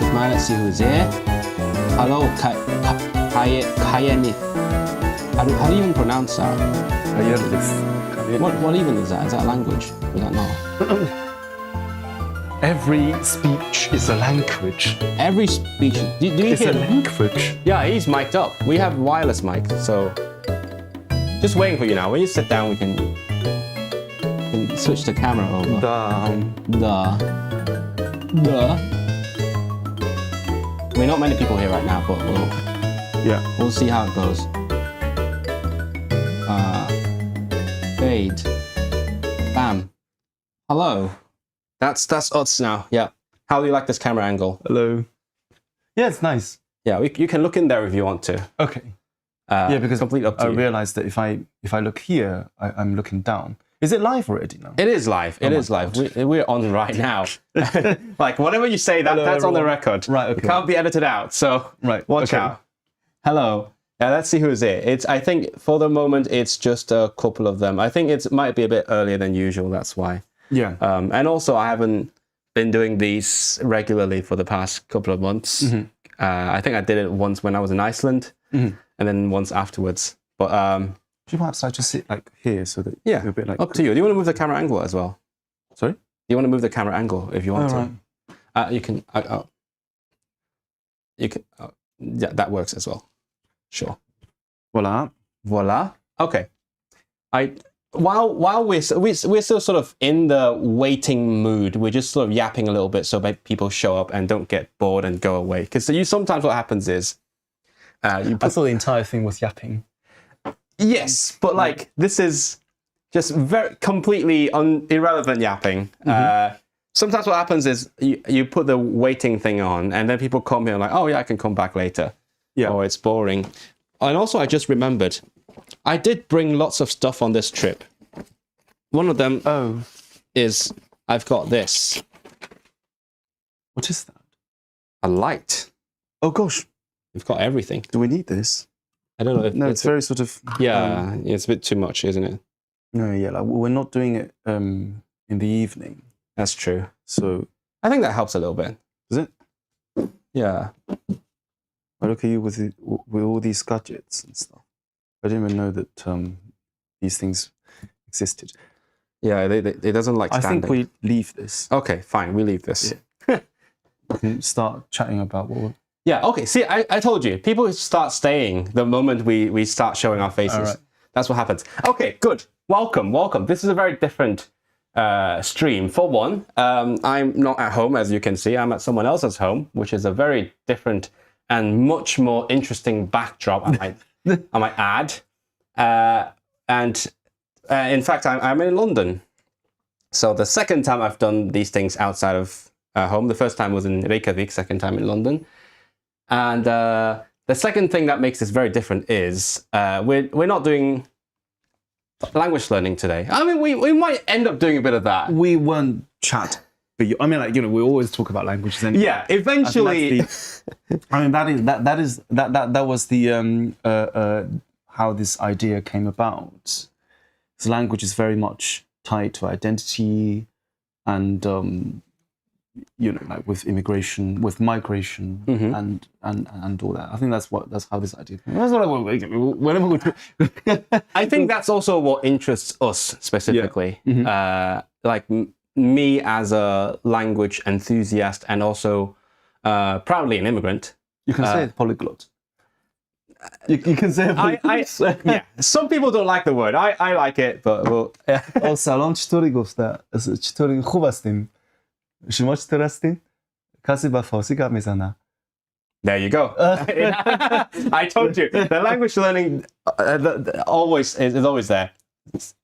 let's see who's here. Hello, Kayeni. How do you even pronounce that? What even is that? Is that a language? Is that not? Every speech is a language. Every speech. Do you It's hear? a language. Yeah, he's mic'd up. We have wireless mic, so just waiting for you now. When you sit down, we can switch the camera over. I mean, not many people here right now, but we'll see how it goes. Fade. Bam. Hello. That's us now. Yeah. How do you like this camera angle? Hello. Yeah, it's nice. Yeah, you can look in there if you want to. Okay. Yeah, because completely up to I you. realized that if I look here, I'm looking down. Is it live already now? It is live. It is live. We're on right now. Like whatever you say, that's everyone. on the record. Right. Okay. It can't be edited out. So watch out. Hello. Yeah, let's see who's here. I think for the moment it's just a couple of them. I think it might be a bit earlier than usual. That's why. Yeah. And also I haven't been doing these regularly for the past couple of months. I think I did it once when I was in Iceland, and then once afterwards. But perhaps I just sit like here so that yeah, you're a bit like up to you. Do you want to move the camera angle as well? Sorry? Do you want to move the camera angle if you want to? Right. You can. You can. Yeah, that works as well. Sure. Voila. Okay. While we're still sort of in the waiting mood, we're just sort of yapping a little bit so that people show up and don't get bored and go away. Because sometimes what happens is I thought the entire thing was yapping. Yes, but like this is just very completely irrelevant yapping. Sometimes what happens is you put the waiting thing on, and then people come here and like, oh yeah, I can come back later. Yeah. Or it's boring. And also, I just remembered, I did bring lots of stuff on this trip. One of them is I've got this. What is that? A light. Oh gosh. We've got everything. Do we need this? I don't know if No, it's very sort of... Yeah, it's a bit too much, isn't it? No, yeah, like we're not doing it in the evening. That's true. So... I think that helps a little bit. Does it? Yeah. I look at you with all these gadgets and stuff. I didn't even know that these things existed. Yeah, it doesn't like standing. I think we leave this. Okay, fine, we leave this. Yeah. We can start chatting about what... Yeah, okay. See, I told you. People start staying the moment we start showing our faces. All right. That's what happens. Okay, good. Welcome. This is a very different stream. For one, I'm not at home, as you can see. I'm at someone else's home, which is a very different and much more interesting backdrop, I might add. And in fact, I'm in London. So the second time I've done these things outside of home. The first time was in Reykjavik, second time in London. And the second thing that makes this very different is we're not doing language learning today. I mean, we might end up doing a bit of that. We won't chat. But I mean, like, you know, we always talk about languages. Anyway. Yeah, eventually. I mean, that was the how this idea came about. So language is very much tied to identity, and you know, like with immigration, with migration, and all that. I think that's how this idea. That's what I think that's also what interests us specifically. Yeah. Like me as a language enthusiast and also proudly an immigrant. You can say it polyglot. You can say it. Yeah. Some people don't like the word. I like it, but well. سلام چطوری گفته؟ چطوری خوب هستیم؟ شما چطور هستین؟ کسی با فارسی گپ میزنه؟ There you go. I told you. The language learning always is always there.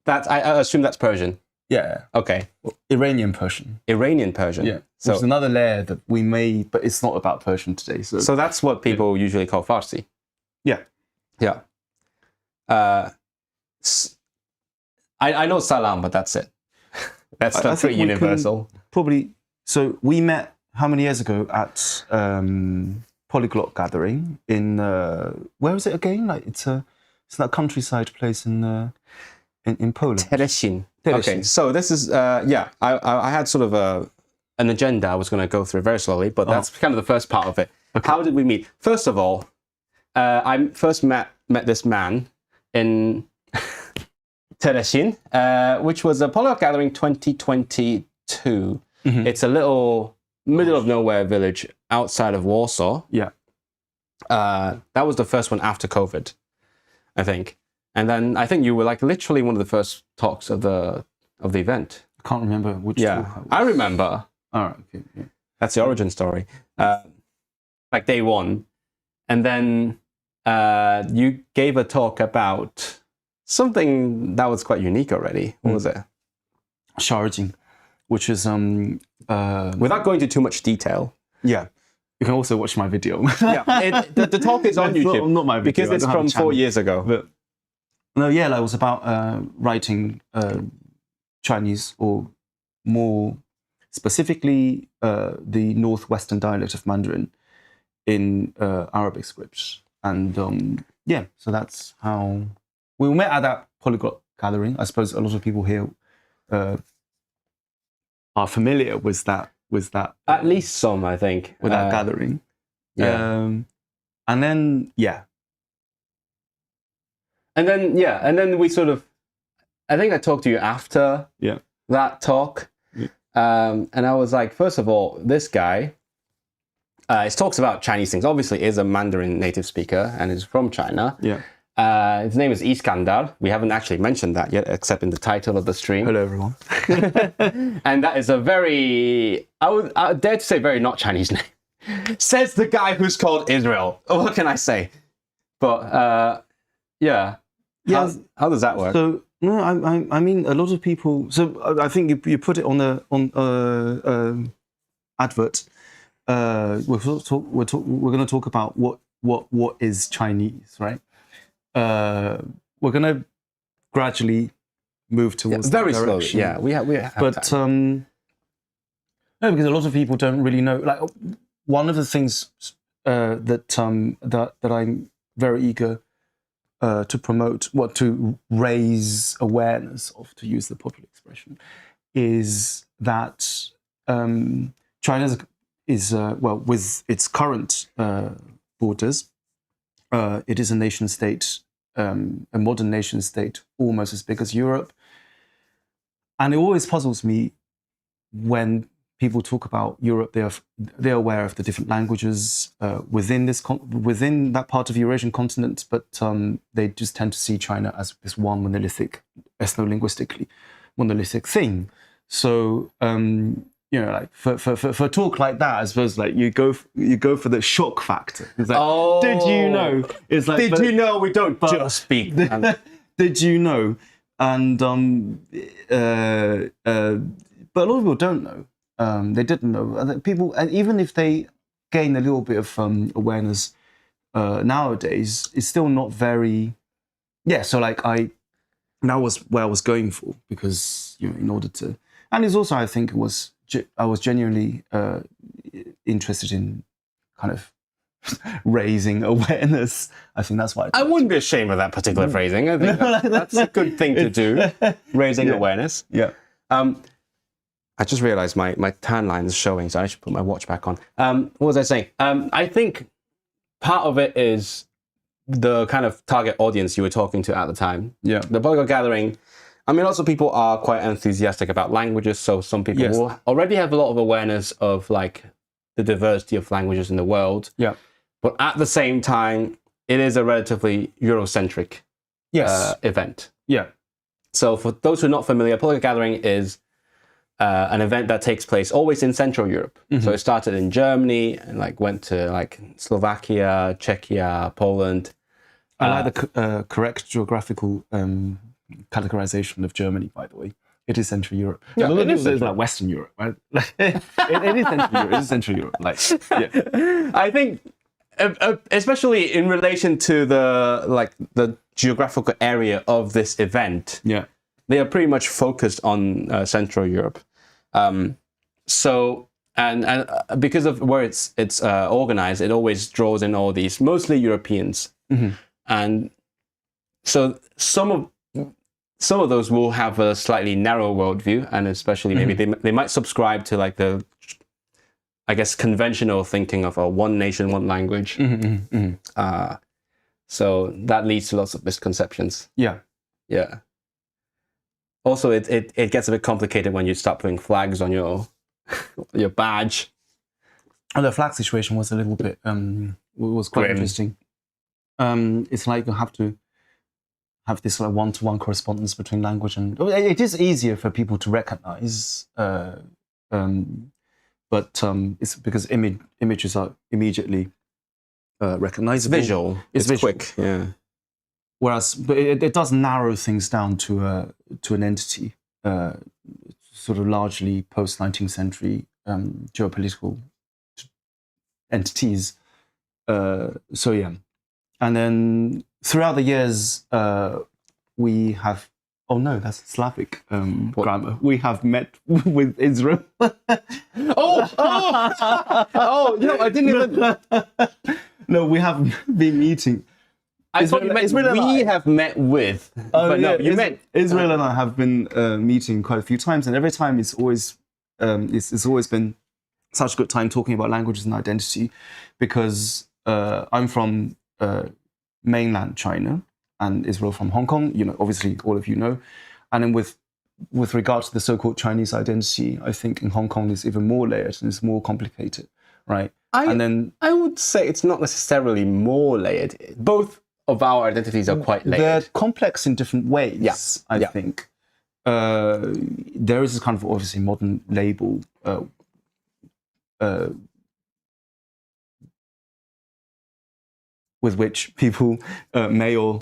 I assume that's Persian. Yeah. Okay. Iranian Persian. Iranian Persian. Yeah. So it's another layer that we may, but it's not about Persian today. So that's what people usually call Farsi. Yeah. Yeah. I know salam, but that's it. That's pretty universal. Probably. So we met how many years ago at polyglot gathering in where is it again? Like it's that countryside place in Poland. Teresin. Okay, so this is I had sort of an agenda I was going to go through very slowly, but that's kind of the first part of it. Okay. How did we meet? First of all, I first met this man in Teresin, which was a polyglot gathering 2022. Mm-hmm. It's a little middle of nowhere village outside of Warsaw. Yeah. That was the first one after COVID, I think. And then I think you were like literally one of the first talks of the event. I can't remember which. Yeah, I remember. All right. Okay. Yeah. That's the origin story. Like day one, and then you gave a talk about something that was quite unique already. What was it? Charging, which is without going into too much detail. Yeah. You can also watch my video. Yeah, the talk is on YouTube. Not my video, because it's from 4 years ago. But, no, yeah, that was about writing Chinese, or more specifically the northwestern dialect of Mandarin in Arabic scripts. And yeah, so that's how we met at that polyglot gathering. I suppose a lot of people here are familiar with that. At least some, I think. With that gathering. Yeah. And then, yeah. And then we sort of, I think I talked to you after that talk. Yeah. And I was like, first of all, this guy, he talks about Chinese things. Obviously, is a Mandarin native speaker and is from China. Yeah. His name is Iskandar. We haven't actually mentioned that yet, except in the title of the stream. Hello, everyone. And that is a very, I would dare to say, very not Chinese name. Says the guy who's called Israel. What can I say? But yeah. How does that work? So no, I mean a lot of people. So I think you put it on the advert. We're going to talk about what is Chinese, right? We're going to gradually move towards very that direction. slowly. Yeah, we have but time. No, because a lot of people don't really know. Like one of the things that I'm very eager to promote, to raise awareness of, to use the popular expression, is that China is with its current borders, it is a nation state, a modern nation state, almost as big as Europe. And it always puzzles me when people talk about Europe. They're aware of the different languages within that part of the Eurasian continent, but they just tend to see China as this one monolithic, ethno-linguistically monolithic thing. So like for a talk like that, I suppose like you go for the shock factor. It's like, did you know? It's like, did you know we don't just speak? Did you know? And but a lot of people don't know. They didn't know. People, and even if they gain a little bit of awareness nowadays, it's still not very. Yeah, so like that was where I was going for, because in order to, and it's also, I think I was genuinely interested in kind of raising awareness. I think that's why I wouldn't be ashamed of that particular phrasing. I think that's a good thing to do, raising awareness. Yeah. I just realized my tan line is showing, so I should put my watch back on. What was I saying? I think part of it is the kind of target audience you were talking to at the time. Yeah. The polyglot gathering, I mean, lots of people are quite enthusiastic about languages, so some people will already have a lot of awareness of like the diversity of languages in the world. Yeah. But at the same time, it is a relatively Eurocentric event. Yeah. So for those who are not familiar, polyglot gathering is an event that takes place always in Central Europe. Mm-hmm. So it started in Germany and like went to like Slovakia, Czechia, Poland. I like the correct geographical categorization of Germany, by the way. It is Central Europe. Yeah, it is like Western Europe, right? it is Central Europe. It is Central Europe. Like, yeah. I think, especially in relation to the geographical area of this event, they are pretty much focused on Central Europe. So because of where it's organized, it always draws in all these mostly Europeans, and so some some of those will have a slightly narrow worldview, and especially maybe they might subscribe to like the, I guess, conventional thinking of a one nation, one language. So that leads to lots of misconceptions. Yeah. Yeah. Also, it gets a bit complicated when you start putting flags on your badge. And the flag situation was a little bit was quite Grim. interesting. It's like you have to have this like one-to-one correspondence between language and it is easier for people to recognize, but it's because images are immediately recognizable. Visual. It's visual. quick. Yeah. Whereas, but it does narrow things down to an entity, sort of largely post-19th century geopolitical entities. So yeah, and then throughout the years, we have. Oh no, that's Slavic grammar. We have met with Israel. Oh, you know, I didn't even. No, we have been meeting. I thought you meant we have met with. But no, you meant Israel and I have been meeting quite a few times, and every time it's always been such a good time talking about languages and identity, because I'm from mainland China and Israel from Hong Kong. You know, obviously all of you know, and then with regard to the so-called Chinese identity, I think in Hong Kong it's even more layered and it's more complicated, right? I would say it's not necessarily more layered. Both of our identities are quite layered. They're complex in different ways. Yeah. I think there is this kind of obviously modern label. With which people may or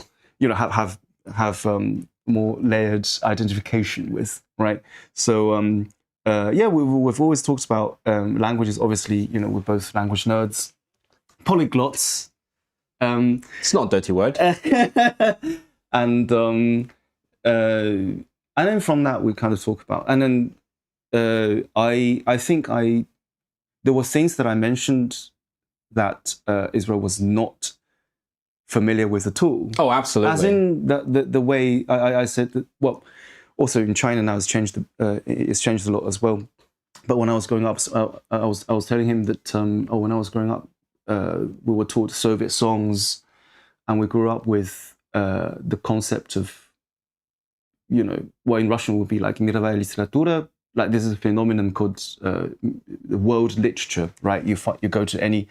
have more layered identification with, right? So we've always talked about languages. Obviously, we're both language nerds, polyglots. It's not a dirty word. And then from that we kind of talk about, and then I think there were things that I mentioned that Israel was not familiar with at all. Oh, absolutely. As in the way I said that. Well, also in China now it's changed a lot as well. But when I was growing up, I was telling him that when I was growing up, we were taught Soviet songs, and we grew up with the concept of, what in Russian would be like mirovая literatura. Like this is a phenomenon called world literature, right? You go to any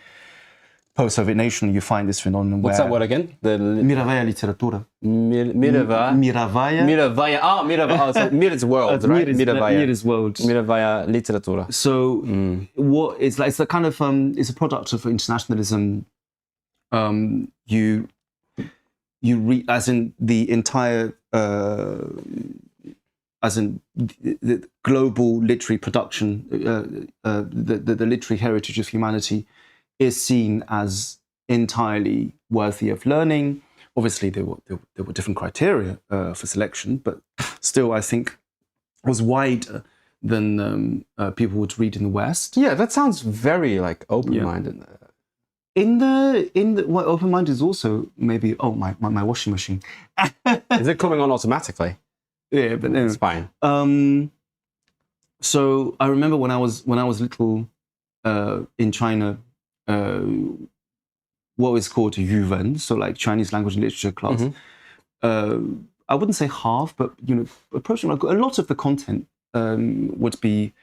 post-Soviet nation, you find this phenomenon. What's that word again? Mirovaya literatura. Mirovaya. Mirovaya. Mirovaya. So mir is world, right? Mir is world. Mirovaya literatura. So what it's like? It's a kind of it's a product of internationalism. You read as in the entire. As in the global literary production, the literary heritage of humanity is seen as entirely worthy of learning. Obviously, there were different criteria for selection, but still, I think was wider than people would read in the West. Yeah, that sounds very like open-minded. Yeah. What open-minded is also maybe my washing machine. Is it coming on automatically? Yeah, but no. It's fine. So I remember when I was little in China, what was called yuwen, so like Chinese language and literature class. I wouldn't say half, but approaching like a lot of the content would be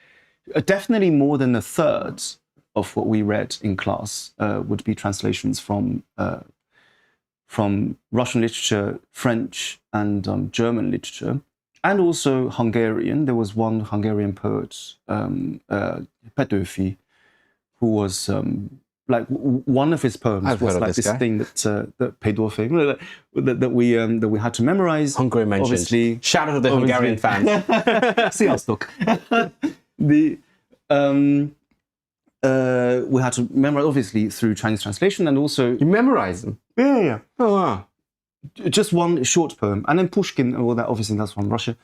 definitely more than a third of what we read in class would be translations from Russian literature, French, and German literature. And also Hungarian. There was one Hungarian poet, Petőfi, who was like one of his poems I've was heard of like this guy. thing that Pedorfi that we had to memorize. Hungary mentioned. Obviously, shout out to the Hungarian fans. Sziasztok. We had to memorize obviously through Chinese translation, and also You memorize them. yeah. Oh wow. Just one short poem, and then Pushkin, well, that obviously that's from Russia,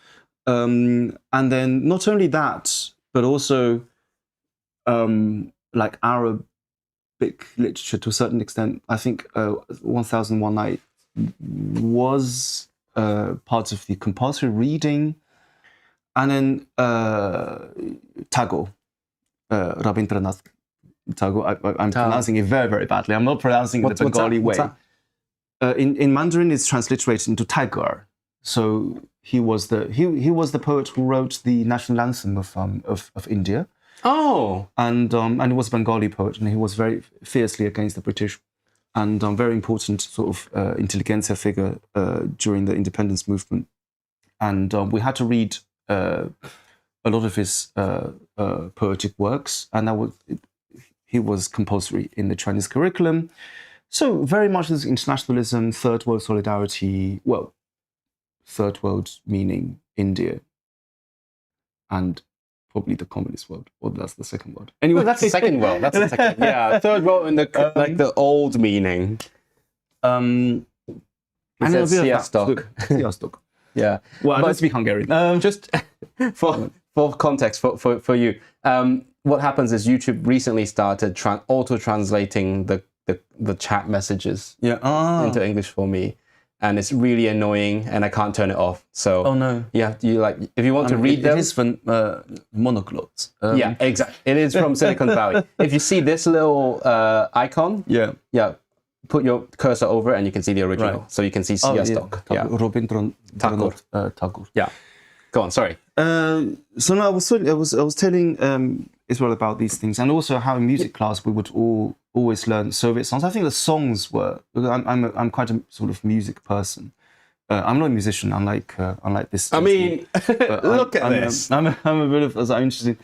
and then not only that, but also like Arabic literature to a certain extent. I think 1001 Night was parts of the compulsory reading, and then Tagore, Rabindranath Tagore. I'm pronouncing it very, very badly. I'm not pronouncing it the Bengali way. In Mandarin, it's transliterated into Tagore. So he was the poet who wrote the national anthem of India. Oh, and he was a Bengali poet, and he was very fiercely against the British, and very important sort of intelligentsia figure during the independence movement. And we had to read a lot of his poetic works, and he was compulsory in the Chinese curriculum. So very much this internationalism, third world solidarity. Well, third world meaning India, and probably the communist world, or that's the second world. Anyway, that's the second world. That's the second. Yeah, third world in the like the old meaning. And Sziasztok. Sziasztok. Yeah. Well, I don't speak Hungarian. Just for context for you, what happens is YouTube recently started auto-translating the chat messages into English for me. And it's really annoying, and I can't turn it off. So, oh no, yeah, if you want to read them, it is from monoglots. Yeah, exactly. It is from Silicon Valley. If you see this little icon, put your cursor over it, and you can see the original. Right. So you can see Sziasztok. Rabindranath Tagore. Yeah. Go on. Sorry. So no, I was telling Israel about these things, and also how in music class we would always learn Soviet songs. I think the songs were. I'm quite a sort of music person. I'm not a musician, unlike this. I mean, look at this. I'm a bit of. As I'm interested.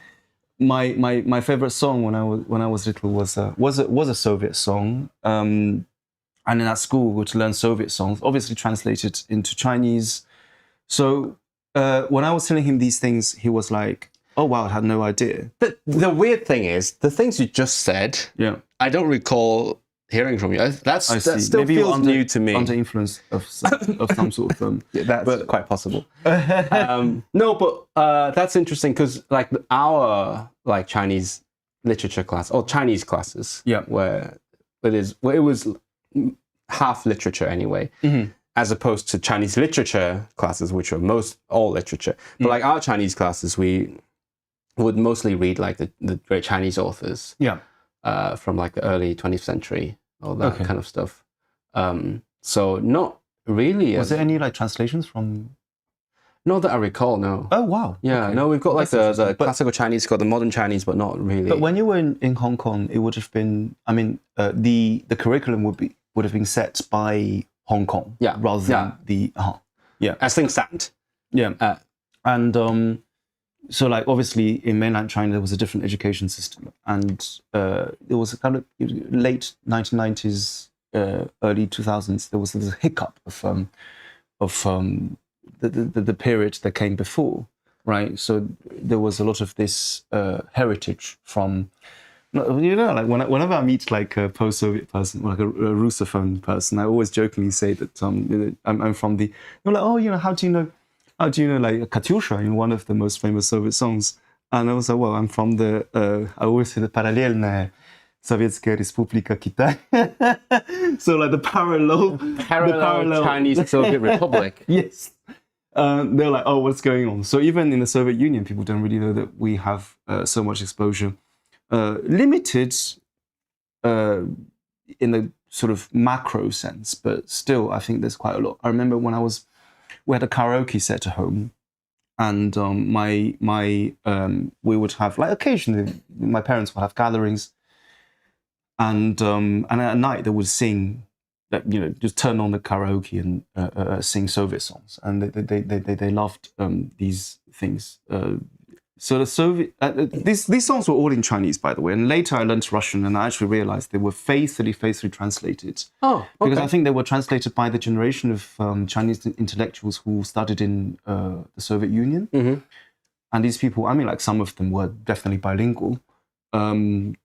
My favorite song when I was little was a Soviet song. And in at school we would learn Soviet songs, obviously translated into Chinese. So when I was telling him these things, he was like, "Oh wow, I had no idea." The weird thing is, the things you just said, I don't recall hearing from you. That still Maybe feels new to me. Under influence of some sort of that's quite possible. No, but that's interesting because like our Chinese literature class or Chinese classes, where it was half literature anyway. Mm-hmm. As opposed to Chinese literature classes, which are all literature. But like our Chinese classes, we would mostly read like the great Chinese authors from like the early 20th century, all that kind of stuff. So not really. Was there any like translations from? Not that I recall, no. Oh, wow. Yeah, no, we've got like the classical Chinese, got the modern Chinese, but not really. But when you were in Hong Kong, it would have been, I mean, the curriculum would have been set by Hong Kong rather than the as things stand. And so like obviously in mainland China there was a different education system, and it was a kind of late 1990s, early 2000s. There was this hiccup of the period that came before, right? So there was a lot of this heritage from. Like whenever I meet like a post-Soviet person, like a Russophone person, I always jokingly say that I'm from the. They're like, oh, how do you know like Katyusha in one of the most famous Soviet songs? And I was like, well, I'm from the. I always say the parallelная Советская Республика Китай. So like the parallel Chinese Soviet Republic. Yes. They're like, oh, what's going on? So even in the Soviet Union, people don't really know that we have so much exposure. Limited in the sort of macro sense, but still, I think there's quite a lot. I remember when we had a karaoke set at home, and we would have like occasionally my parents would have gatherings, and at night they would sing, just turn on the karaoke and sing Soviet songs, and they loved these things. So the Soviet these songs were all in Chinese, by the way. And later I learned Russian, and I actually realized they were faithfully translated. Oh, okay. Because I think they were translated by the generation of Chinese intellectuals who studied in the Soviet Union. Mm-hmm. And these people, I mean, like some of them were definitely bilingual. And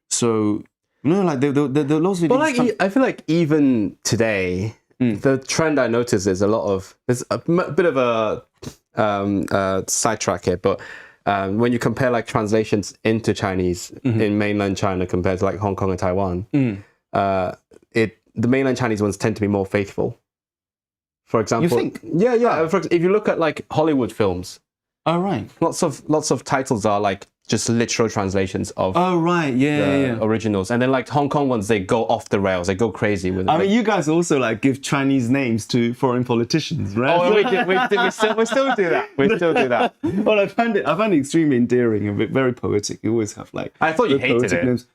so like they're lots of. But like, I feel like even today, the trend I notice is there's a bit of a sidetrack here, but when you compare like translations into Chinese in mainland China compared to like Hong Kong and Taiwan, the mainland Chinese ones tend to be more faithful. For example, You think? Yeah. If you look at like Hollywood films, Oh, right. lots of titles are like just literal translations of Oh, right. Yeah. originals, and then like Hong Kong ones, they go off the rails, they go crazy with it. I mean, you guys also like give Chinese names to foreign politicians, right? Oh, we still do that. We still do that. Well, I find it extremely endearing and very poetic. You always have like. I thought you the hated poetic it. names.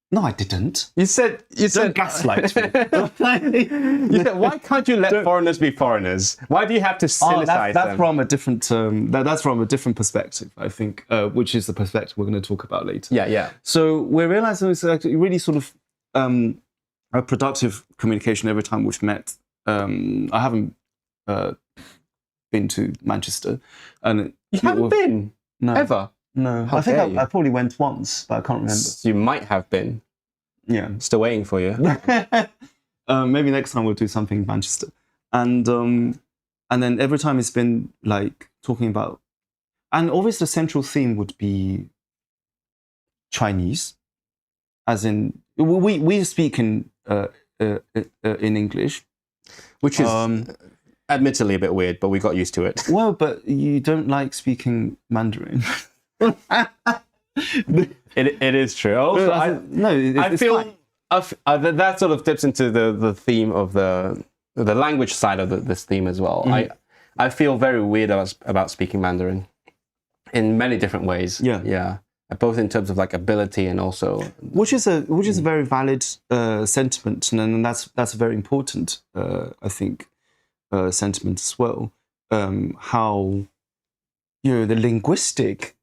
No, I didn't. You said Don't gaslight me. You said, why can't you let foreigners be foreigners? Why do you have to synthesize that's them? from a different that's from a different perspective, I think, which is the perspective we're going to talk about later. Yeah. So we're realizing it's actually really sort of a productive communication every time we've met. I haven't been to Manchester, and You haven't been? No. Ever? No, How I think dare you. I probably went once, but I can't remember. You might have been. Yeah. Still waiting for you. Maybe next time we'll do something in Manchester. And then every time it's been like talking about, and always the central theme would be Chinese, as in we speak in English, Which is admittedly a bit weird, but we got used to it. Well, but you don't like speaking Mandarin. It is true. Also, I it's feel fine. that sort of dips into the theme of the language side of this theme as well. I feel very weird about speaking Mandarin in many different ways. Yeah. Both in terms of like ability and also which is a very valid sentiment, and that's a very important I think sentiment as well. How the linguistic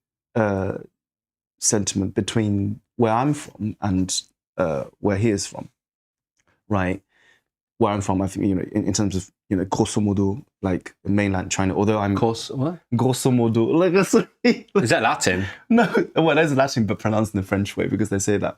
sentiment between where I'm from and where he is from, right? Where I'm from, I think in terms of grosso modo, like mainland China. Although I'm what? Grosso modo, like sorry. Is that Latin? No, well, there's Latin, but pronounced in the French way because they say that.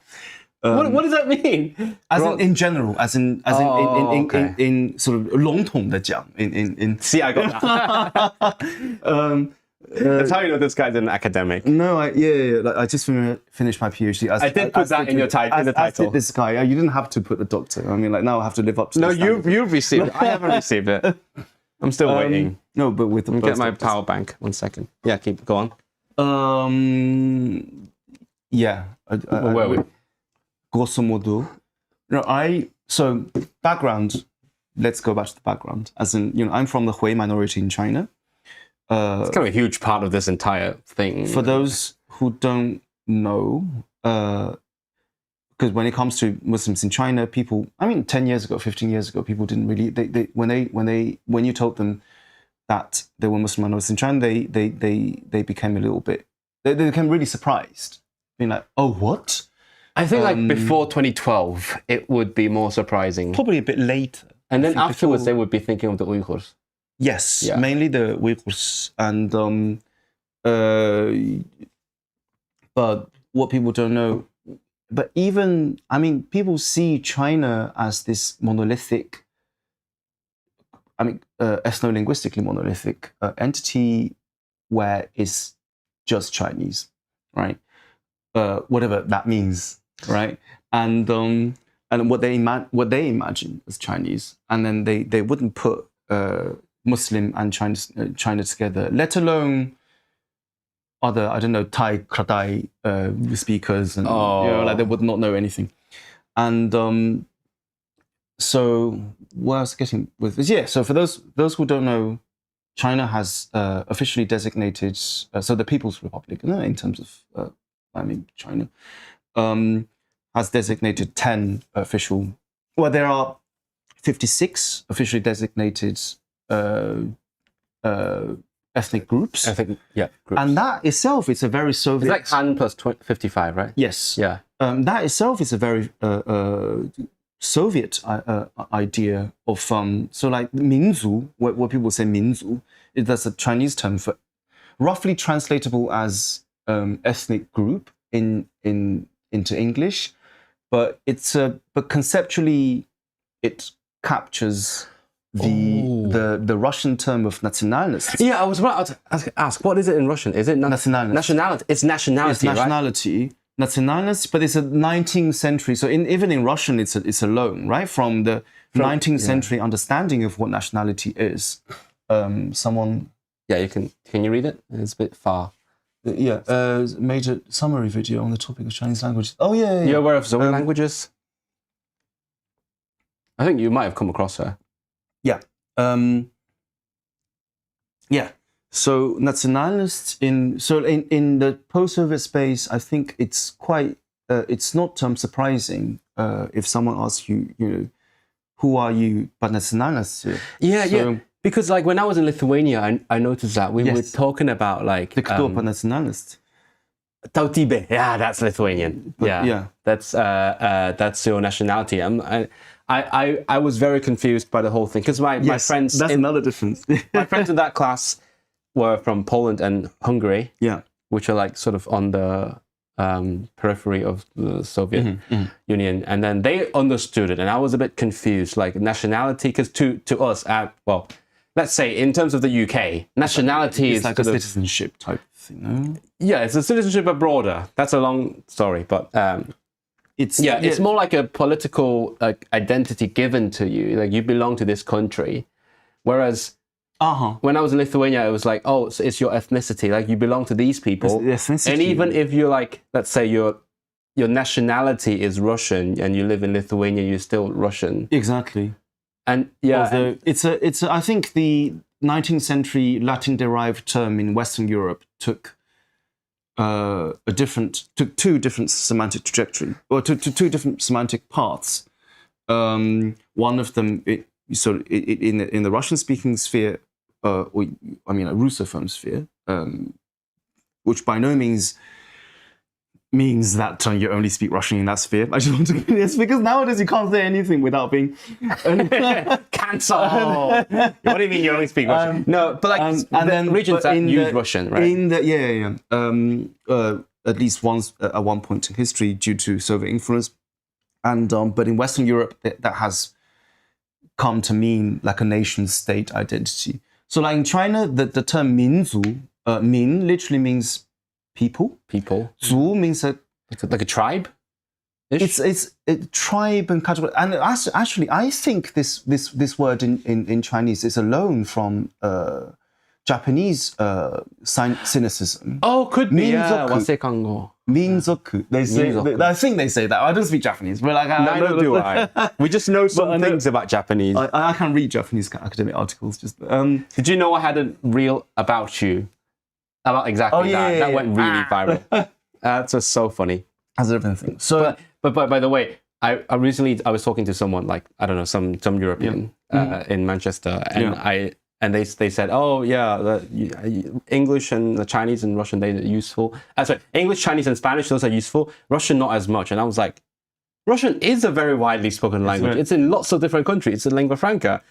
What does that mean? As in general, as in okay. in sort of 笼统的讲 in See, I got that. That's how you know this guy's an academic. No, yeah. Like, I just finished my PhD. I did put that in the title. As did this guy. You didn't have to put the doctor. I mean, like now I have to live up to. No, the standard. you've received it. I haven't received it. I'm still waiting. No, but with the Get my power bank. 1 second. Yeah, go on. Yeah. Where were we? Grosso modo. So background. Let's go back to the background. As in, I'm from the Hui minority in China. It's kind of a huge part of this entire thing. For those who don't know, because when it comes to Muslims in China, 10 years ago, 15 years ago, people didn't really. When you told them that there were Muslim minorities in China, they became a little bit. They became really surprised, being like, "Oh, what?" I think like before 2012, it would be more surprising. Probably a bit later. And then afterwards, they would be thinking of the Uyghurs. Yes, Yeah. mainly the Uyghurs, and but what people don't know, but even people see China as this monolithic, ethno-linguistically monolithic entity, where it's just Chinese, right? Whatever that means, right? And what they imagine as Chinese, and then they wouldn't put Muslim and China together, let alone other, I don't know, Thai, Kradai speakers, and like they would not know anything. And so what I was getting with is, so for those who don't know, China has officially designated, so the People's Republic, in terms of, China, has designated 10 official, well, there are 56 officially designated ethnic groups. Groups. And that itself is a very Soviet... It's like Han plus 55, right? Yes. Yeah. That itself is a very Soviet idea of... so like 民族, what people say 民族, that's a Chinese term for roughly translatable as ethnic group into English. But but conceptually it captures the Russian term of nationalist. Yeah, I was about to ask, what is it in Russian? Is it Nationalist. Nationality. It's nationality, It's nationality, nationalist, but it's a 19th century. So even in Russian, it's a loan, right? From the 19th century understanding of what nationality is. Someone... Yeah, you can you read it? It's a bit far. Made a summary video on the topic of Chinese language. Oh, yeah. You're aware of Zoe languages? I think you might have come across her. Yeah. So nationalists in the post-Soviet space, I think it's quite it's not surprising if someone asks you, who are you, but nationalists? Yeah. Because like when I was in Lithuania, I noticed that we were talking about like Kto po nationalist? Tautybė. Yeah, that's Lithuanian. That's your nationality. I was very confused by the whole thing because my friends. That's another difference. My friends in that class were from Poland and Hungary. Yeah, which are like sort of on the periphery of the Soviet Union, and then they understood it, and I was a bit confused. Like nationality, because to us, let's say in terms of the UK, nationality is like a citizenship type thing, no? Yeah, it's a citizenship, but broader. That's a long story, but it's more like a political identity given to you. Like you belong to this country, whereas when I was in Lithuania, it was like, oh, so it's your ethnicity. Like you belong to these people, and even if you're like, let's say your nationality is Russian and you live in Lithuania, you're still Russian. Exactly. And it's I think the 19th century Latin-derived term in Western Europe took two different semantic trajectory, or two different semantic paths. One of them, in the Russian-speaking sphere, a Russophone sphere, which by no means that you only speak Russian in that sphere. I just want to get this because nowadays you can't say anything without being cancel. What do you mean you only speak Russian? No, but like and then regions that use Russian, right? At least once at one point in history due to Soviet influence, and but in Western Europe that has come to mean like a nation-state identity. So like in China, the term 民族, min literally means people. Zu means like a tribe. It's a tribe and category. And actually, I think this word in Chinese is a loan from Japanese cynicism. Oh, could be. Minzoku. Minzoku. They say. I think they say that. I don't speak Japanese, but like neither do I. We just know some things about Japanese. I can read Japanese academic articles. Just. Did you know I had a reel about you? About exactly that. That went really viral. That's just so funny. As everything. So, but by the way, I recently was talking to someone like I don't know some European in Manchester, and they said, oh yeah, the English and the Chinese and Russian, they're useful. Sorry, English, Chinese, and Spanish, those are useful. Russian, not as much. And I was like, Russian is a very widely spoken language. Right. It's in lots of different countries. It's a lingua franca.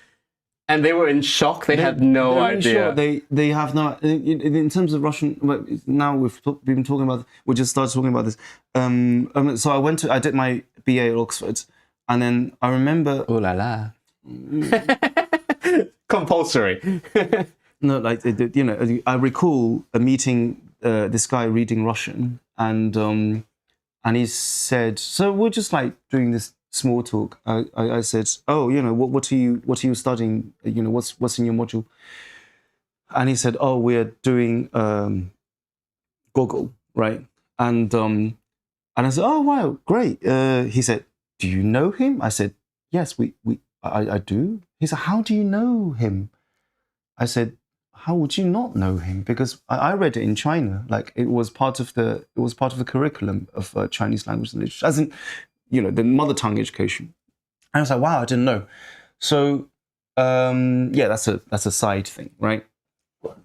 And they were in shock. They had no idea. They have no. In terms of Russian, now we've been talking about. We just started talking about this. So I did my BA at Oxford, and then I remember. Oh la la. Compulsory. No, like I recall a meeting. This guy reading Russian, and he said, "So we're just like doing this." Small talk. I said, "Oh, what are you studying? What's in your module?" And he said, "Oh, we're doing Gogol, right?" And I said, "Oh, wow, great." He said, "Do you know him?" I said, "Yes, I do." He said, "How do you know him?" I said, "How would you not know him? Because I read it in China. Like it was part of the curriculum of Chinese language and literature, as in." The mother tongue education. And I was like, wow, I didn't know. So, that's a side thing, right?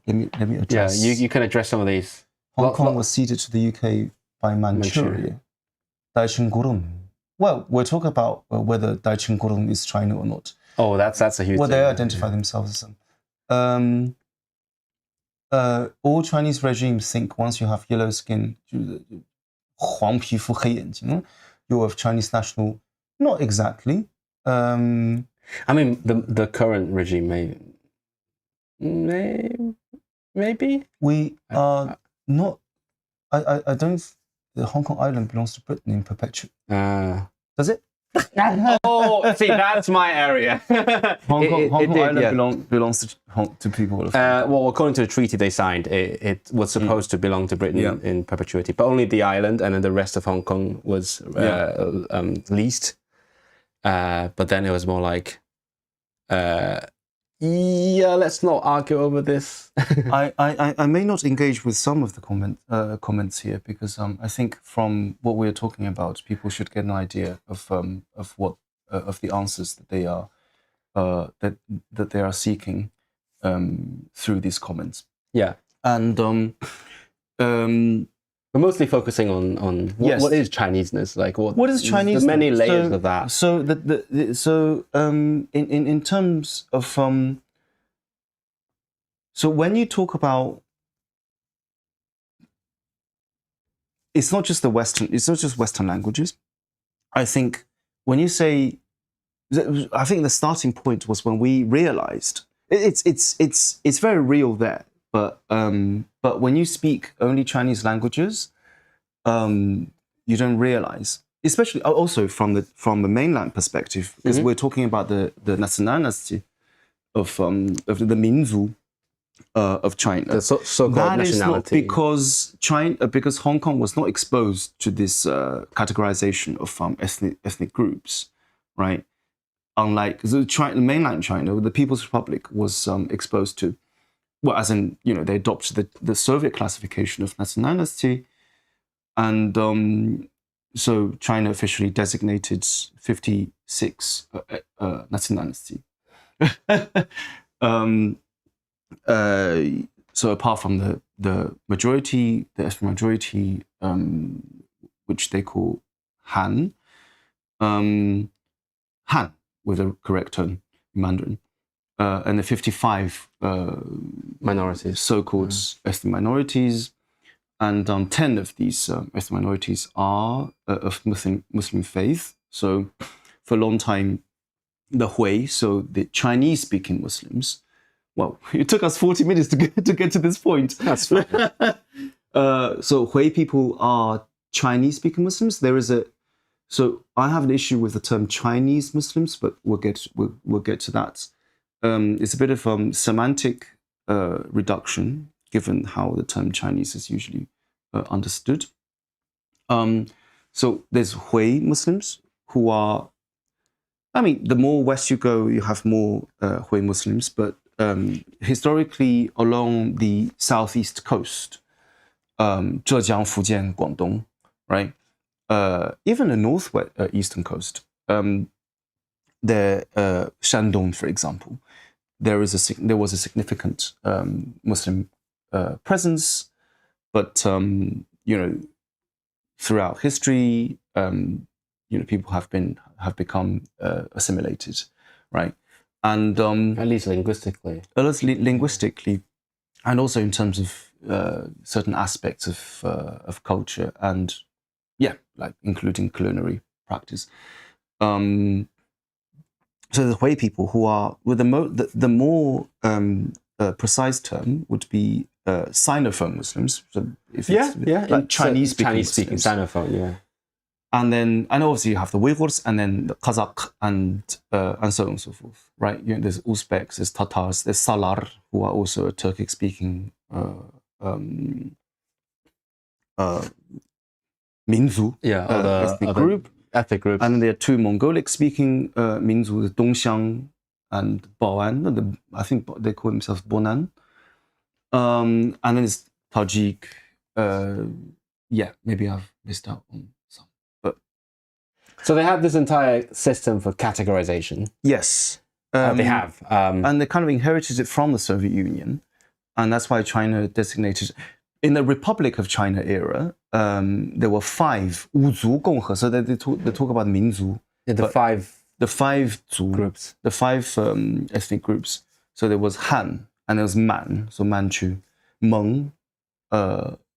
Let me address. Yeah, you can address some of these. Hong Kong was ceded to the UK by Manchuria. Daichengurun. Well, we're talking about whether Daichengurun is China or not. Oh, that's a huge thing. They identify themselves as them. All Chinese regimes think once you have yellow skin, 黄皮肤黑眼睛, you're of Chinese national. Not exactly. I mean, the current regime maybe. We are not. I don't. the Hong Kong island belongs to Britain in perpetuity. Does it? Oh, see, that's my area. Hong Kong island yeah. belongs to people of Well, according to the treaty they signed, it was supposed to belong to Britain in perpetuity, but only the island, and then the rest of Hong Kong was leased. But then it was more like, let's not argue over this. I may not engage with some of the comments here because I think from what we're talking about, people should get an idea of what of the answers that they are that they are seeking through these comments. Yeah, and we're mostly focusing on what is Chineseness, like what is Chinese? The many layers of that. So in terms of so when you talk about, it's not just Western languages. I think when you say, I think the starting point was when we realized it's very real there. But when you speak only Chinese languages, you don't realize, especially also from the mainland perspective, because we're talking about the nationality of the Minzu of China. The so-called that nationality. Is not because Hong Kong was not exposed to this categorization of ethnic groups, right? Unlike the mainland China, the People's Republic was exposed to. Well, as in, they adopted the Soviet classification of nationality, and so China officially designated 56 nationality. So apart from the majority, the ethnic majority, which they call Han, Han with a correct tone in Mandarin. And the 55 minorities, so-called ethnic minorities, and 10 of these ethnic minorities are of Muslim faith. So for a long time, the Hui, so the Chinese-speaking Muslims. Well, it took us 40 minutes to get to this point. That's fine. So Hui people are Chinese-speaking Muslims. So I have an issue with the term Chinese Muslims, but we'll get to that. It's a bit of semantic reduction, given how the term Chinese is usually understood. So there's Hui Muslims who are, the more west you go, you have more Hui Muslims, but historically along the southeast coast, Zhejiang, Fujian, Guangdong, right? Even the northwest eastern coast, Shandong, for example, there was a significant Muslim presence, but throughout history, people have become assimilated, right? And at least linguistically, and also in terms of certain aspects of culture, and like including culinary practice. So the Hui people who are, with the more precise term would be Sinophone Muslims. So like Chinese speaking Sinophone, yeah. And obviously you have the Uyghurs, and then the Kazakh, and so on and so forth, right? There's Uzbeks, there's Tatars, there's Salar, who are also a Turkic speaking Minzu ethnic group. Ethnic groups. And then there are two Mongolic-speaking Minzu, the Dongxiang and Baoan. I think they call themselves Bonan. And then there's Tajik. Maybe I've missed out on some. But so they have this entire system for categorization. Yes. They have. And they kind of inherited it from the Soviet Union. And that's why China designated... In the Republic of China era, there were 5 Wuzu Gonghe. So they talk about Minzu. Yeah, the 5 Zhu, groups. The 5 ethnic groups. So there was Han, and there was Man, so Manchu, Hmong,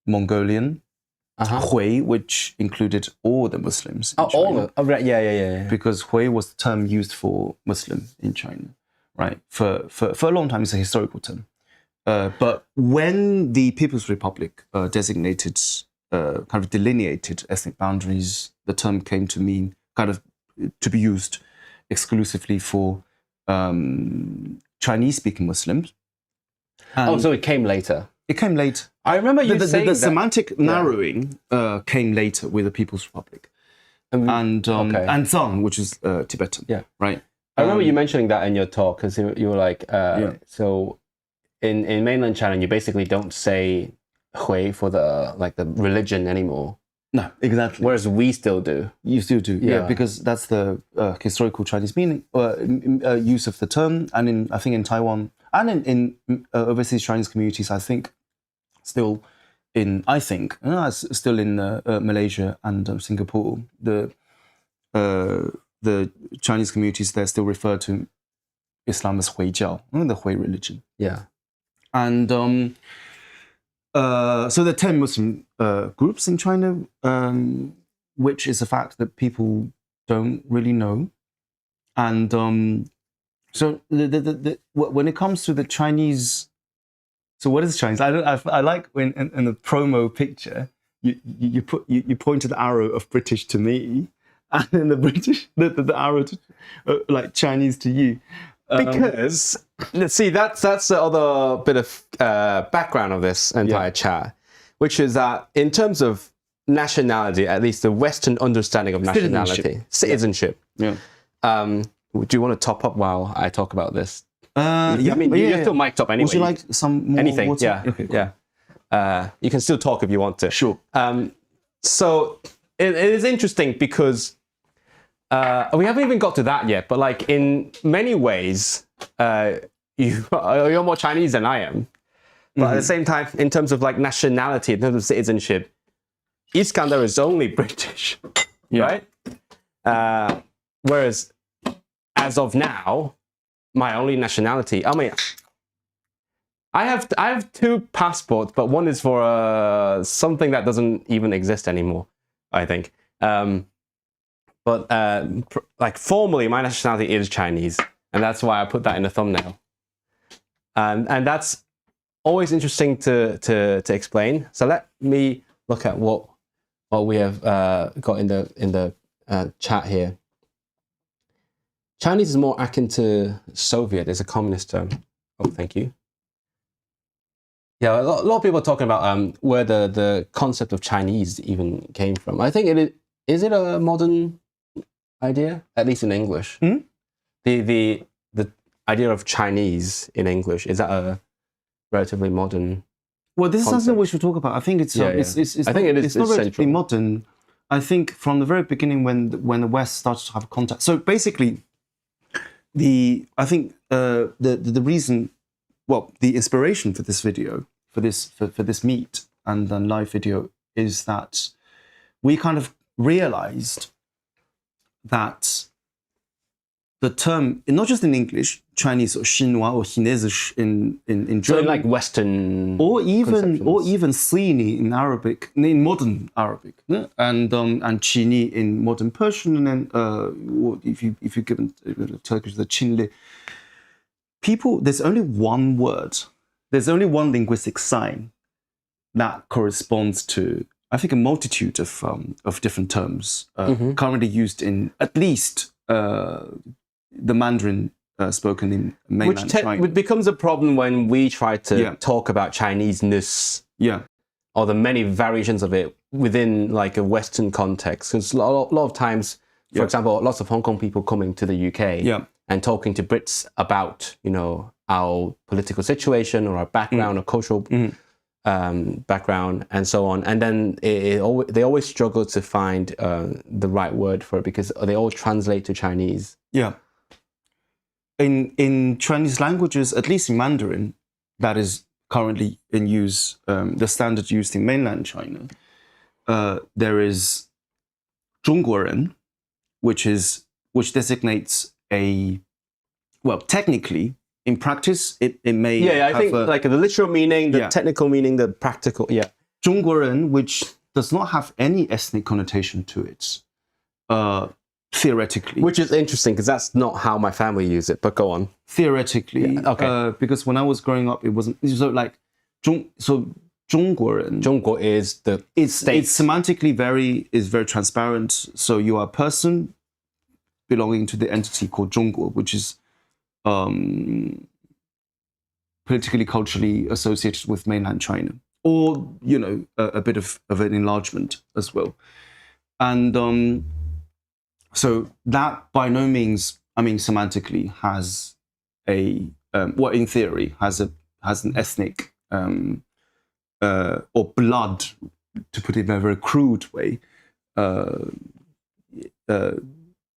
Mongolian, Hui, which included all the Muslims. Right. Yeah. Because Hui was the term used for Muslim in China, right? For a long time, it's a historical term. But when the People's Republic designated kind of delineated ethnic boundaries, the term came to mean kind of to be used exclusively for Chinese-speaking Muslims. And so it came later. it came late. I remember you saying the that. semantic narrowing came later with the People's Republic and Zhang, which is Tibetan. Yeah. Right. I remember you mentioning that in your talk because you were like, so in mainland China, you basically don't say Hui for the religion anymore. No, exactly. Whereas we still do. You still do, yeah, because that's the historical Chinese meaning, use of the term, and I think in Taiwan and in overseas Chinese communities, still in Malaysia and Singapore, the Chinese communities there still refer to Islam as Huijiao, the Hui religion. Yeah, and so there are 10 Muslim groups in China, which is a fact that people don't really know. And so when it comes to the Chinese, so what is Chinese? I like when in the promo picture you pointed the arrow of British to me, and then the arrow to, like Chinese to you. Because let's see, that's the other bit of background of this entire chat, which is that in terms of nationality, at least the Western understanding of nationality, citizenship. Yeah. Do you want to top up while I talk about this? I mean, you're still mic'd up anyway. Would you like some more anything? water? Yeah. Okay, cool. Yeah. You can still talk if you want to. Sure. So it is interesting because we haven't even got to that yet, but like in many ways, you're more Chinese than I am. But at the same time, in terms of like nationality, in terms of citizenship, Iskandar is only British, right? Whereas as of now, my only nationality, I mean, I have 2 passports, but one is for something that doesn't even exist anymore, I think. But like formally, my nationality is Chinese, and that's why I put that in the thumbnail. And that's always interesting to explain. So let me look at what we have got in the chat here. Chinese is more akin to Soviet. It's a communist term. Oh, thank you. Yeah, a lot of people are talking about where the concept of Chinese even came from. I think is it a modern idea, at least in English? The idea of Chinese in English, is that a relatively modern? Well, this concept? is something we should talk about. I think it's it's not relatively modern. I think from the very beginning when the West started to have contact. So basically, the reason, well, the inspiration for this video, for this meet and then live video, is that we kind of realized that the term, not just in English, Chinese or Xinhua or Chinesisch in German, so in like Western, or even Sini in Arabic, in modern Arabic, and Chini in modern Persian, and then if you give Turkish the Çinli. People, there's only one word, there's only one linguistic sign that corresponds to, I think, a multitude of different terms currently used in at least the Mandarin spoken in mainland China. Which becomes a problem when we try to talk about Chinese-ness, or the many variations of it within like a Western context. Because a lot of times, for example, lots of Hong Kong people coming to the UK and talking to Brits about, our political situation or our background or cultural background and so on, and then they always struggle to find the right word for it because they all translate to Chinese. Yeah. In Chinese languages, at least in Mandarin, that is currently in use, the standard used in mainland China, there is 中国人, which designates technically, in practice, it may I think like the literal meaning, the technical meaning, the practical, 中国人, which does not have any ethnic connotation to it, theoretically. Which is interesting because that's not how my family use it, but go on. Theoretically, because when I was growing up, it wasn't, so like, 中中国人. 中国 is the state. It's semantically very transparent. So you are a person belonging to the entity called 中国, which is politically, culturally associated with mainland China, or a bit of an enlargement as well. And so that by no means, semantically has in theory has an ethnic or blood, to put it in a very crude way,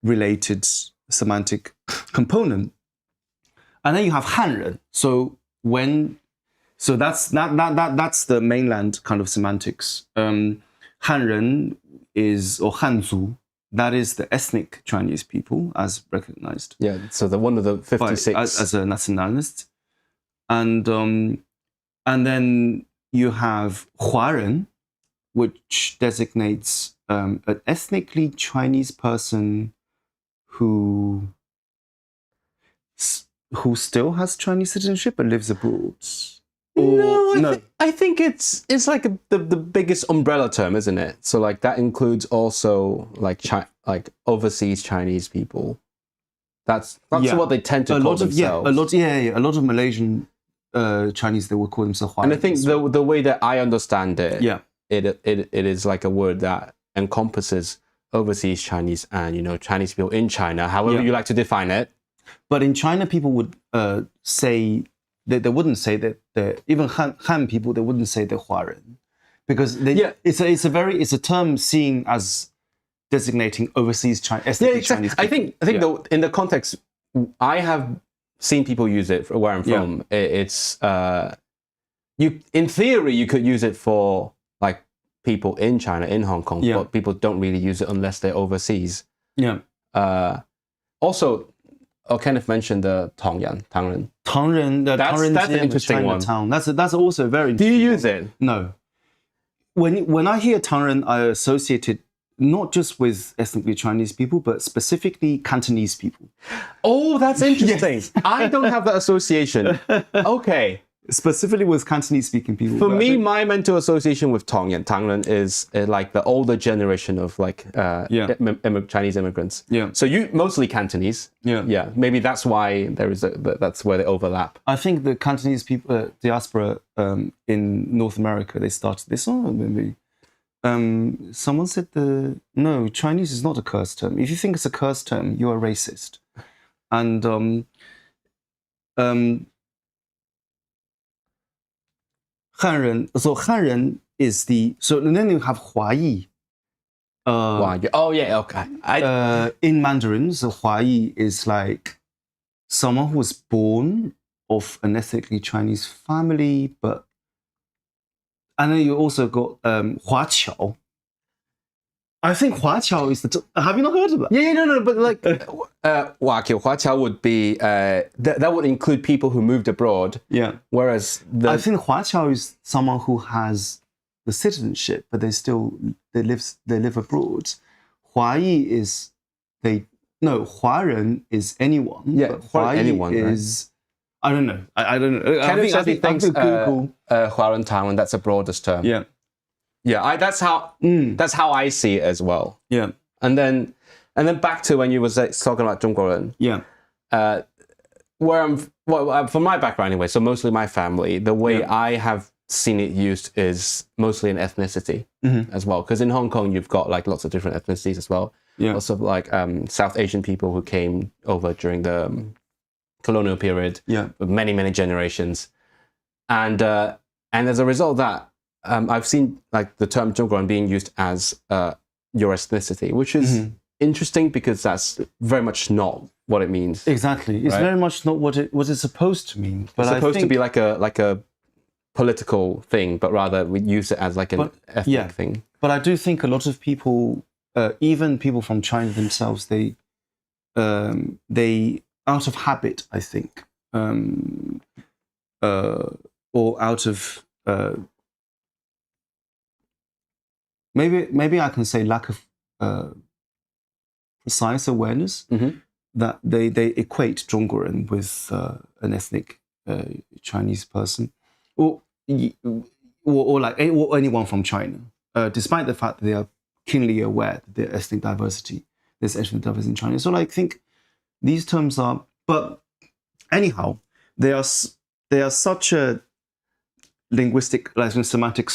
related semantic component. And then you have 汉人. So that's the mainland kind of semantics. 汉人is, or 汉族, that is the ethnic Chinese people as recognized. Yeah, so the one of the 56 as a nationalist. And then you have 华人, which designates an ethnically Chinese person who still has Chinese citizenship but lives abroad. I think it's like the biggest umbrella term, isn't it? So like that includes also like overseas Chinese people. That's what they tend to call themselves. A lot of Malaysian Chinese, they will call themselves. And I think the way that I understand it, it is like a word that encompasses overseas Chinese and Chinese people in China, however you like to define it. But in China, people would say that they wouldn't say that even Han people, they wouldn't say they're 华人, because it's a term seen as designating overseas ethnically Chinese people. I think though, in the context, I have seen people use it for where I'm from. It's in theory you could use it for like people in China, in Hong Kong, but people don't really use it unless they're overseas. Also, Kenneth mentioned the Tangren. That's an interesting one. That's also very interesting. Do you use it? No. When I hear Tangren, I associate it not just with ethnically Chinese people, but specifically Cantonese people. Oh, that's interesting. Yes. I don't have that association. Okay. Specifically with Cantonese-speaking people. For me, my mental association with Tangren is like the older generation of like Chinese immigrants. Yeah. So you mostly Cantonese. Yeah. Yeah. Maybe that's why that's where they overlap. I think the Cantonese people diaspora in North America, they started this. Maybe someone said no, Chinese is not a cursed term. If you think it's a cursed term, you are racist. And汉人, so 汉人 is so then you have 华裔. Oh yeah, okay. In Mandarin, so 华裔 is like someone who was born of an ethnically Chinese family, and then you also got 华侨. I think 华侨 is have you not heard of that? Yeah, no, but like 华侨 would be that would include people who moved abroad. Yeah. Whereas I think 华侨 is someone who has the citizenship, but they live abroad. 华裔 is 华人 is anyone. Yeah, 华裔 anyone is right? I don't know. I don't know. I think Google 华人 Taiwan, that's a broadest term. Yeah. Yeah, that's how I see it as well. Yeah. And then back to when you were talking about 中国人. Yeah. From my background anyway, so mostly my family, the way I have seen it used is mostly in ethnicity as well. Because in Hong Kong, you've got like lots of different ethnicities as well. Yeah. Lots of like South Asian people who came over during the colonial period. Yeah. With many, many generations. And as a result of that, I've seen like the term 中国人 being used as your ethnicity, which is interesting because that's very much not what it means. Exactly, it's very much not what it's supposed to mean. But it's supposed to be like a political thing, but rather we use it as like an ethnic thing. But I do think a lot of people, even people from China themselves, they out of habit, I think, or out of maybe I can say lack of precise awareness that they equate 中国人 with an ethnic Chinese person. Or or anyone from China, despite the fact that they are keenly aware that there's ethnic diversity in China. So I think these terms are, but anyhow, they are such a linguistic, like semantic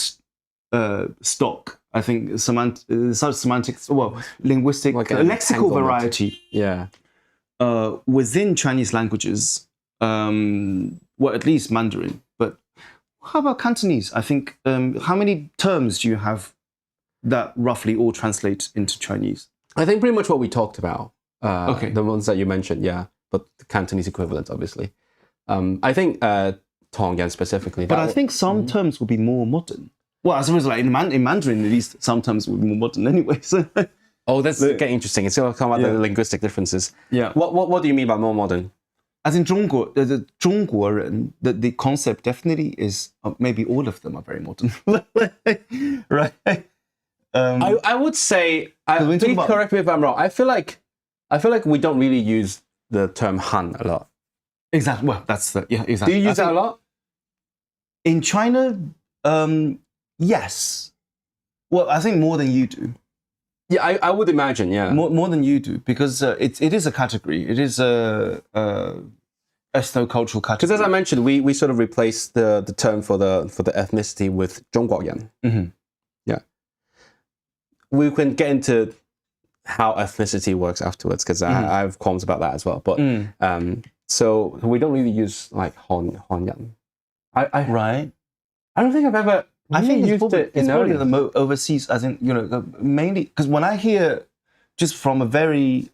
stock. I think such semantics, linguistic, like lexical variety. Yeah. Within Chinese languages, at least Mandarin. But how about Cantonese? I think, how many terms do you have that roughly all translate into Chinese? I think pretty much what we talked about. Okay. The ones that you mentioned, yeah. But the Cantonese equivalent, obviously. I think Tongyan specifically. But I think some terms will be more modern. Well, I suppose in Mandarin, at least, some terms will be more modern anyway. So. Oh, that's getting interesting. It's going to come out the linguistic differences. Yeah. What do you mean by more modern? As in 中国人, the concept definitely is, maybe all of them are very modern. Right? I would say, please correct me if I'm wrong, I feel like we don't really use the term Han a lot. Exactly. Well, exactly. Do you use that a lot? In China, yes. Well, I think more than you do. Yeah, I would imagine, yeah. More than you do, because it is a category. It is a ethno-cultural category. Because as I mentioned, we sort of replaced the term for the ethnicity with 中国人. Mm-hmm. Yeah. We can get into how ethnicity works afterwards, because I have qualms about that as well. But so we don't really use like Hongyan. Right. I don't think I've ever. I think it's probably the overseas, as in, mainly because when I hear, just from a very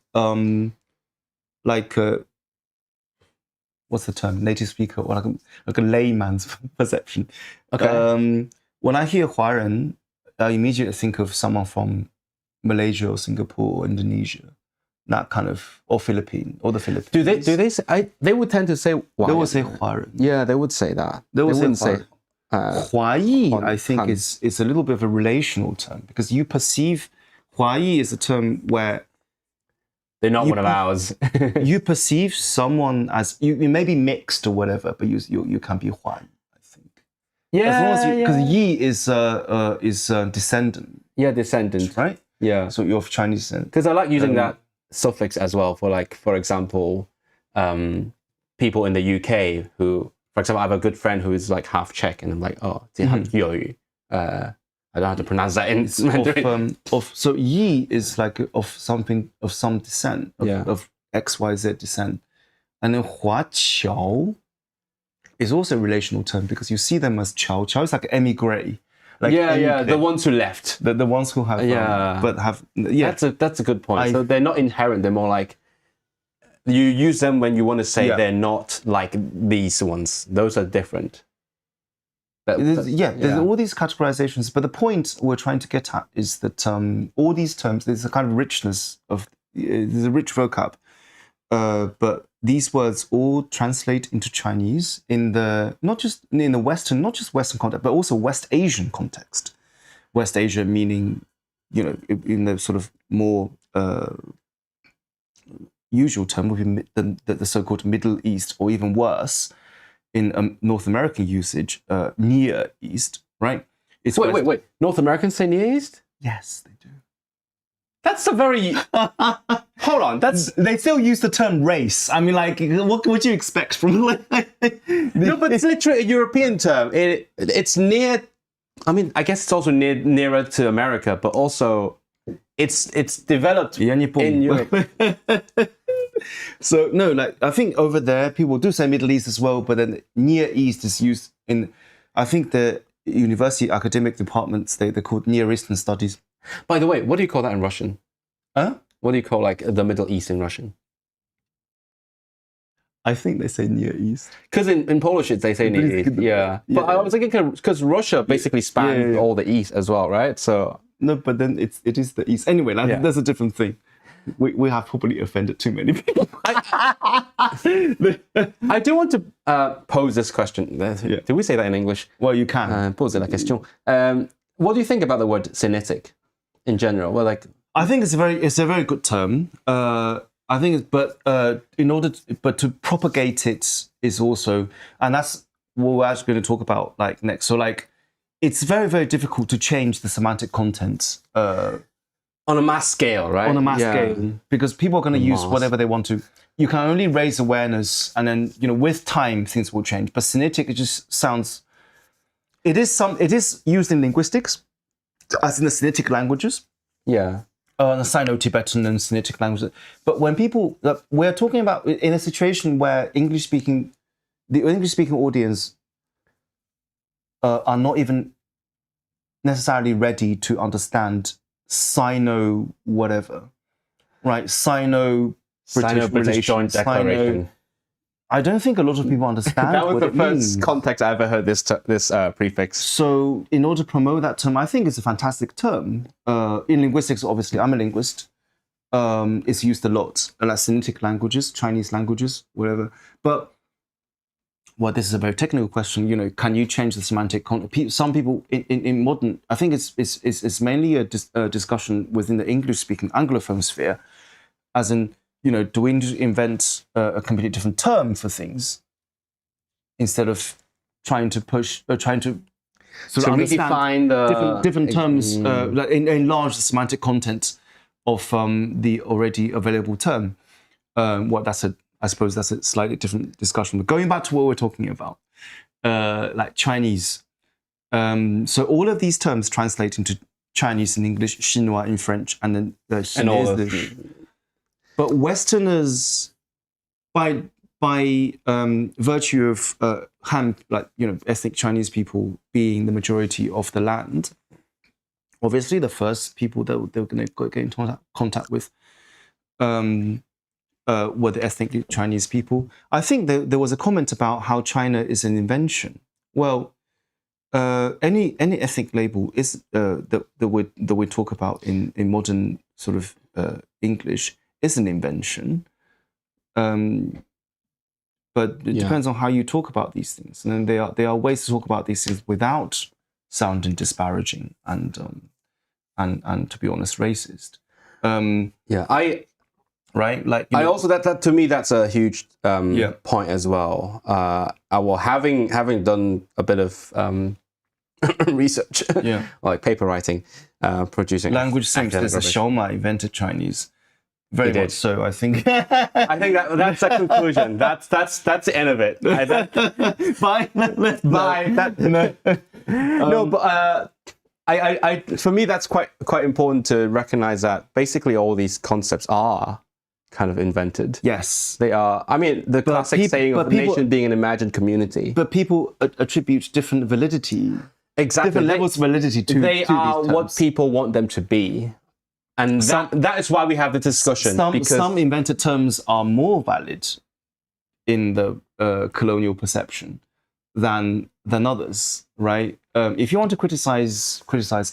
what's the term, native speaker, or like a layman's perception. Okay. When I hear Huaren, I immediately think of someone from Malaysia or Singapore or Indonesia, that kind of, or Philippines, or the Philippines. Do they say? They would tend to say. They would say Huaren. Yeah, they would say that. They wouldn't say. Huayi, I think, is a little bit of a relational term, because you perceive Huayi is a term where they're not one of ours. You perceive someone as you may be mixed or whatever, but you can be Huayi, I think. Yeah, as long as because Yi is descendant. Yeah, descendant, right? Yeah, so you're of Chinese descent. Because I like using that suffix as well for, like, for example, people in the UK who. For example, I have a good friend who is like half Czech, and I'm like, oh, I don't know how to pronounce that in Mandarin. So Yi is like of some descent, of XYZ descent. And then Hua Qiao is also a relational term, because you see them as Qiao. Qiao is like emigre. Like the ones who left. The ones who have, That's a good point. So they're not inherent, they're more like, you use them when you want to say they're not like these ones. Those are different. There's all these categorizations, but the point we're trying to get at is that all these terms, there's a kind of richness of, there's a rich vocab, but these words all translate into Chinese in not just Western context, but also West Asian context. West Asia meaning, in the sort of more usual term would be the so-called Middle East, or even worse, in North American usage, Near East, right? Wait. North Americans say Near East? Yes, they do. That's a very... Hold on, They still use the term race. I mean, like, what would you expect from... No, but it's literally a European term. It's near... I mean, I guess it's also nearer to America, but also... It's developed in Europe. So no, like, I think over there people do say Middle East as well, but then Near East is used in, I think, the university academic departments, they're called Near Eastern Studies. By the way, what do you call that in Russian? Huh? What do you call, like, the Middle East in Russian? I think they say Near East. Because in Polish they say Near East, yeah. But I was thinking, because Russia basically spans all the East as well, right? So no, but then it is the East. Anyway, that's a different thing. We have probably offended too many people. I do want to pose this question. Did we say that in English? Well, you can. Poser la question. What do you think about the word Sinitic in general? Well, like, I think it's a very good term. I think, but to propagate it is also, and that's what we're actually going to talk about, like, next. So, like, it's very, very difficult to change the semantic content on a mass scale, right? on a mass scale, because people are going to use Mass. whatever they want to. You can only raise awareness, and then with time things will change. But Sinitic, it just sounds. It is used in linguistics, as in the Sinitic languages. Yeah. The Sino-Tibetan and Sinitic languages. But when people, we're talking about in a situation where the English-speaking audience are not even necessarily ready to understand Sino whatever, right? Sino-British Joint Declaration. I don't think a lot of people understand That was what the it first means. context I ever heard this prefix. So in order to promote that term, I think it's a fantastic term. In linguistics, obviously, I'm a linguist. It's used a lot, like Sinitic languages, Chinese languages, whatever. But, well, this is a very technical question. Can you change the semantic content? Some people in modern, I think it's mainly a discussion within the English-speaking Anglophone sphere, as in, do we need to invent a completely different term for things instead of trying to sort of understand redefine the different terms, like enlarge the semantic content of the already available term. I suppose that's a slightly different discussion. But going back to what we're talking about, like Chinese. So all of these terms translate into Chinese in English, Chinois in French, and then Chinese. But Westerners, by virtue of Han, ethnic Chinese people being the majority of the land, obviously the first people that they were going to get into contact with were the ethnically Chinese people. I think there was a comment about how China is an invention. Well, any ethnic label is that we talk about in modern sort of English is an invention, but it depends on how you talk about these things. And then there are ways to talk about these things without sounding disparaging and to be honest, racist. Right, like I also that to me that's a huge point as well. Having done a bit of research, like paper writing, producing language seamsters, a Shoma invented Chinese. Very much so, I think. I think that's a conclusion. That's the end of it. Bye. Bye. No, but I for me that's quite important to recognize that basically all these concepts are kind of invented. Yes, they are. I mean, the classic saying of a nation being an imagined community. But people attribute different validity, exactly, different levels of validity to. They are these terms. what people want them to be. And that is why we have the discussion. Some invented terms are more valid in the colonial perception than others, right? If you want to criticize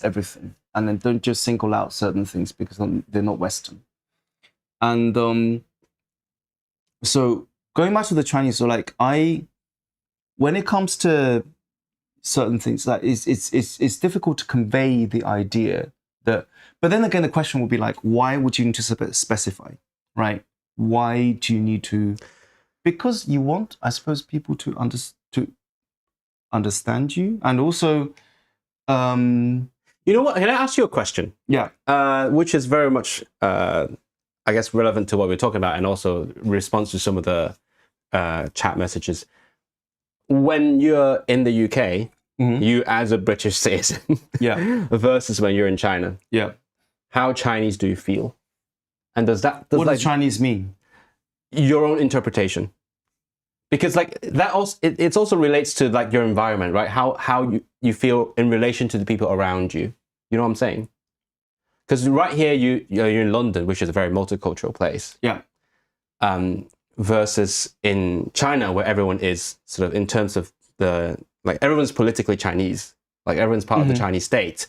everything, and then don't just single out certain things because they're not Western. And so going back to the Chinese, so like when it comes to certain things, like it's difficult to convey the idea that. But then again, the question will be like, why would you need to specify, right? Why do you need to? Because you want, I suppose, people to understand you, and also, you know what? Can I ask you a question? Yeah. Which is very much, I guess, relevant to what we're talking about, and also response to some of the chat messages. When you're in the UK, you as a British citizen, versus when you're in China, how Chinese do you feel? And what does Chinese mean? Your own interpretation, because like that also it also relates to like your environment, right? How you feel in relation to the people around you. You know what I'm saying? Because right here you're in London, which is a very multicultural place. Yeah. Versus in China, where everyone is sort of in terms of everyone's politically Chinese, like everyone's part of the Chinese state,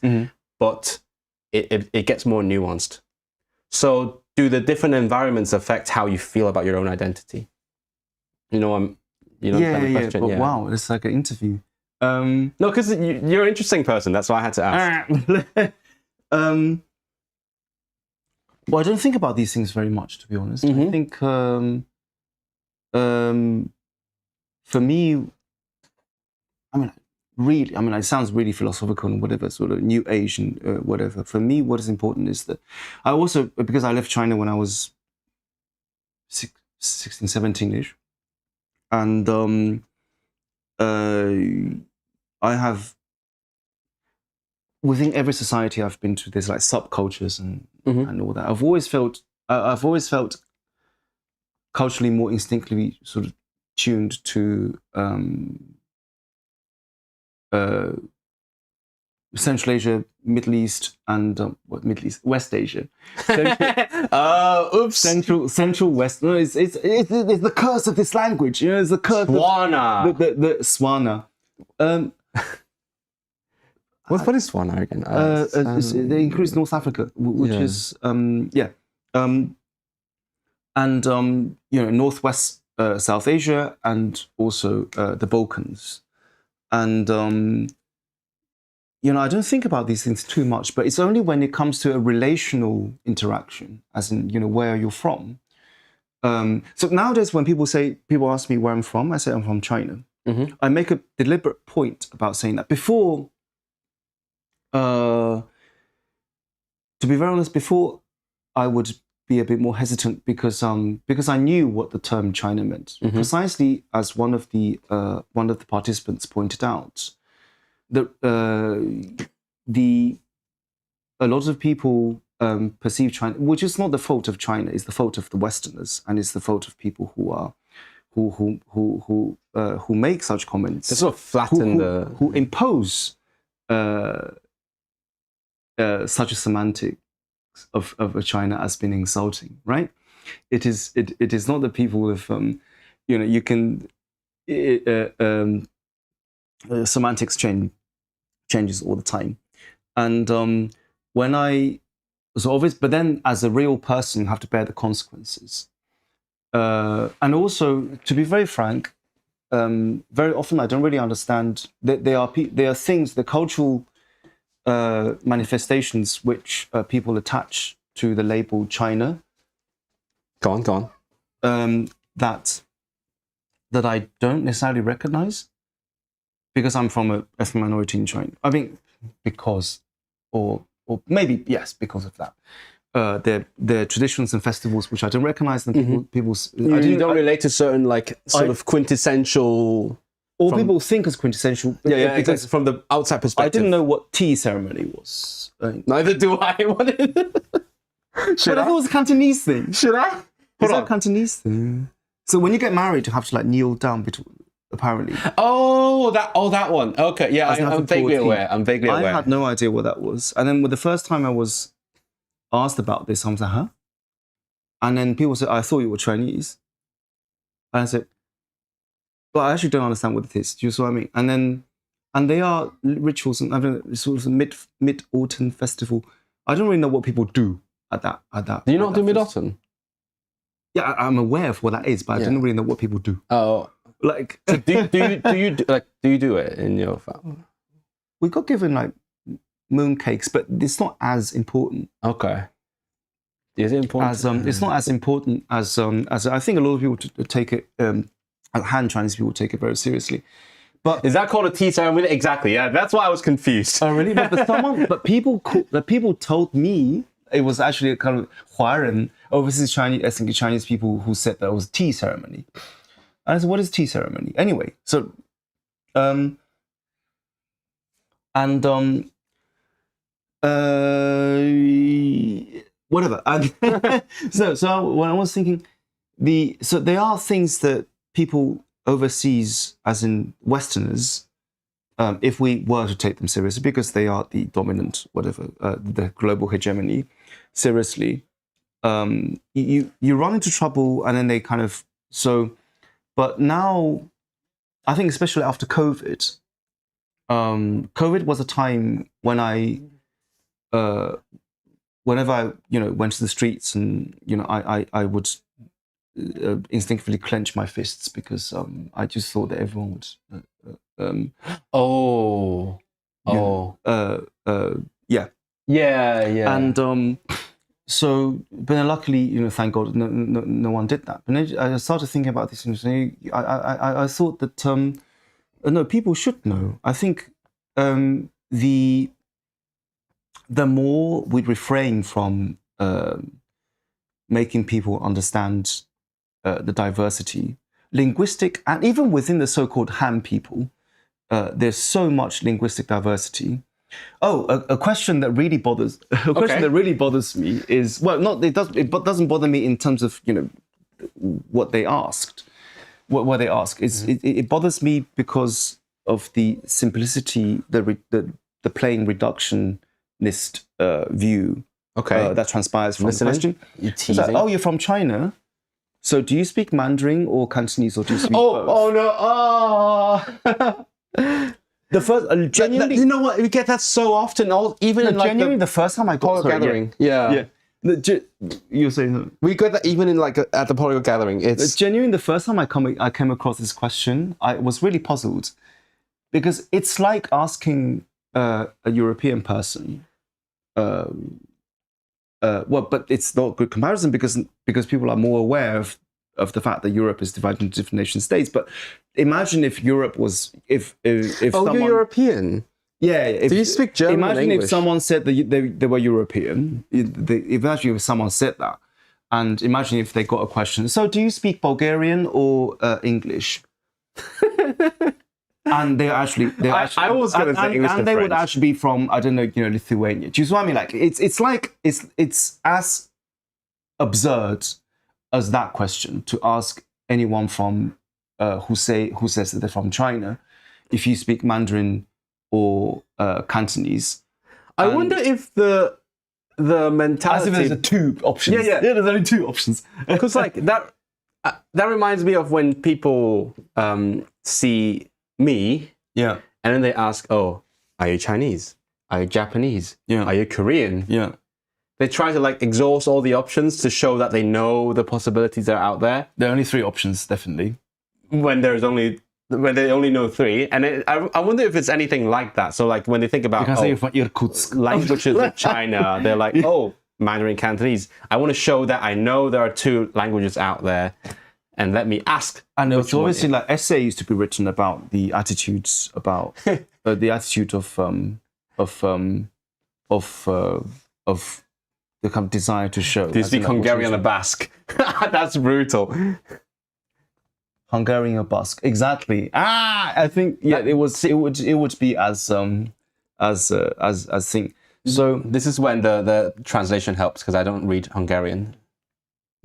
but it gets more nuanced. So do the different environments affect how you feel about your own identity? Question. But wow, it's like an interview. No, because you're an interesting person. That's why I had to ask. Well, I don't think about these things very much, to be honest. I think for me, I mean, really, I mean, it sounds really philosophical and whatever, sort of new age and whatever. For me, what is important is that I also, because I left China when I was 16, 17-ish, and I have, within every society I've been to, there's like subcultures and all that. I've always felt culturally more instinctively sort of tuned to Central Asia, Middle East, and West Asia. Central West. No, it's the curse of this language. You know, it's the curse. Swana. The Swana. What is Swana again? They includes North Africa, which is and Northwest South Asia, and also the Balkans. And I don't think about these things too much, but it's only when it comes to a relational interaction, as in, where you're from. So nowadays, when people ask me where I'm from, I say I'm from China. I make a deliberate point about saying that. Before, to be very honest, before I would be a bit more hesitant because I knew what the term China meant. Precisely as one of the participants pointed out, that a lot of people perceive China, which is not the fault of China, it's the fault of the Westerners, and it's the fault of people who make such comments. They sort of flatten who impose such a semantic of China as being insulting, right? It is not the people with you can semantics changes all the time, and but then as a real person you have to bear the consequences, and also, to be very frank, very often I don't really understand that there are things, the cultural manifestations which people attach to the label China. Go on. That I don't necessarily recognize because I'm from an ethnic minority in China. I mean, because, or maybe yes, because of that. Their traditions and festivals which I don't recognize, and you don't relate to certain sort of quintessential. People think it's quintessential. Yeah, because from the outside perspective. I didn't know what tea ceremony was. Neither do I. But I thought it was a Cantonese thing. Should I? Is that a Cantonese thing? So when you get married, you have to kneel down, apparently. Oh, that one. Okay, yeah, I'm vaguely aware. I had no idea what that was. And then the first time I was asked about this, I was like, huh? And then people said, I thought you were Chinese. And I said, but I actually don't understand what it is. Do you see what I mean? And they are rituals, and I don't know, sort of mid-autumn festival. I don't really know what people do at that. Do you not do mid-autumn? Yeah, I'm aware of what that is, but I don't really know what people do. Oh, so do you do it in your family? We got given moon cakes, but it's not as important. Okay. Is it important? It's not as important as I think a lot of people take it. Han Chinese people take it very seriously. But is that called a tea ceremony? Exactly. Yeah, that's why I was confused. Oh, really? But people told me it was actually a kind of Huaran, overseas Chinese people who said that it was a tea ceremony. And I said, what is tea ceremony? Anyway, so whatever. And so when I was thinking, there are things that people overseas, as in Westerners, if we were to take them seriously, because they are the dominant, the global hegemony, seriously, you run into trouble, and then they kind of But now, I think especially after COVID, COVID was a time when whenever I went to the streets, and I would instinctively clench my fists because I just thought that everyone would. Yeah. And but then luckily, thank God, no one did that. But then I started thinking about this, and I thought that no, people should know. I think the more we refrain from making people understand the diversity, linguistic, and even within the so-called Han people, there's so much linguistic diversity. Oh, a question that really bothers me is, well, not it doesn't bother me in terms of what they asked. What they ask is it bothers me because of the simplicity, the plain reductionist view that transpires from the question. It's like, oh, you're from China, so do you speak Mandarin or Cantonese, or do you speak both? Oh no! The first genuinely, you know what? We get that so often. Even in like genuinely, the first time I got gathering, yeah. You're saying that? We got that even in like at the polyglot gathering. It's genuinely the first time I came across this question, I was really puzzled, because it's like asking a European person. Well, but it's not a good comparison because people are more aware of the fact that Europe is divided into different nation states. But imagine if Europe was if someone, you're European. Yeah. Do you speak German? Imagine English? if someone said that they were European. Imagine if someone said that, and imagine if they got a question. So, do you speak Bulgarian or English? And I was going to say English and they French. Would actually be from, I don't know, Lithuania. Do you see what I mean? Like it's as absurd as that question to ask anyone from who says that they're from China if you speak Mandarin or Cantonese. I wonder if the mentality, as if there's two options. Yeah, there's only two options. Because like that reminds me of when people see me, and then they ask, "Oh, are you Chinese? Are you Japanese? Are you Korean?" Yeah. They try to like exhaust all the options to show that they know the possibilities that are out there. There are only three options, definitely. When they only know three, and I wonder if it's anything like that. So like when they think about languages of China, they're like, "Oh, Mandarin, Cantonese." I want to show that I know there are two languages out there. And let me ask. And it's obviously like essays to be written about the attitudes about the attitude of the kind of desire to show. Do you speak Hungarian or Basque? That's brutal. Hungarian or Basque, exactly. I think it would be as thing. So this is when the translation helps because I don't read Hungarian.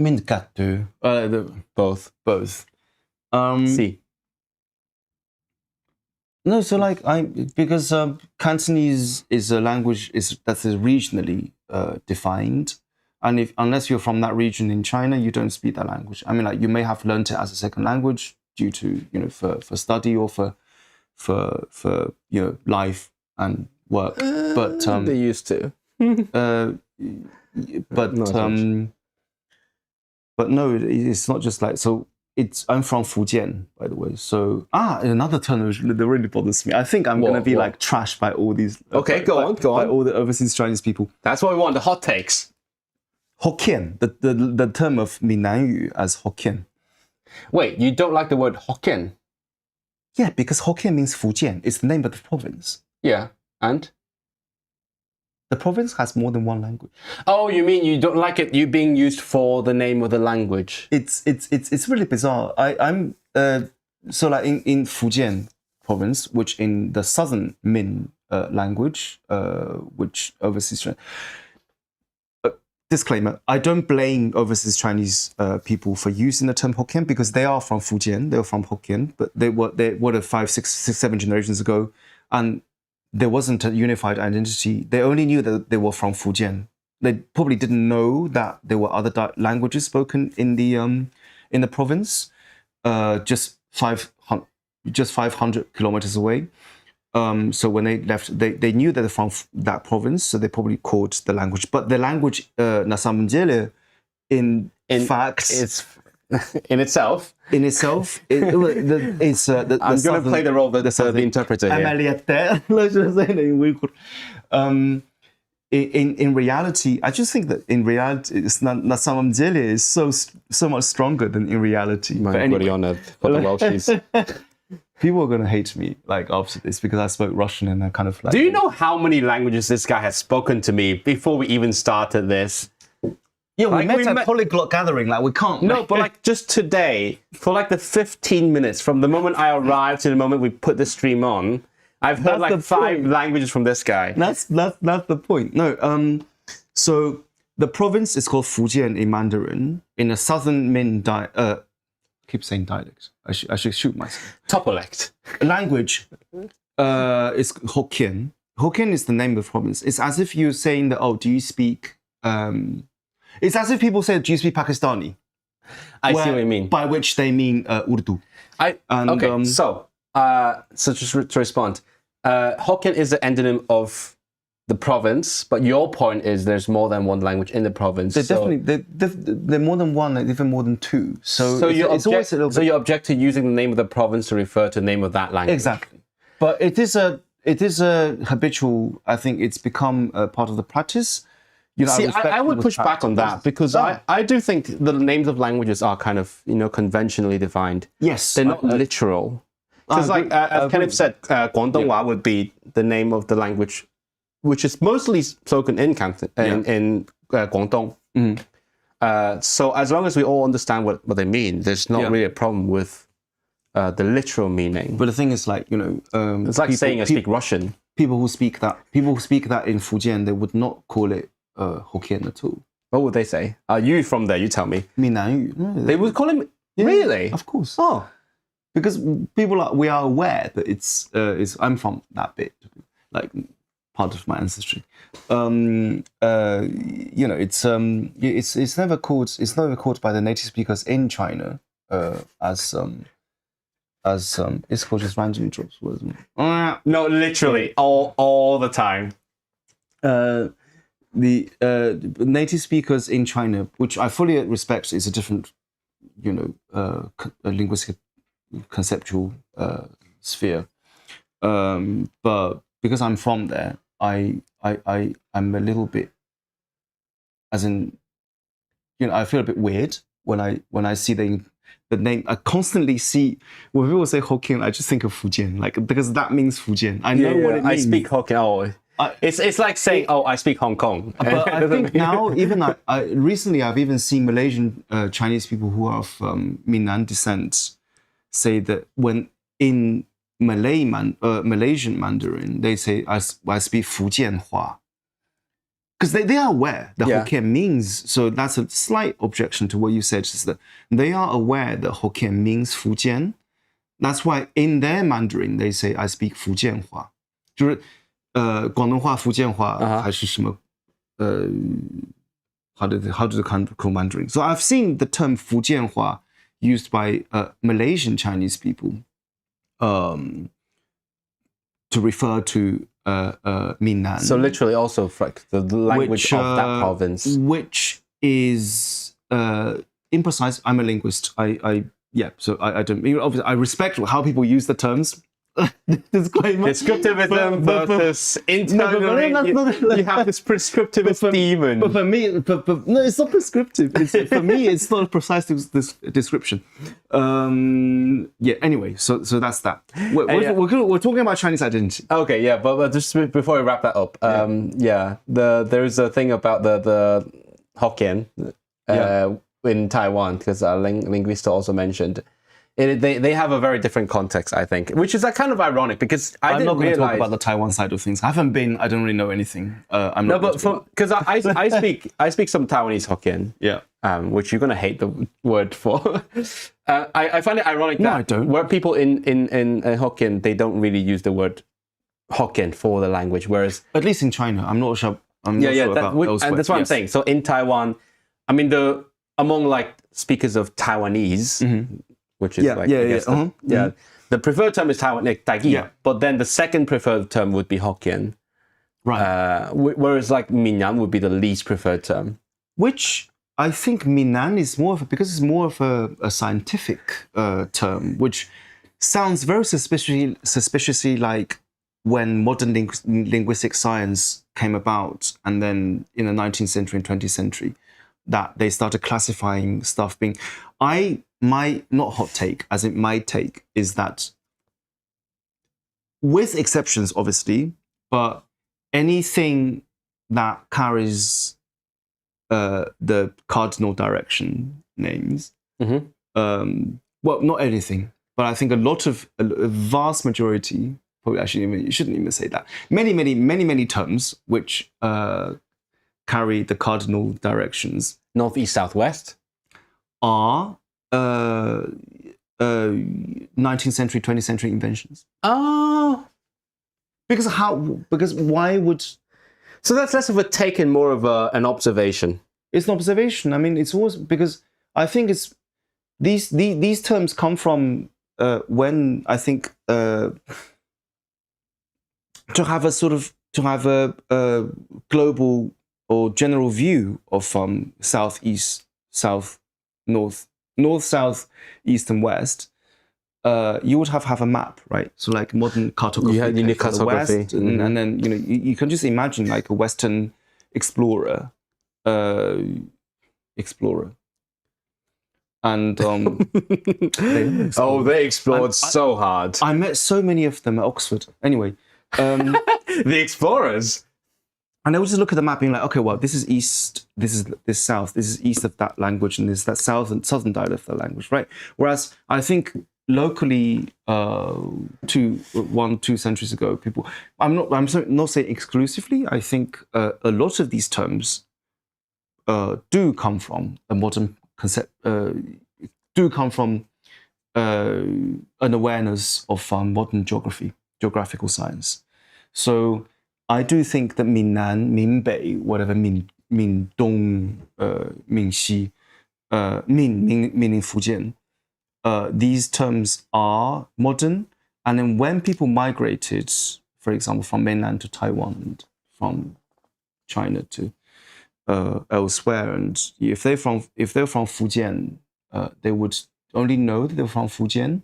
Mindkettő. Both. See. No, so like because Cantonese is a language that is regionally defined, and unless you're from that region in China, you don't speak that language. I mean, like you may have learned it as a second language due to for study or for life and work. But they used to. But no, it's not just like so. I'm from Fujian, by the way. So another term that really bothers me. I think I'm going to be like trashed by all these. Okay, go on. By all the overseas Chinese people. That's what we want. The hot takes. Hokkien, the term of Minanyu as Hokkien. Wait, you don't like the word Hokkien? Yeah, because Hokkien means Fujian. It's the name of the province. Yeah, and? The province has more than one language. Oh, you mean you don't like it? You being used for the name of the language? It's really bizarre. I'm so like in Fujian province, which in the southern Min language, which overseas. Disclaimer: I don't blame overseas Chinese people for using the term Hokkien because they are from Fujian. They were from Hokkien, but they were 5, 6, 7 generations ago, and there wasn't a unified identity. They only knew that they were from Fujian. They probably didn't know that there were other languages spoken in the province, just 500 kilometers away. So when they left, they knew that they're from that province, so they probably called the language. But the language, Nasamjele, in fact, it's in itself. It's I'm going to play the role of the interpreter here. In reality, I just think that in reality, Nasamjele is so much stronger than in reality. But anyway, People are gonna hate me like after this because I spoke Russian and I kind of like. Do you know how many languages this guy has spoken to me before we even started this? Yeah, we Like, met we at met- polyglot gathering. Like we can't. No, but like just today, for like the 15 minutes from the moment I arrived to the moment we put the stream on, I've heard That's like the 5 point. languages from this guy. That's the point. No, so the province is called Fujian in Mandarin in the southern Min keep saying dialect. I should shoot myself. Topolect. Language is Hokkien. Hokkien is the name of the province. It's as if you're saying that. Oh, do you speak? It's as if people say, "Do you speak Pakistani?" I see what you mean. By which they mean Urdu. Okay, so just to respond, Hokkien is the endonym of the province, but your point is there's more than one language in the province. They're more than one, even more than two. So you it's always a little bit. So you object to using the name of the province to refer to the name of that language. Exactly. But it is a habitual. I think it's become a part of the practice. You know, See, I would push back on that because I do think the names of languages are kind of conventionally defined. Yes, They're not literal. Because like as Kenneth said, Guangdonghua would be the name of the language, which is mostly spoken in Guangdong. So as long as we all understand what they mean, there's not really a problem with the literal meaning. But the thing is, like it's like saying I speak Russian. People who speak that in Fujian, they would not call it Hokkien at all. What would they say? Are you from there? You tell me. 闽南语. No, They would call him really? Of course. Oh, because we are aware that it's I'm from that bit, like part of my ancestry. It's never called by the native speakers in China as it's called just random drops, wasn't it? no, literally all the time. The native speakers in China, which I fully respect, is a different, a linguistic conceptual sphere. But because I'm from there, I'm a little bit, as in, I feel a bit weird when I see the name. I constantly see when people say Hokkien, I just think of Fujian, like because that means Fujian. I know what it means. I speak Hokkien. Oh, it's like saying, "Oh, I speak Hong Kong." But I think now, even recently, I've even seen Malaysian Chinese people who are of Minnan descent say that when in Malaysian Mandarin, they say, I speak Fujian Hua. Because they are aware that Hokkien means, so that's a slight objection to what you said, is that they are aware that Hokkien means Fujian. That's why in their Mandarin, they say, I speak Fujian Hua. 就是广东话、福建话还是什么how do they call Mandarin? So I've seen the term 福建话 used by Malaysian Chinese people to refer to Minnan. So literally also like the language of that province. Which is imprecise. I'm a linguist. So I don't, obviously I respect how people use the terms. Descriptivism versus internally. You have this prescriptivist demon. But for me, no, it's not prescriptive. For me, it's not a precise description. Anyway, so that's that. We're talking about Chinese identity. Okay, yeah, but just before we wrap that up, there's a thing about the Hokkien in Taiwan, because our linguist also mentioned. They have a very different context, I think, which is kind of ironic because I'm not going to talk about the Taiwan side of things. I haven't been. I don't really know anything. I'm not. No, but because I speak some Taiwanese Hokkien. Yeah. Which you're gonna hate the word for. I find it ironic that I don't. Where people in Hokkien, they don't really use the word Hokkien for the language, whereas at least in China, I'm not sure. I'm not sure about elsewhere. And that's what I'm saying. So in Taiwan, I mean among like speakers of Taiwanese. Which is the preferred term is Taiwan, but then the second preferred term would be Hokkien. Right. Whereas like Minnan would be the least preferred term. Which I think Minnan is because it's more of a scientific term, which sounds very suspiciously like when modern linguistic science came about, and then in the 19th century and 20th century, that they started classifying stuff being... My not hot take, as in my take, is that with exceptions, obviously, but anything that carries the cardinal direction names, well, not anything, but I think a vast majority, probably actually you shouldn't even say that, many terms which carry the cardinal directions North, east, south, west are 19th century, 20th century inventions. Oh, Because why would... So that's less of a take and more of an observation. It's an observation. I mean, it's always because I think it's these terms come from when I think to have a global or general view of south, east, south, north, south, east, and west. You would have a map, right? So like modern cartography. You need cartography, West, and then you can just imagine like a Western explorer, and they explored so hard. I met so many of them at Oxford. Anyway, the explorers. And I would just look at the map being like, okay, well, this is east, this is this south, this is east of that language, and this is that southern dialect of that language, right? Whereas I think locally, 2 centuries ago, people, I'm not saying exclusively, I think a lot of these terms do come from a modern concept, do come from an awareness of modern geographical science. So I do think that 闽南, 闽北, whatever, 闽东, 闽西, 闽 福建, these terms are modern. And then when people migrated, for example, from mainland to Taiwan, and from China to elsewhere, and if they're from Fujian, they would only know that they're from Fujian,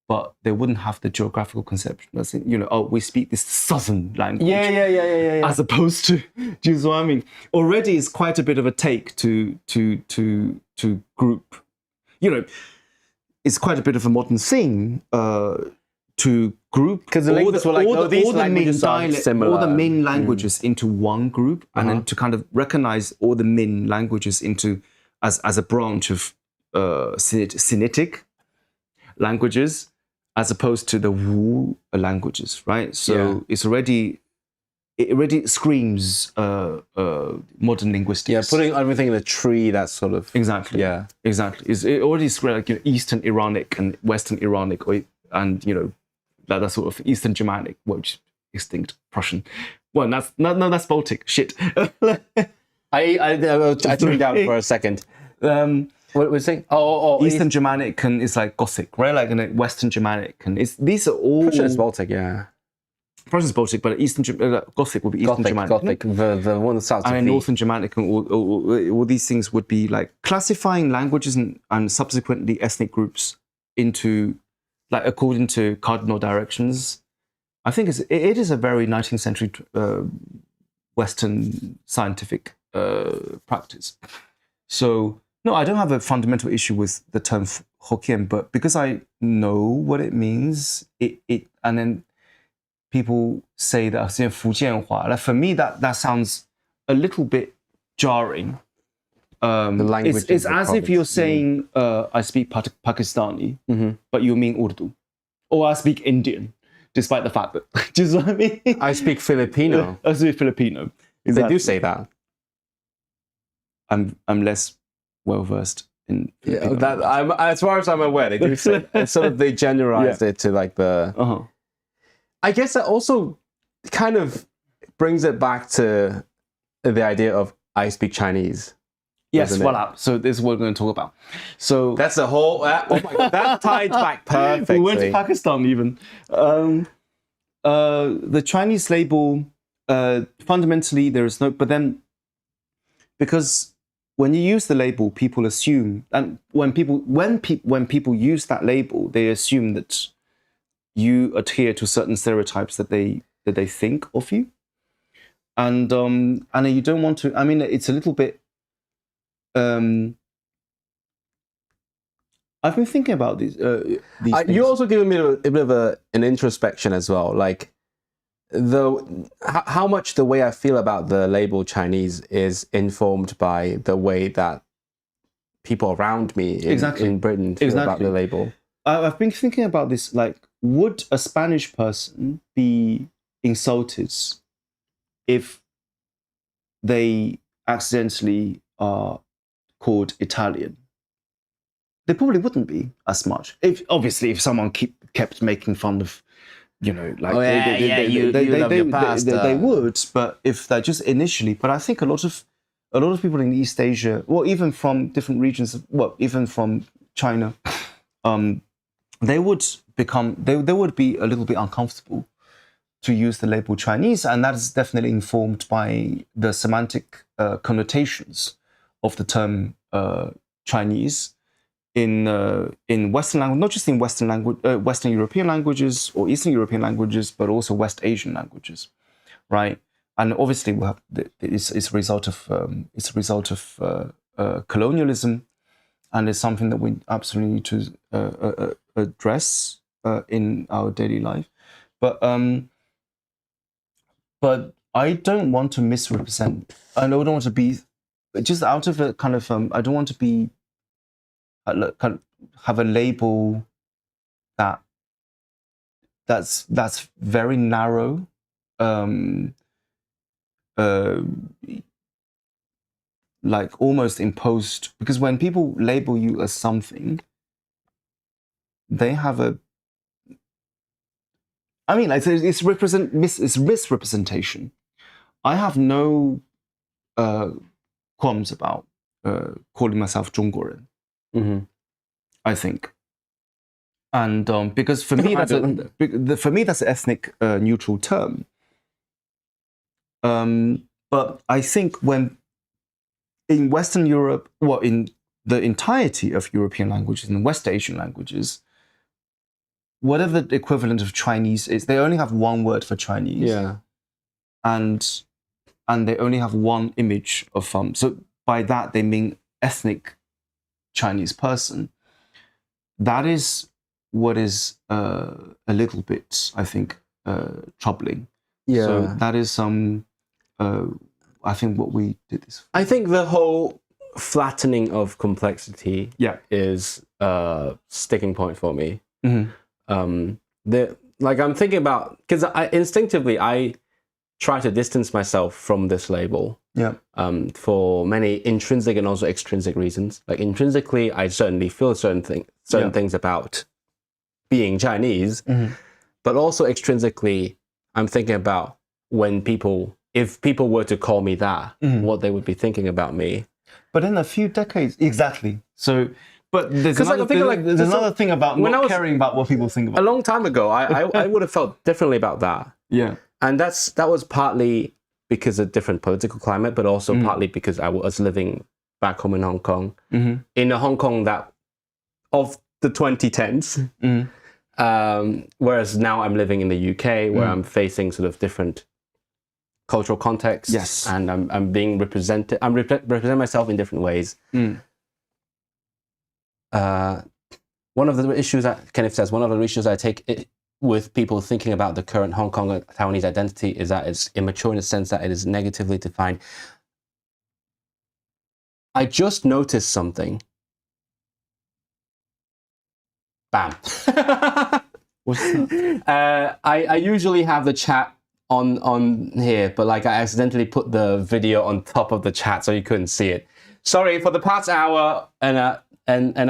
but they wouldn't have the geographical conception. That's it, we speak this southern language. Yeah. As opposed to, do you know what I mean? Already it's quite a bit of a take to group. It's quite a bit of a modern thing to group because the linguists were like, no, these languages are similar. All the main languages into one group, and then to kind of recognize all the main languages into as a branch of Sinitic languages, as opposed to the Wu languages, right? So it already screams modern linguistics. Yeah, putting everything in a tree, that's sort of... Exactly. Yeah, exactly. It already screams like Eastern Iranic and Western Iranic, and that sort of Eastern Germanic, which extinct Prussian. Well, that's Baltic. Shit. I tuned out for a second. What was saying? Eastern Germanic and it's like Gothic, right? Like in Western Germanic, and these are all Prussian is Baltic, yeah. Prussian is Baltic, but Gothic would be Eastern Germanic. Gothic, the one that starts with V. Northern Germanic and all these things would be like classifying languages and subsequently ethnic groups into, like, according to cardinal directions. I think it is a very 19th century Western scientific practice. So no, I don't have a fundamental issue with the term Hokkien, but because I know what it means, and then people say that I'm saying Fujianhua. Like for me, that sounds a little bit jarring. The language it's as if you're saying, I speak Pakistani, but you mean Urdu. Or I speak Indian, despite the fact that, do you know what I mean? I speak Filipino. I speak Filipino. Exactly. They do say that. I'm less well-versed in Filipino. As far as I'm aware, they do say it. Sort of they generalized it to like the... I guess that also kind of brings it back to the idea of I speak Chinese. Yes, voilà. So this is what we're going to talk about. So that's the whole... oh my God, that ties back perfectly. We went to Pakistan even. The Chinese label, fundamentally, there is no... But then, because when you use the label, people assume... And when people use that label, they assume that you adhere to certain stereotypes that they think of you. And you don't want to... I mean, it's a little bit... I I've been thinking about these things. You also giving me a bit of an introspection as well. Like, how much the way I feel about the label Chinese is informed by the way that people around me in Britain feel about the label. I've been thinking about this. Like, would a Spanish person be insulted if they accidentally are called Italian? They probably wouldn't be as much. If someone kept making fun of, you know, like they would. But if they're just initially, but I think a lot of people in East Asia, well, even from different regions, well, even from China, they would be a little bit uncomfortable to use the label Chinese, and that is definitely informed by the semantic connotations of the term Chinese in Western language, not just in Western European languages or Eastern European languages, but also West Asian languages, right? And obviously, it's a result of colonialism, and it's something that we absolutely need to address in our daily life. But I don't want to misrepresent. I don't want to be just out of a kind of. I don't want to be have a label that's very narrow. Like almost imposed, because when people label you as something, they have a. I mean, like it's misrepresentation. I have no qualms about calling myself 中国人. Mm-hmm. I think, and because for me that's an ethnic neutral term. But I think when in Western Europe, well, in the entirety of European languages and West Asian languages, whatever the equivalent of Chinese is, they only have one word for Chinese. Yeah. And they only have one image of so by that they mean ethnic Chinese person. That is what is a little bit, I think, troubling. Yeah. So that is some. I think what we did this. I think the whole flattening of complexity is a sticking point for me. Mm-hmm. Like I'm thinking about, because instinctively I try to distance myself from this label. Yeah. For many intrinsic and also extrinsic reasons. Like intrinsically, I certainly feel certain things about being Chinese, but also extrinsically, I'm thinking about if people were to call me that, what they would be thinking about me. But in a few decades, exactly. So, but there's another thing about not caring about what people think about. A long time ago, I would have felt differently about that. Yeah. And that was partly because of different political climate, but also partly because I was living back home in Hong Kong, in a Hong Kong that of the 2010s. Whereas now I'm living in the UK, where I'm facing sort of different cultural contexts. Yes. And I'm being represented. I'm representing myself in different ways. One of the issues that Kenneth says, one of the issues I take with people thinking about the current Hong Kong or Taiwanese identity is that it's immature in the sense that it is negatively defined. I just noticed something. Bam. What's that? I usually have the chat on here, but like I accidentally put the video on top of the chat so you couldn't see it. Sorry, for the past hour and a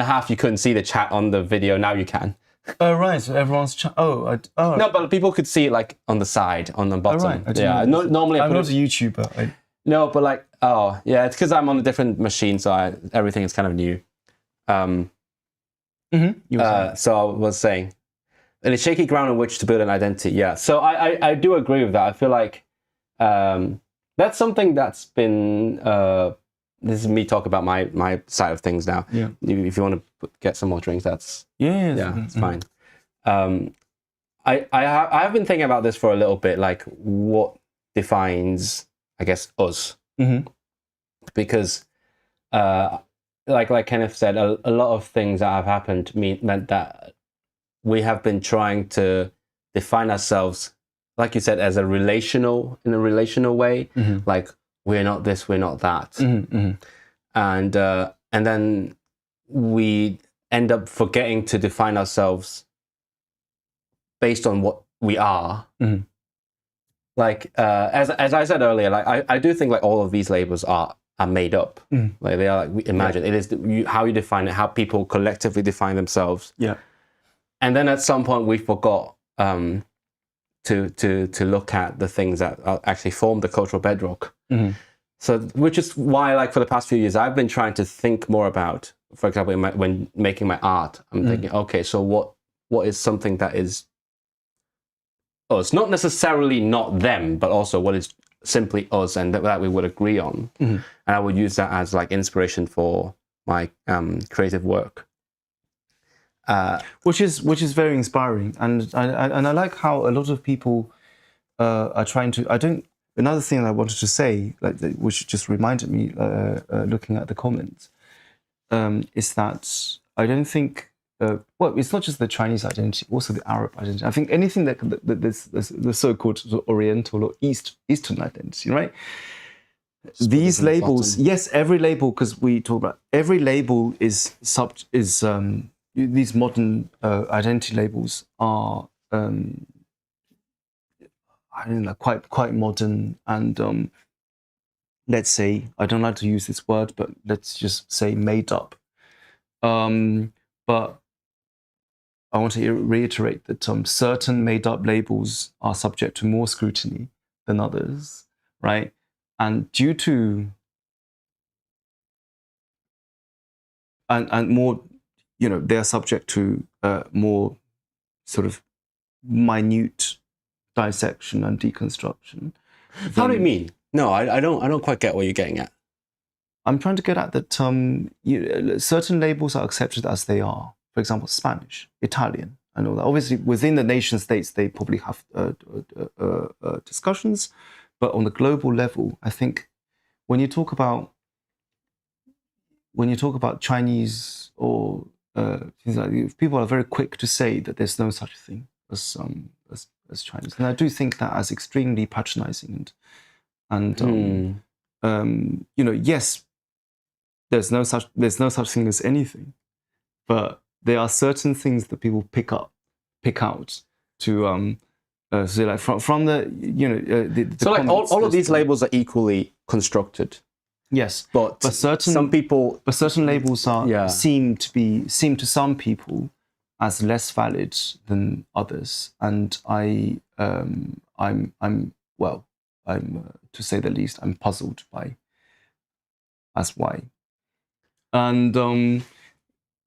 half you couldn't see the chat on the video. Now you can. Oh right, so everyone's oh. No, but people could see it like on the side, on the bottom. Oh, right. Yeah, normally I'm not a YouTuber. No, but like it's because I'm on a different machine, so everything is kind of new. So I was saying, in a shaky ground on which to build an identity. Yeah, so I do agree with that. I feel like that's something that's been. This is me talk about my side of things now. Yeah. If you want to get some more drinks, that's it's fine. I have been thinking about this for a little bit, like what defines, I guess, us, because like Kenneth said, a lot of things that have happened meant that we have been trying to define ourselves, like you said, as in a relational way. Like, we're not this, we're not that, and then we end up forgetting to define ourselves based on what we are. Like, as I said earlier, like I do think like all of these labels are made up. Like, they are like, we imagine. It is how you define it, how people collectively define themselves. Yeah. And then at some point we forgot to look at the things that actually form the cultural bedrock. So, which is why, like, for the past few years, I've been trying to think more about, for example, when making my art, I'm thinking, okay, so what is something that is, it's not necessarily not them, but also what is simply us and that we would agree on. And I would use that as like inspiration for my creative work. Which is very inspiring, and I like how a lot of people are trying to. Another thing I wanted to say, like, which just reminded me, looking at the comments, is that I don't think. Well, it's not just the Chinese identity, also the Arab identity. I think anything that the so-called Oriental or Eastern identity, right? These labels, yes, every label, because we talk about every label is these modern identity labels are I don't know, quite modern, and let's say, I don't like to use this word, but let's just say made up. But I want to reiterate that certain made up labels are subject to more scrutiny than others, right? And due to and more, they are subject to more sort of minute dissection and deconstruction. How do you mean? No, I don't quite get what you're getting at. I'm trying to get at that certain labels are accepted as they are. For example, Spanish, Italian, and all that. Obviously, within the nation states, they probably have discussions, but on the global level, I think when you talk about Chinese or things like that, people are very quick to say that there's no such thing as Chinese, and I do think that as extremely patronizing and yes, there's no such thing as anything, but there are certain things that people pick out to so like from the so like all of these labels are equally constructed. Yes, but certain labels are seem to some people as less valid than others, and I'm to say the least, I'm puzzled by as why. And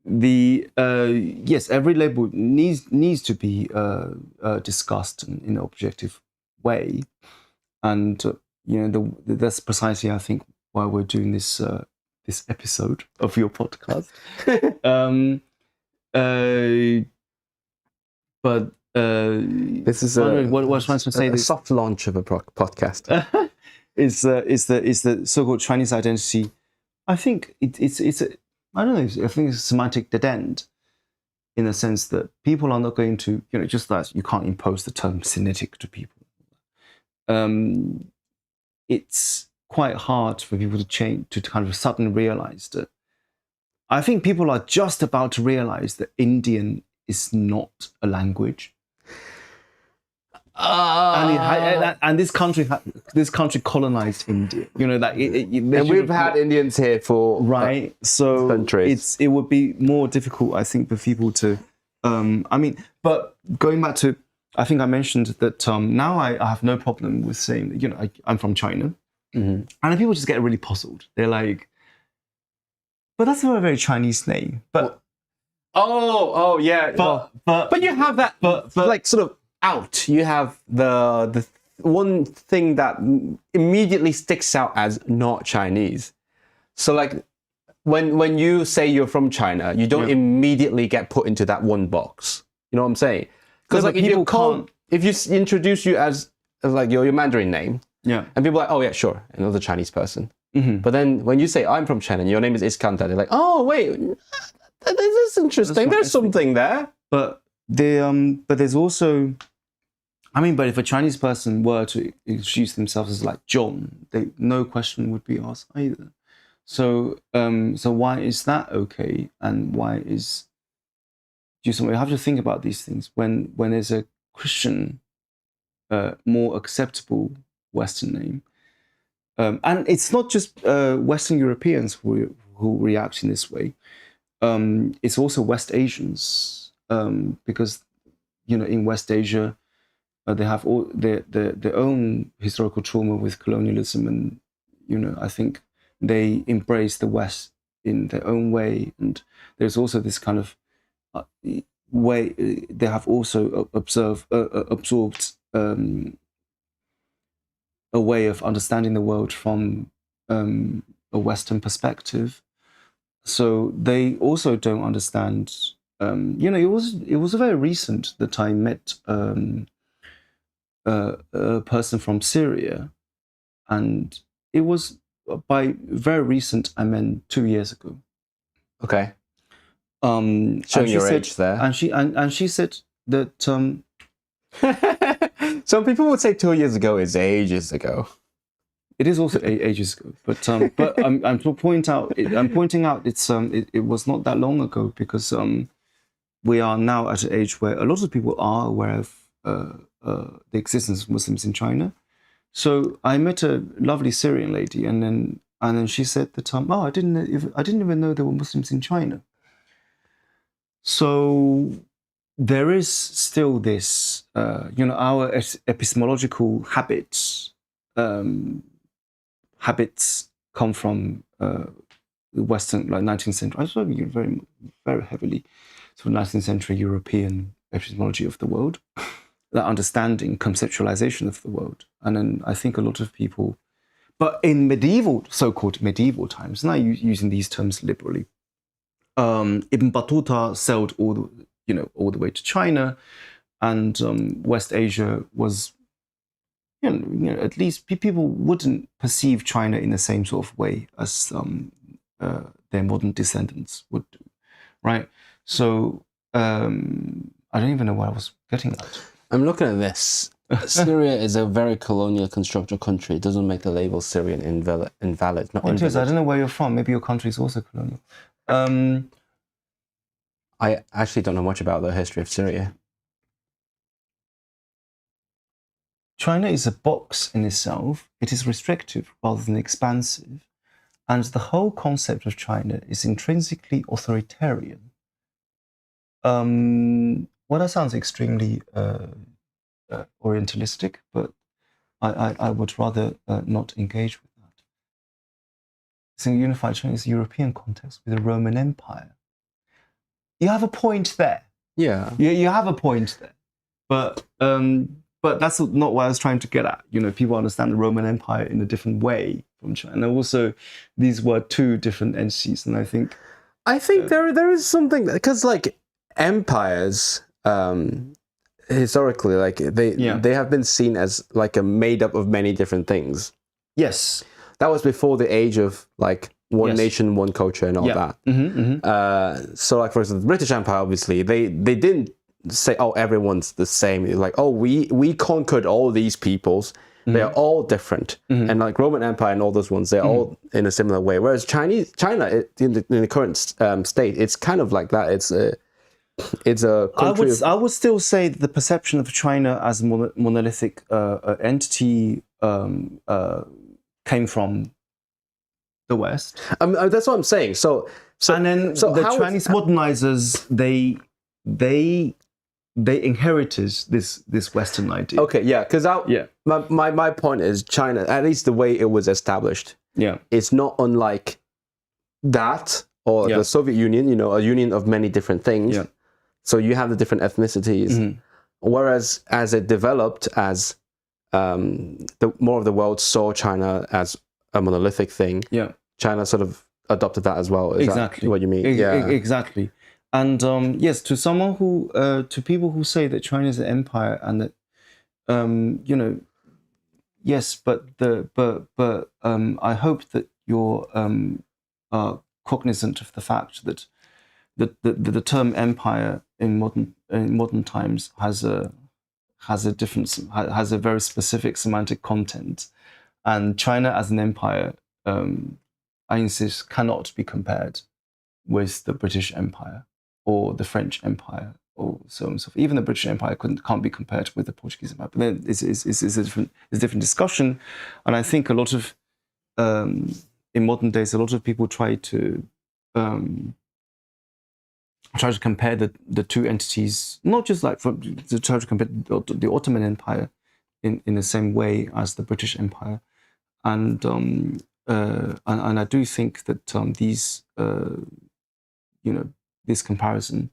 yes, every label needs to be discussed in an objective way, and that's precisely, I think, why we're doing this episode of your podcast. But this is what I was trying to say. A soft launch of a podcast is the so-called Chinese identity. I think it's a, I don't know. I think it's a semantic dead end, in the sense that people are not going to, just as you can't impose the term Semitic to people. It's quite hard for people to change, to kind of suddenly realize that. I think people are just about to realize that Indian is not a language. And this country colonized India. And we've had Indians here for centuries. It would be more difficult, I think, for people to. But going back to, I think I mentioned that now I have no problem with saying that, I'm from China, and people just get really puzzled. They're like, but that's not a very Chinese name. But yeah. But you have that. But like sort of out. You have the one thing that immediately sticks out as not Chinese. So like when you say you're from China, you don't immediately get put into that one box. You know what I'm saying? Because like if you introduce you as like your Mandarin name, and people are like, oh yeah, sure, another Chinese person. But then when you say I'm from China and your name is Iskandar, they're like, oh wait, this is interesting. There's something there. But there's also, I mean, but if a Chinese person were to introduce themselves as like John, no question would be asked either. So why is that okay? And why is you have to think about these things when there's a Christian, more acceptable Western name, and it's not just Western Europeans who react in this way. It's also West Asians, because in West Asia they have all their own historical trauma with colonialism, and I think they embrace the West in their own way, and there's also this kind of way they have also absorbed a way of understanding the world from a Western perspective. So they also don't understand. It was very recent that I met a person from Syria, and it was by very recent. I meant 2 years ago. Okay. Showing your age there. And she said that. Some people would say 2 years ago is ages ago. It is also ages ago, but I'm pointing out it was not that long ago, because we are now at an age where a lot of people are aware of the existence of Muslims in China. So I met a lovely Syrian lady, and then she said that oh, I didn't even know there were Muslims in China. So there is still this, our epistemological habits. Habits come from the Western, like 19th century. I saw very, very heavily sort of 19th century European epistemology of the world, that understanding, conceptualization of the world. And then I think a lot of people, but in so-called medieval times, now using these terms liberally, Ibn Battuta sailed all the way to China, and West Asia was. At least people wouldn't perceive China in the same sort of way as their modern descendants would do, right? So I don't even know what I was getting at. I'm looking at this. Syria is a very colonial constructed country. It doesn't make the label Syrian invalid. Not it is. I don't know where you're from. Maybe your country is also colonial. I actually don't know much about the history of Syria. China is a box in itself. It is restrictive rather than expansive. And the whole concept of China is intrinsically authoritarian. Well, that sounds extremely orientalistic, but I would rather not engage with that. It's a unified China is a European context with a Roman Empire. You have a point there. Yeah. You have a point there. But that's not what I was trying to get at. People understand the Roman Empire in a different way from China. And also, these were two different entities, and I think there is something, because like empires, historically, like they have been seen as like a made up of many different things. Yes, that was before the age of like one nation, one culture, and all that. So, like for instance, the British Empire, obviously, they didn't say, oh, everyone's the same. Like, oh, we conquered all these peoples. They're all different. And like Roman Empire and all those ones, they're all in a similar way. Whereas China, in the current state, it's kind of like that. It's a country. I would still say that the perception of China as a monolithic entity came from the West. That's what I'm saying. So and then the Chinese modernizers, they inherited this Western idea. Okay, yeah, because my point is China, at least the way it was established, it's not unlike that or the Soviet Union, a union of many different things. Yeah. So you have the different ethnicities. Whereas as it developed, as more of the world saw China as a monolithic thing, China sort of adopted that as well. Is exactly that what you mean? Exactly. And yes, to someone to people who say that China is an empire and that, yes, but I hope that cognizant of the fact that the term empire in modern times has a very specific semantic content, and China as an empire, I insist, cannot be compared with the British Empire or the French Empire or so on and so forth. Even the British Empire can't be compared with the Portuguese Empire. But then it's a different discussion, and I think a lot of in modern days, a lot of people try to compare the two entities, not just like to try to compare the Ottoman Empire in the same way as the British Empire, and I do think that this comparison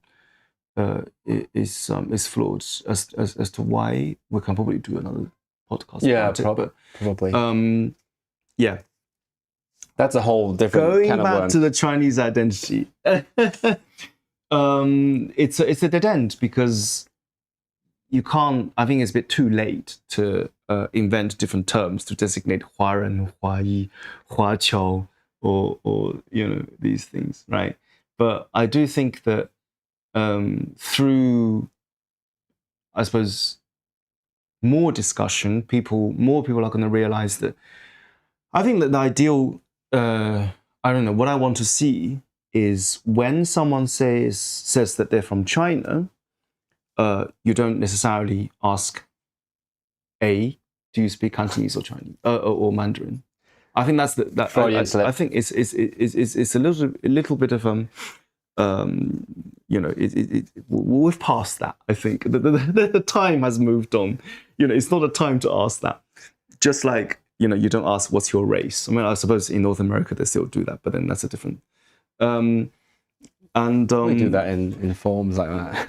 is flawed as to why. We can probably do another podcast. Yeah, about probably. Yeah. That's a whole different Going kind of back worm. to the Chinese identity, it's a dead end because you can't. I think it's a bit too late to invent different terms to designate Huaren, Huayi, Huaqiao, or these things, right? But I do think that through, I suppose, more discussion, more people are going to realize that. I think that the ideal. I don't know, what I want to see is when someone says that they're from China, you don't necessarily ask, do you speak Cantonese or Chinese or Mandarin? I think that's I think it's a little bit of we've passed that. I think the time has moved on. It's not a time to ask that. Just like. You don't ask what's your race. I mean, I suppose in North America they still do that, but then that's a different. We do that in forms like that.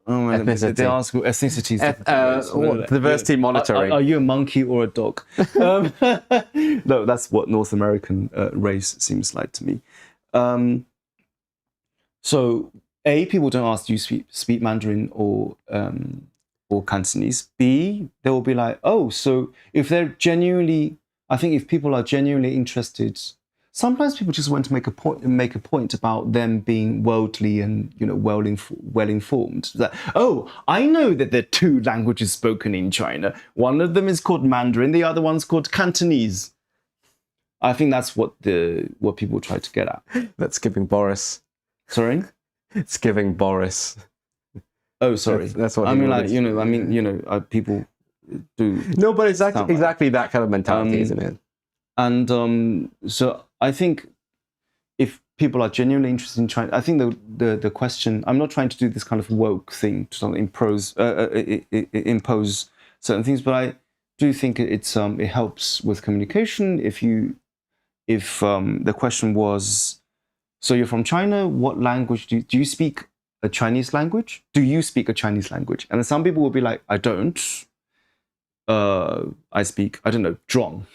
Ethnicity. They ask ethnicities. Diversity monitoring. Are you a monkey or a dog? No, that's what North American race seems like to me. So, people don't ask, do you speak Mandarin or Cantonese. B, they will be like, oh, so if they're genuinely, I think if people are genuinely interested, sometimes people just want to make a point about them being worldly and well informed. That, oh, I know that there are two languages spoken in China. One of them is called Mandarin, the other one's called Cantonese. I think that's what people try to get at. That's giving Boris. Sorry? It's giving Boris. Oh, sorry. That's what I mean. People do. No, but it's exactly that kind of mentality, isn't it? And so I think if people are genuinely interested in China, I think the question. I'm not trying to do this kind of woke thing to impose certain things, but I do think it helps with communication. If the question was, so you're from China, what language do you speak? A Chinese language? Do you speak a Chinese language? And then some people will be like, I don't. I speak, I don't know, Zhuang.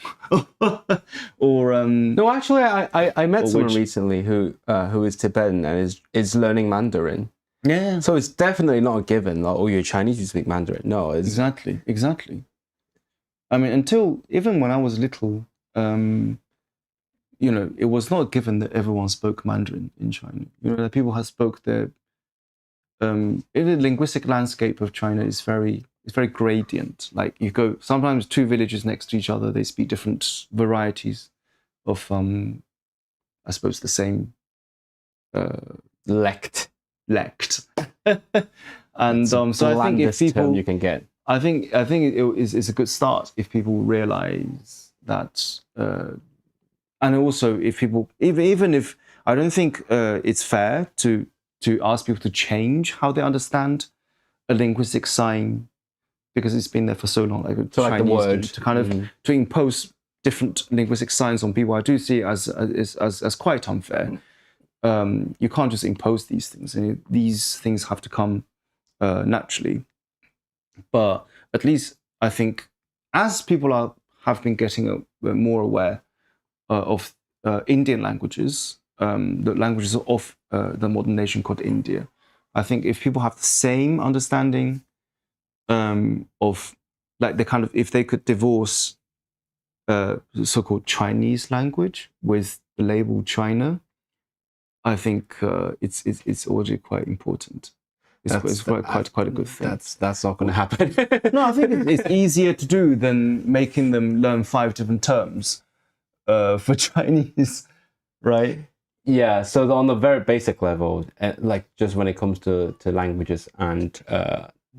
Or no, actually, I met someone recently who is Tibetan and is learning Mandarin. Yeah. So it's definitely not a given. Like, oh, you're Chinese, you speak Mandarin. No, it's exactly. I mean, even when I was little, it was not a given that everyone spoke Mandarin in China. That people have spoke their in the linguistic landscape of China is very gradient. Like you go sometimes two villages next to each other, they speak different varieties of I suppose the same lect. And so I think if people you can get. I think it's a good start if people realize that and also if people even if I don't think it's fair to ask people to change how they understand a linguistic sign because it's been there for so long, like the word to kind of to impose different linguistic signs on people. I do see it as quite unfair. You can't just impose these things, and these things have to come naturally. But at least I think as people have been getting more aware of Indian languages, the languages of the modern nation called India. I think if people have the same understanding of like the kind of if they could divorce so-called Chinese language with the label China, I think it's already quite important. It's quite a good thing. That's not going to happen. No, I think it's easier to do than making them learn 5 different terms for Chinese, right? Yeah, so on the very basic level, like just when it comes to languages and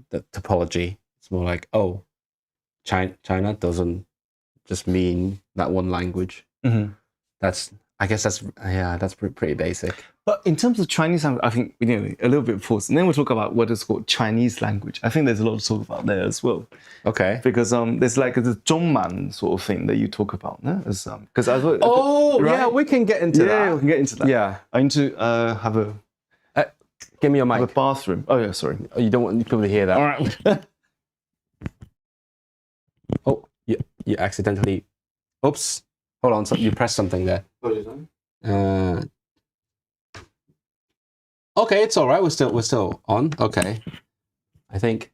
the topology, it's more like, oh, China doesn't just mean that one language. Mm-hmm. I guess that's pretty basic. But in terms of Chinese language, I think we need a little bit of pause, and then we'll talk about what is called Chinese language. I think there's a lot to talk about there as well. Okay. Because there's like the Zhongman sort of thing that you talk about, no? As because right? Yeah, we can get into that. Yeah, we can get into that. Yeah, I need to have a give me your mic. Have a bathroom. Oh yeah, sorry. Oh, you don't want people to hear that. All right. Oh, you accidentally. Oops. Hold on. So you pressed something there. Okay, it's all right. We're still on. Okay, I think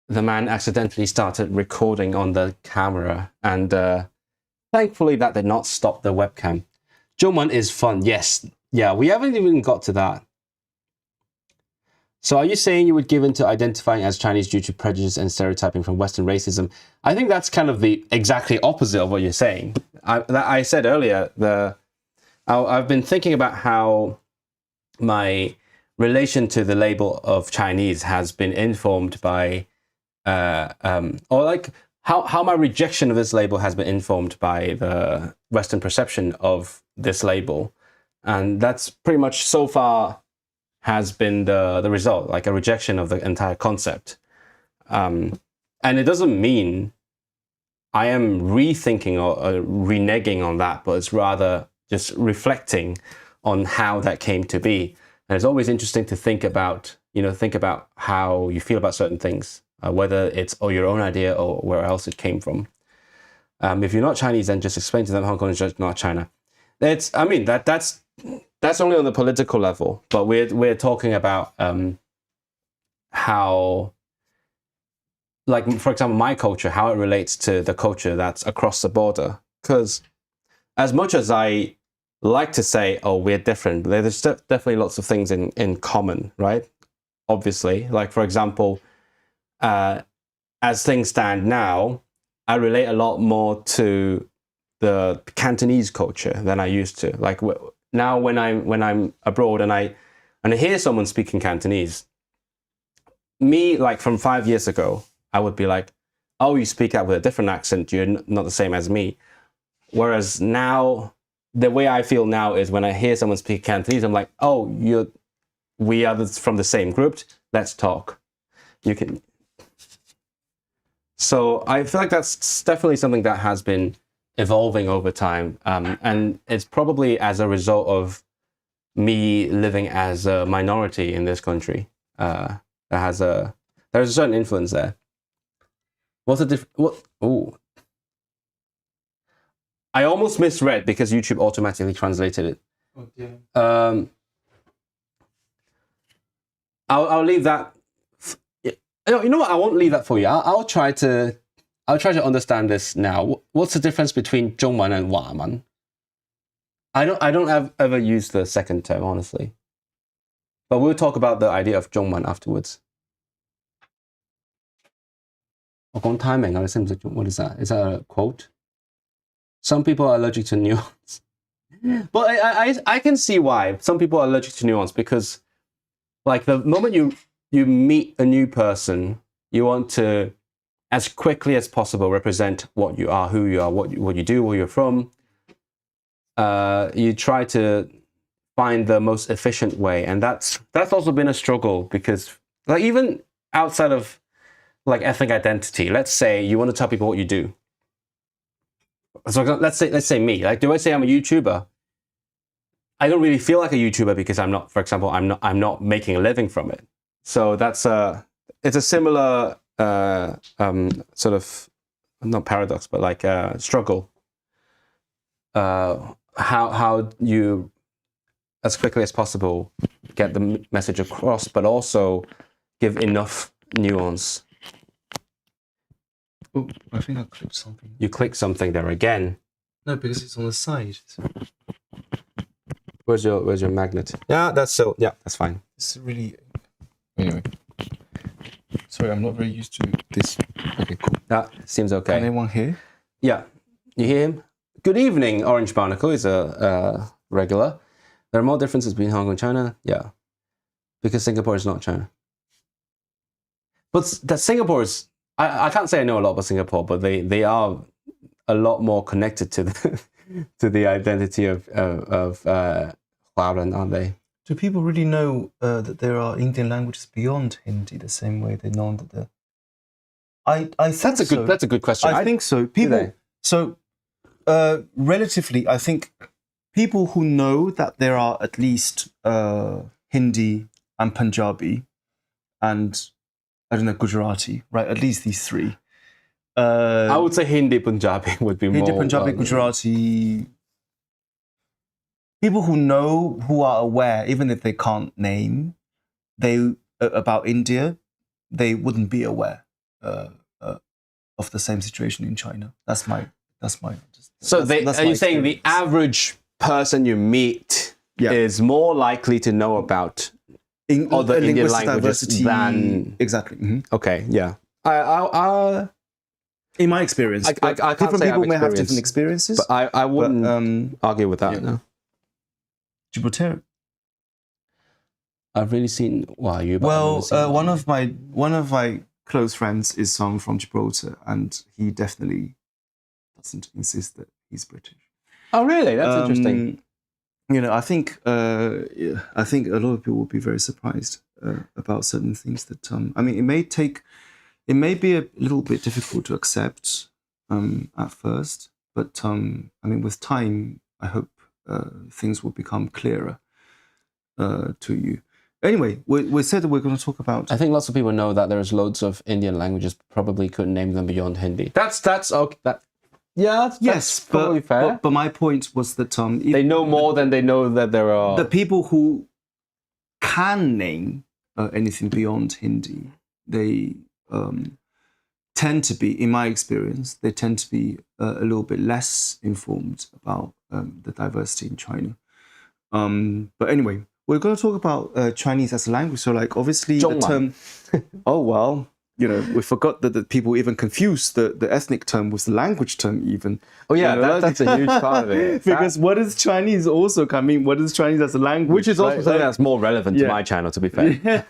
the man accidentally started recording on the camera, and thankfully that did not stop the webcam. Zhongman is fun. Yes, yeah. We haven't even got to that. So are you saying you would give in to identifying as Chinese due to prejudice and stereotyping from Western racism? I think that's kind of the exactly opposite of what you're saying. I said earlier, I've been thinking about how my relation to the label of Chinese has been informed by, or like how my rejection of this label has been informed by the Western perception of this label. And that's pretty much so far has been the result, like a rejection of the entire concept. And it doesn't mean I am rethinking or reneging on that, but it's rather just reflecting on how that came to be. And it's always interesting to think about how you feel about certain things, whether it's your own idea or where else it came from. If you're not Chinese, then just explain to them Hong Kong is just not China. That's only on the political level, but we're talking about how, like, for example, my culture, how it relates to the culture that's across the border. Because as much as I like to say, oh, we're different, but there's definitely lots of things in common, right? Obviously, like, for example, as things stand now, I relate a lot more to the Cantonese culture than I used to. Like, now when I'm abroad and I hear someone speaking Cantonese, me, like from 5 years ago, I would be like, oh, you speak out with a different accent, you're not the same as me. Whereas now, the way I feel now is when I hear someone speak Cantonese, I'm like, oh, we are from the same group, let's talk. You can. So I feel like that's definitely something that has been evolving over time, and it's probably as a result of me living as a minority in this country. There's a certain influence there. What's the Oh, I almost misread because YouTube automatically translated it. Oh, dear. I'll leave that. You know what? I won't leave that for you. I'll try to understand this now. What's the difference between 中文 and 华文? I don't ever use the second term, honestly. But we'll talk about the idea of 中文 afterwards. 我講 timing 啊，你識唔識？ What is that? Is that a quote? Some people are allergic to nuance. But I can see why some people are allergic to nuance, because like the moment you meet a new person, you want to, as quickly as possible, represent what you are, who you are, what you do, where you're from. You try to find the most efficient way, and that's also been a struggle, because like even outside of like ethnic identity, let's say you want to tell people what you do. So let's say me. Like, do I say I'm a YouTuber? I don't really feel like a YouTuber because I'm not. For example, I'm not making a living from it. So it's a similar sort of, not paradox, but like struggle. How you, as quickly as possible, get the message across, but also give enough nuance. Oh, I think I clicked something. You click something there again. No, because it's on the side. Where's your magnet? Yeah, that's fine. It's really... Anyway. Sorry, I'm not very used to this. Okay, cool. That seems okay. Anyone here? Yeah. You hear him? Good evening, Orange Barnacle. He's a regular. There are more differences between Hong Kong and China. Yeah. Because Singapore is not China. But that Singapore is... I can't say I know a lot about Singapore, but they are a lot more connected to the identity of Huaran, aren't they? Do people really know that there are Indian languages beyond Hindi the same way they know that there? I think That's a good question. I think so. People. So, relatively, I think people who know that there are at least Hindi and Punjabi and I don't know, Gujarati, right? At least these three. I would say Hindi Punjabi would be Hindi, more... Punjabi, Gujarati. People who know, who are aware, even if they can't name, about India, they wouldn't be aware of the same situation in China. That's my. So are you saying the average person you meet is more likely to know about other Indian languages than... Exactly. Mm-hmm. Okay, yeah. In my experience, I can't different say people may have experience, different experiences. But I wouldn't argue with that. No. Gibraltar. I've really seen... Well, one of my close friends is from Gibraltar, and he definitely doesn't insist that he's British. Oh, really? That's interesting. You know, I think a lot of people will be very surprised about certain things that. I mean, it may be a little bit difficult to accept at first, but I mean, with time, I hope things will become clearer to you. Anyway, we said that we're going to talk about... I think lots of people know that there's loads of Indian languages, probably couldn't name them beyond Hindi. That's okay. That's probably fair. But my point was that... they know more than they know that there are... The people who can name anything beyond Hindi, they tend to be, in my experience, they tend to be a little bit less informed about the diversity in China. But anyway... We're going to talk about Chinese as a language. So, like, obviously, the term... Oh, well, you know, we forgot that people even confuse the ethnic term with the language term even. Oh, yeah, you know, that's a huge part of it. Because what is Chinese also coming? What is Chinese as a language? Which is also something that's more relevant to my channel, to be fair.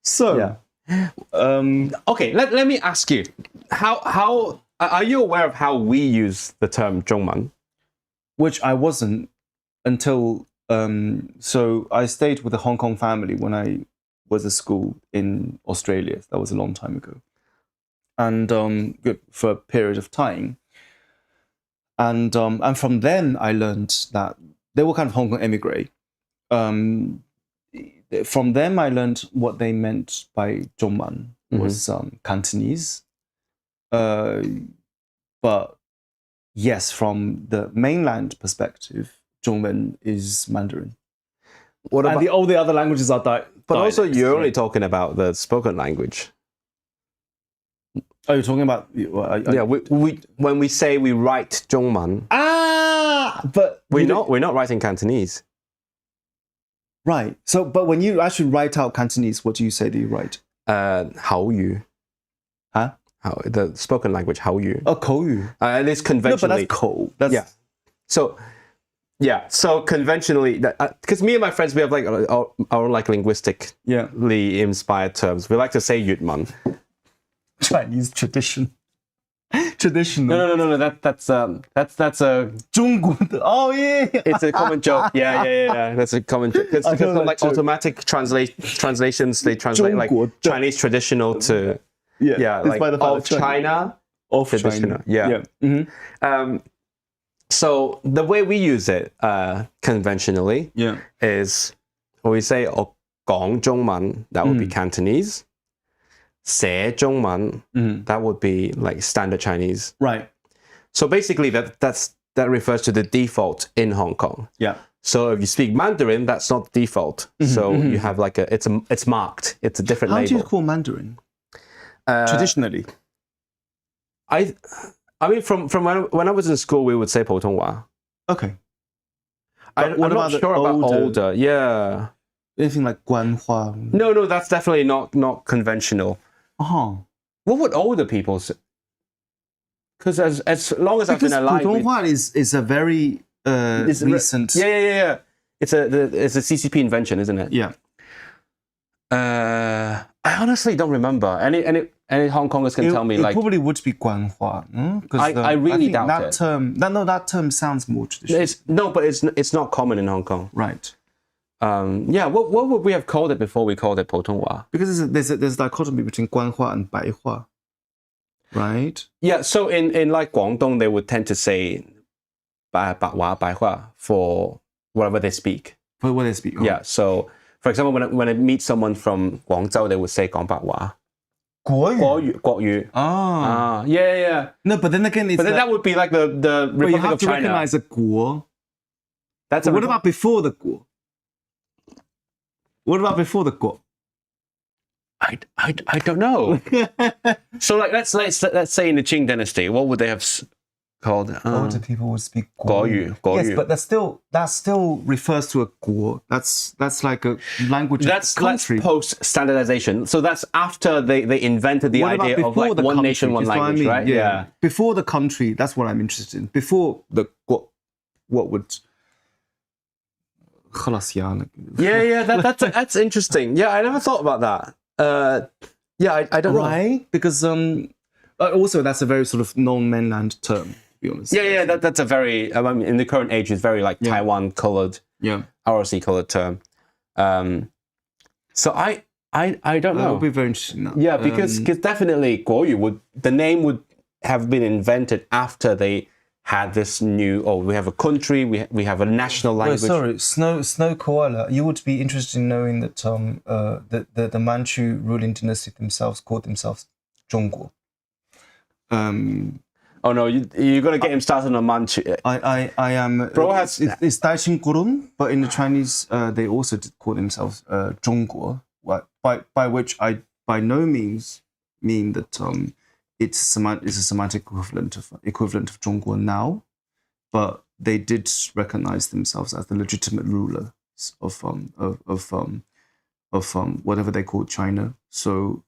So... Yeah. Okay, let me ask you. How are you aware of how we use the term 中文? Which I wasn't until... so I stayed with a Hong Kong family when I was at school in Australia. That was a long time ago. And for a period of time. And from then I learned that they were kind of Hong Kong emigre. From them I learned what they meant by 中文 was Cantonese. But yes, from the mainland perspective, 中文 is Mandarin. What about all the other languages are But also, you're only talking about the spoken language. Oh, you're talking about... yeah, we when we say we write 中文, but we're not writing Cantonese. Right. So, but when you actually write out Cantonese, what do you say that you write? 口語. Huh? The spoken language, 口語. Oh, 口語. At least conventionally. No, but that's 口. That's... So conventionally, because me and my friends, we have like our own like linguistically inspired terms. We like to say 粵文. Chinese tradition. Traditional. No. That's a 中國. Oh yeah. It's a common joke. Yeah. That's a common joke. Because of like automatic translations, they translate like Chinese traditional to like of China. Of traditional. China. Yeah. Mm-hmm. So the way we use it conventionally is when we say 講中文, that would be Cantonese. 寫中文, that would be like standard Chinese. Right. So basically that refers to the default in Hong Kong. Yeah. So if you speak Mandarin, that's not default. So you have like it's marked. It's a different label. How do you call Mandarin? Traditionally. I mean, from when I was in school, we would say 普通话. Okay. I'm what not about the sure about older- older. Yeah. Anything like 官话? No, that's definitely not conventional. Oh. What would older people say? Because as long as I've been Because alive, 普通话is a very it's recent. Yeah. It's a CCP invention, isn't it? Yeah. I honestly don't remember. Any Hong Kongers can tell me it like probably would be 官话. I really think doubt that it. term. That term sounds more traditional. but it's not common in Hong Kong. Right. Yeah. What would we have called it before we called it 普通话? Because there's a dichotomy between 官话 and 白话. Right. Yeah. So in like Guangdong, they would tend to say 白话白话 for whatever they speak. For what they speak. Oh. Yeah. So for example, when I meet someone from Guangzhou, they would say 讲白話. 国語. Yeah. No, but then again, it's But then that would be like the but you Republic have of to China. recognize a 国. That's What about before the 国? What about before the 国? I don't know. So like let's say in the Qing dynasty, what would they have called? Older people would speak 国語. Yes, but that still refers to a 国. That's like a language That's country. post standardization. So that's after they invented the What about idea of before like the one country? nation, one Is what I language, mean. right? Yeah. Before the country, that's what I'm interested in. Before the 国, what would? Yeah. That's interesting. Yeah, I never thought about that. Yeah, I don't know. Right? Because also that's a very sort of non-mainland term, to be honest. Yeah. That's a very I mean, in the current age is very like Taiwan colored, ROC colored term. So I don't know. That would be very interesting. Now. Yeah, because definitely 国语 the name would have been invented after they had this new. Oh, we have a country. We have a national language. Sorry, Snow Koala. You would be interested in knowing that the Manchu ruling dynasty themselves called themselves 中国. Oh no, you're gonna get him started on Manchu. I am. Bro has it's Daixing Gurun, but in the Chinese they also did call themselves 中国. By which I by no means mean that it's a semantic equivalent of 中国 now, but they did recognize themselves as the legitimate rulers of whatever they called China. So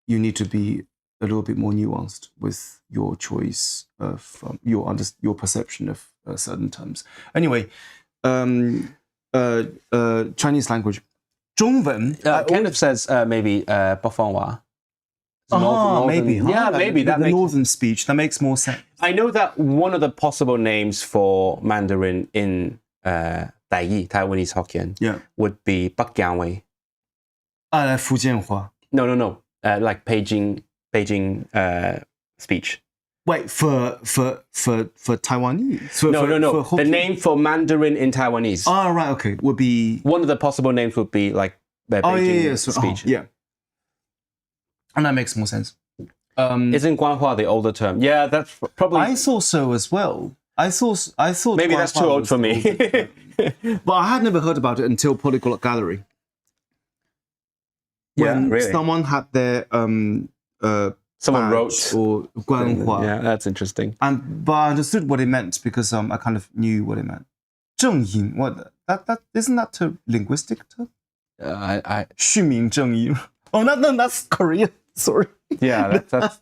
you need to be a little bit more nuanced with your choice of your perception of certain terms. Anyway, Chinese language, 中文. Kenneth says maybe 北方话. Maybe. Yeah, maybe that the makes northern speech that makes more sense. I know that one of the possible names for Mandarin in Taiwanese Hokkien would be 北洋话. 福建话. No. Like Beijing speech. Wait, for Taiwanese? No. For the name for Mandarin in Taiwanese. Oh, right, okay. Would be... One of the possible names would be like Beijing speech. Yeah. And that makes more sense. Isn't Guanhua the older term? Yeah, that's probably... I thought so as well. I thought maybe that's too old for me. But I had never heard about it until Polyglot Gallery. When really? someone had their someone wrote or Guanhua. Yeah, that's interesting. But I understood what it meant because I kind of knew what it meant. 正音, what that isn't that a linguistic term? 虚名正音. Oh, no, that's Korean. Sorry. Yeah, that's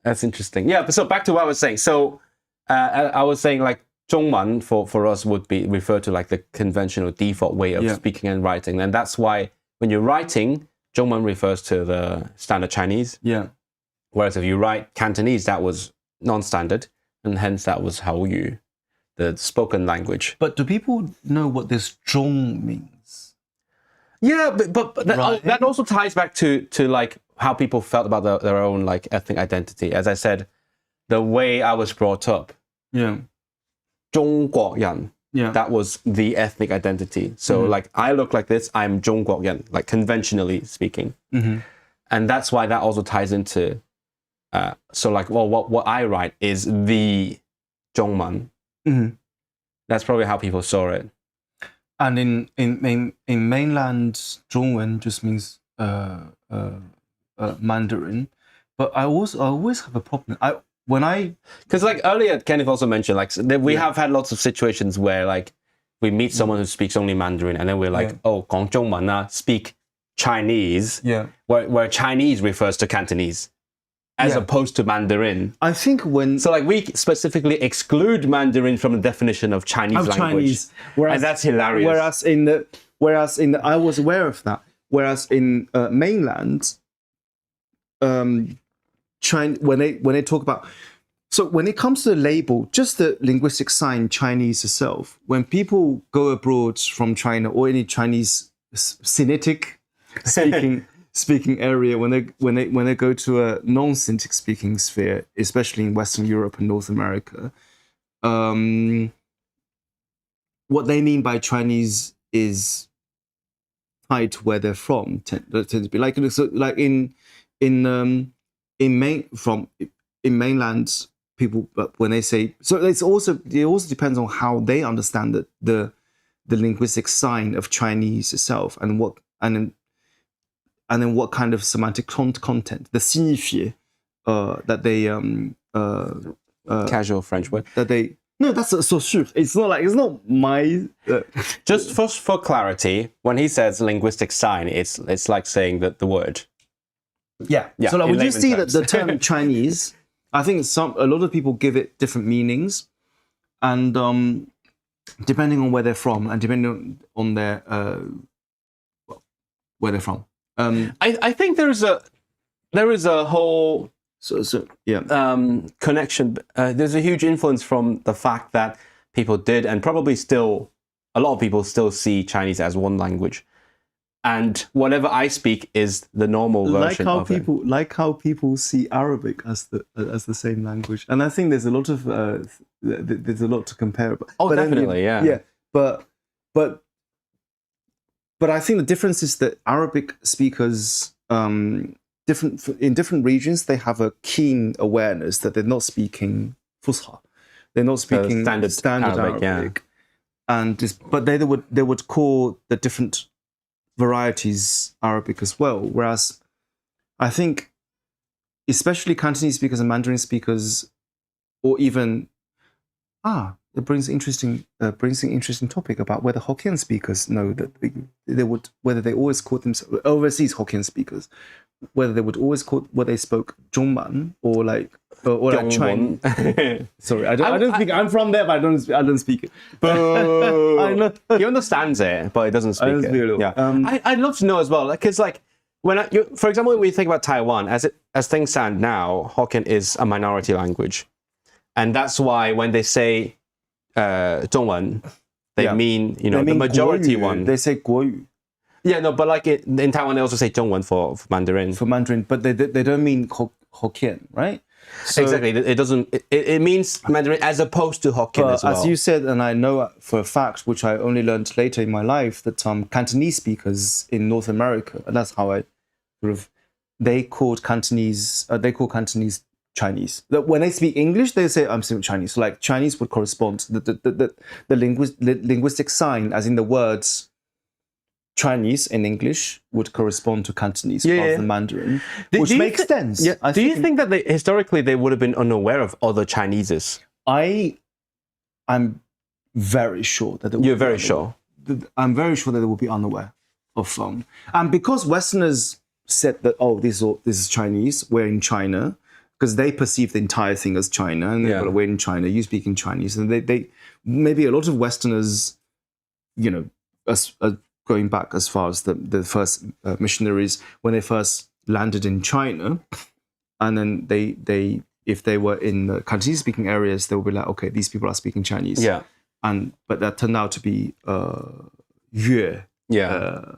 that's interesting. Yeah, so back to what I was saying. So I was saying like 中文 for us would be referred to like the conventional default way of speaking and writing, and that's why when you're writing, 中文 refers to the standard Chinese. Yeah. Whereas if you write Cantonese, that was non-standard, and hence that was 口语, the spoken language. But do people know what this 中 means? Yeah, but that also ties back to like how people felt about their own like ethnic identity. As I said, the way I was brought up. Yeah. 中国人. Yeah. That was the ethnic identity. So like I look like this, I'm 中国人, like conventionally speaking. And that's why that also ties into so like what I write is the 中文. That's probably how people saw it. And in mainland 中文 just means Mandarin, but I always have a problem. Because like earlier, Kenneth also mentioned like we have had lots of situations where like we meet someone who speaks only Mandarin, and then we're like, oh, 讲中文啊, speak Chinese, where Chinese refers to Cantonese, as opposed to Mandarin. I think so like we specifically exclude Mandarin from the definition of Chinese language, and that's hilarious. Whereas in the, I was aware of that. Whereas in mainland, China, when they talk about, so when it comes to the label, just the linguistic sign Chinese itself, when people go abroad from China or any Chinese Sinitic speaking area, when they go to a non-Sinitic speaking sphere, especially in Western Europe and North America, what they mean by Chinese is tied to where they're from. Tend to be like, so like in mainland people, but when they say, so it also depends on how they understand the linguistic sign of Chinese itself, and then what kind of semantic content, the signifié, that they casual French word that they. No, that's so sure. It's not my. Just for clarity, when he says linguistic sign, it's like saying that the word. Yeah. So like, when you see that the term Chinese, I think a lot of people give it different meanings, and depending on where they're from and depending on their where they're from. I think there is a whole. Connection. There's a huge influence from the fact that people did, and probably still, a lot of people still see Chinese as one language, and whatever I speak is the normal version of it. Like how people see Arabic as the same language, and I think there's a lot to compare. Oh, definitely, yeah. But I think the difference is that Arabic speakers. In different regions, they have a keen awareness that they're not speaking Fusha, they're not speaking standard Arabic, but they would call the different varieties Arabic as well. Whereas, I think, especially Cantonese speakers and Mandarin speakers, or even it brings an interesting topic about whether Hokkien speakers know that whether they always call themselves overseas Hokkien speakers, whether they would always call what they spoke Zhongman or like Chinese. Sorry, I don't speak. I'm from there, but I don't speak it. I know. He understands it, but he doesn't speak it. Yeah. I'd love to know as well, because like for example, when we think about Taiwan, as things stand now, Hokkien is a minority language, and that's why when they say 中文, they mean the majority one. They say 国语. Yeah, no, but like in Taiwan, they also say 中文for Mandarin. For Mandarin, but they don't mean Hokkien, right? So, exactly. It doesn't. It means Mandarin as opposed to Hokkien as well. As you said, and I know for a fact, which I only learned later in my life, that Cantonese speakers in North America, and that's how I they call Cantonese Chinese. When they speak English, they say I'm speaking Chinese. So like Chinese would correspond to the linguistic sign, as in the words Chinese in English would correspond to Cantonese rather than Mandarin, which makes sense. Yeah. Do you think that historically they would have been unaware of other Chineses? I'm very sure that you're very sure. I'm very sure that they will be unaware of and because Westerners said that this is Chinese, we're in China. Because they perceive the entire thing as China, and they're we're in China. You speaking Chinese, and they maybe a lot of Westerners, going back as far as the first missionaries when they first landed in China, and then they if they were in the Cantonese speaking areas, they would be like, okay, these people are speaking Chinese. Yeah, but that turned out to be Yue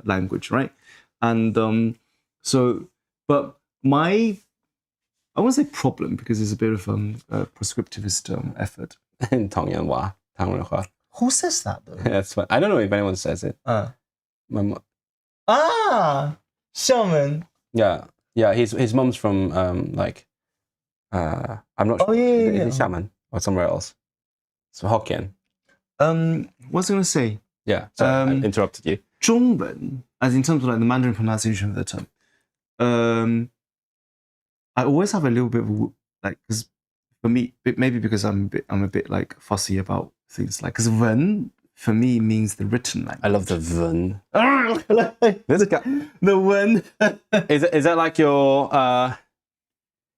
language, right? And but my I won't say problem because it's a bit of prescriptivist effort. 唐人话, 唐人话. Who says that though? That's fine. I don't know if anyone says it. My mom. Xiamen. Yeah. His mom's from I'm not sure. Is it Xiamen or somewhere else? It's Hokkien. What's I going to say? Yeah. Sorry, I interrupted you. 中文, as in terms of like the Mandarin pronunciation of the term. I always have a little bit of like, because for me, maybe because I'm a bit like fussy about things like, because wen for me means the written language. I love the ven. This guy, the wen. Is that like your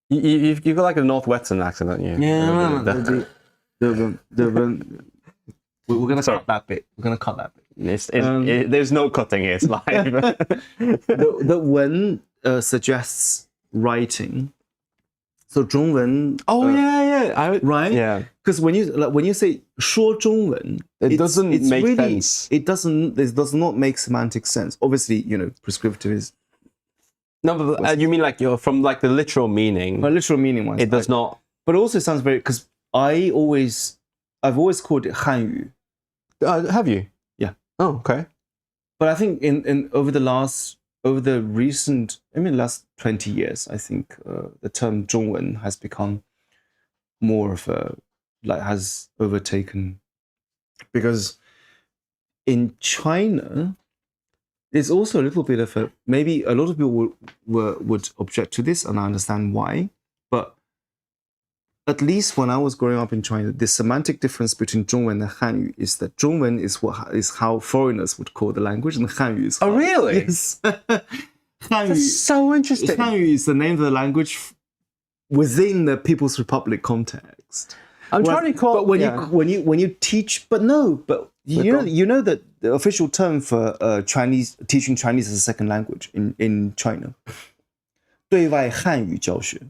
you've got like a northwestern accent, don't you? Yeah, the wen. We're gonna cut that bit. We're gonna cut that bit. There's no cutting it. It's live. the wen suggests writing. So 中文. Oh yeah. Right? Yeah. Because when you say 说中文, it doesn't make really, sense. It does not make semantic sense. Obviously, prescriptive is. No, but you mean like you're from like the literal meaning? My literal meaning wise. It does not. But it also sounds very, because I've always called it 汉语. Have you? Yeah. Oh, okay. But I think in over the last 20 years, I think the term 中文 has become more of a, has overtaken, because in China, there's also a little bit of a, maybe a lot of people would object to this, and I understand why, but at least when I was growing up in China, the semantic difference between 中文 and 汉语 is that 中文 is how foreigners would call the language, and 汉语 is how, Oh, really? Yes. 汉语, That's so interesting. 汉语 is the name of the language within the People's Republic context. I'm trying to call. But when you teach, but you know that the official term for teaching Chinese as a second language in China, 对外汉语教学.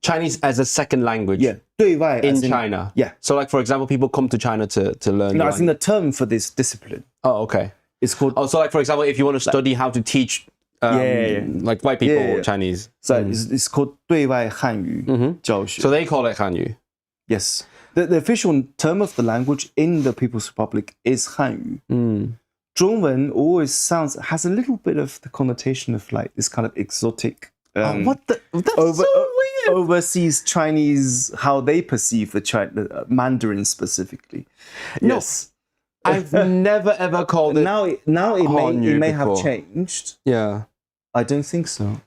Chinese as a second language. Yeah, 对外 in China. Yeah. So like for example, people come to China to learn. No, I think the term for this discipline. Oh, okay. It's called. Oh, so like for example, if you want to study how to teach. Like white people Chinese. So it's called 对外汉语教学. So they call it Hanyu. Yes. The official term of the language in the People's Republic is 汉语. 中文 always has a little bit of the connotation of like this kind of exotic. That's so weird. Overseas Chinese, how they perceive the Mandarin specifically. Yes. I've never ever called it. Now it may have before. changed. Yeah. I don't think so.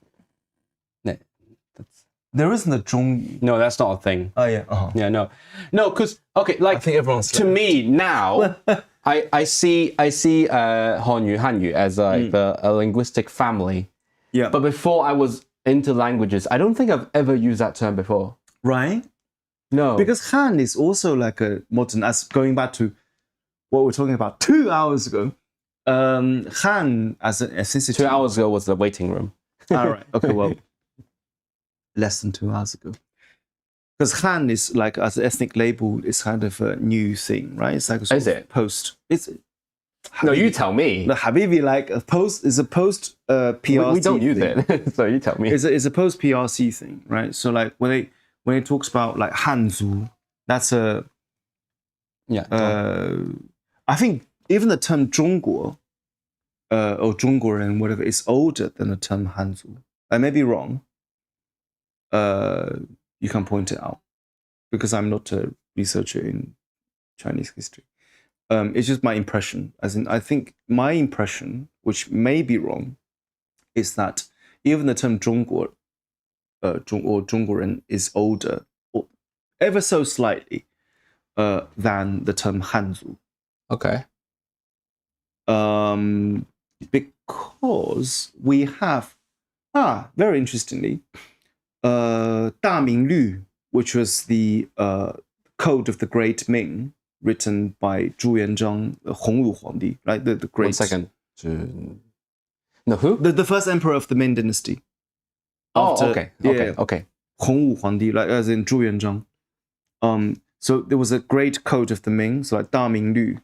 No, there isn't a 中语. No, that's not a thing. Oh yeah. Yeah, no, because okay, like I think everyone's to me now. I see Hanyu as like a linguistic family. Yeah. But before I was into languages, I don't think I've ever used that term before. Right? No. Because Han is also like a modern, as going back to what we were talking about 2 hours ago. Han as an ethnicity. 2 hours ago was the waiting room. All right. Okay, well, less than 2 hours ago. Because Han is like, as an ethnic label, is kind of a new thing, right? It's like a sort of post. It's no, you tell me. The Habibi, like a post, is a post PRC. We don't use thing. it, so you tell me. It's a post PRC thing, right? So like when it talks about like Hanzu, that's a I think even the term 中国 or 中国人, whatever, is older than the term Hanzu. I may be wrong. You can point it out because I'm not a researcher in Chinese history. It's just my impression. As in, I think my impression, which may be wrong, is that even the term 中国 or 中国人 is older, or ever so slightly, than the term Hanzu. Okay. Because we have, very interestingly, 大明律, which was the code of the Great Ming, written by Zhu Yuanzhang, Hongwu Huangdi, right? The great. 1 second. No, who? The first emperor of the Ming Dynasty. Okay. Hongwu Huangdi, like as in Zhu Yuanzhang. So there was a great code of the Ming, so like 大明律.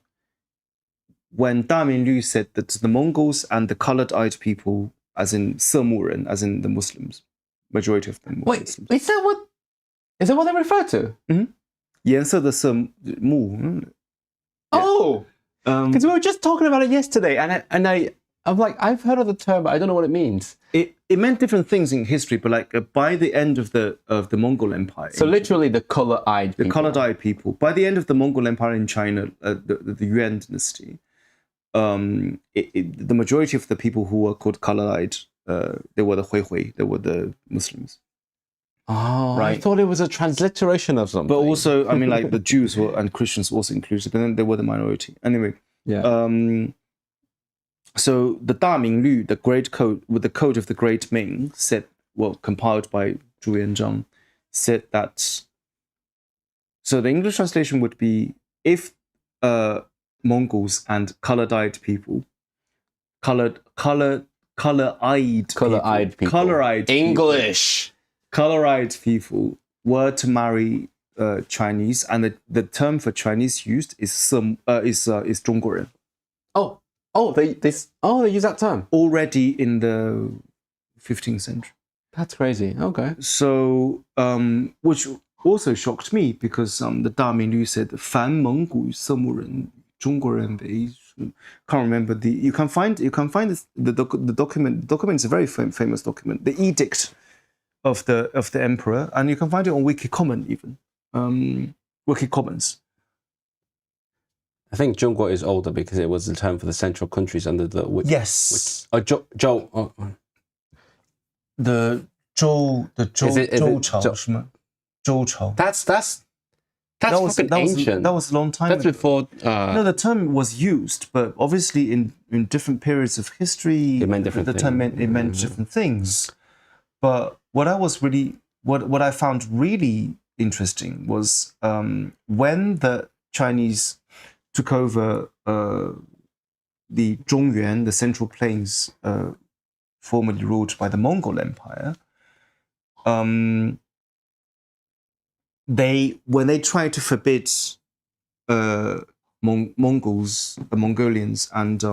When 大明律 said that the Mongols and the colored-eyed people, as in 色目人, as in the Muslims, majority of them were Muslims. Wait, is that what they refer to? 颜色的色目. Oh, because we were just talking about it yesterday, and I'm like, I've heard of the term, but I don't know what it means. It meant different things in history, but like by the end of the Mongol Empire. So literally the color-eyed people. The color-eyed people. By the end of the Mongol Empire in China, the Yuan dynasty, the majority of the people who were called color-eyed they were the Hui, they were the Muslims. Oh, I Right. thought it was a transliteration of something. But also, I mean, like the Jews and Christians were also included, but then they were the minority. Anyway, yeah. So the Da Ming Lü, the Great Code, with the Code of the Great Ming, said, well, compiled by Zhu Yanzhang, said that. So the English translation would be, if Mongols and color-eyed people, colored-eyed people were to marry Chinese, and the term for Chinese used is 中国人. They use that term already in the 15th century. That's crazy. Okay. So, which also shocked me because the Da Minglu said 凡蒙古色目人中国人为 can't remember the you can find this, the document. The document is a very famous document, the edict of the emperor, and you can find it on Wikicommon even. Wikicommons. I think 中国 is older because it was the term for the central countries under the yes. The 周朝什么？周朝。That's fucking ancient. That was a long time That's ago. before. No, the term was used, but obviously in different periods of history, it meant different the term meant different things. But what I found really interesting was when the Chinese took over the Zhongyuan, the Central Plains, formerly ruled by the Mongol Empire. When they tried to forbid Mongols, Mongolians, and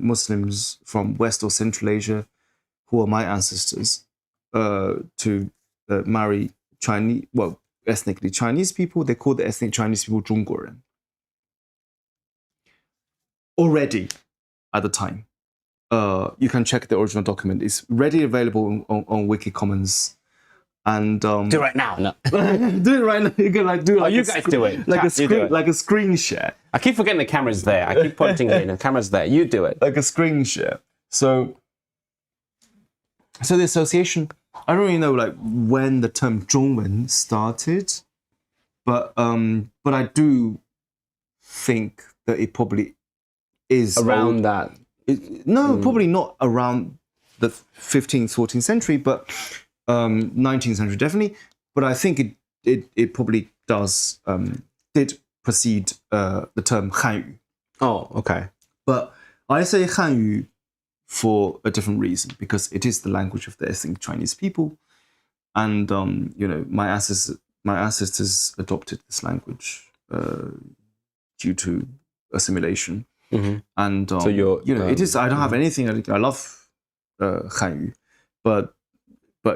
Muslims from West or Central Asia, who are my ancestors, to marry Chinese, well, ethnically Chinese people, they called the ethnic Chinese people 中国人. Already, at the time, you can check the original document. It's readily available on Wikicommons. And do it right now. No. Do it right now. You can like do it. Like you guys do it. Like a screen share. I keep forgetting the camera's there. I keep pointing it, and the camera's there. You do it. Like a screen share. So the association. I don't really know like when the term 中文 started, but I do think that it probably is around that. Probably not around the 15th, 14th century, but 19th century definitely. But I think it probably did precede the term 汉语. Oh, okay. But I say 汉语 for a different reason, because it is the language of the ethnic Chinese people, and my ancestors adopted this language due to assimilation. Mm-hmm. And so it is. I don't have anything. I love 汉语, but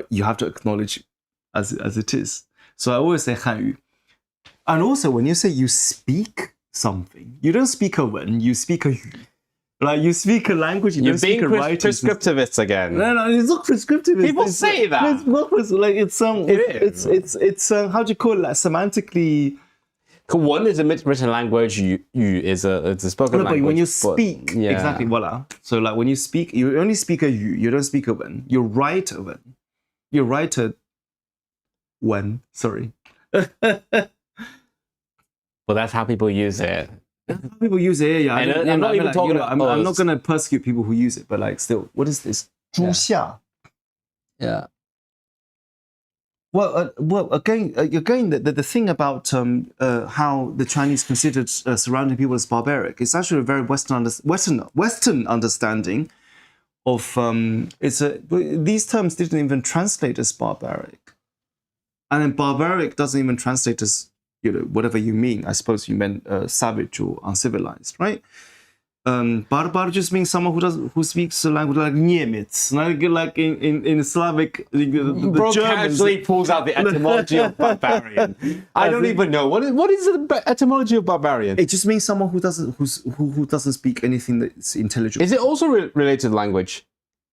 you have to acknowledge as it is. So I always say 汉语. And also, when you say you speak something, you don't speak a 文, you speak a 语. Like you speak a language, you don't speak a writing. You're being prescriptivist again. No, it's not prescriptivist. People say that. It's not like it's how do you call it? Like, semantically. One is a written language. You is a spoken language. But when you speak, exactly, voila. So like when you speak, you only speak a 语, you don't speak a 文. You write a 文. You write a 文. Sorry. Well, that's how people use it. People use it, yeah. I'm not even talking about. I'm not going to persecute people who use it, but like, still, what is this? 猪下. Yeah. Well, again, the thing about how the Chinese considered surrounding people as barbaric is actually a very Western understanding of these terms didn't even translate as barbaric, and then barbaric doesn't even translate as whatever you mean. I suppose you meant savage or uncivilized, right? Barbar just means someone who speaks a language like Niemiec, like in Slavic. Bro Germans casually pulls out the etymology of barbarian. I don't even know what is the etymology of barbarian. It just means someone who doesn't speak anything that's intelligible. Is it also related to language?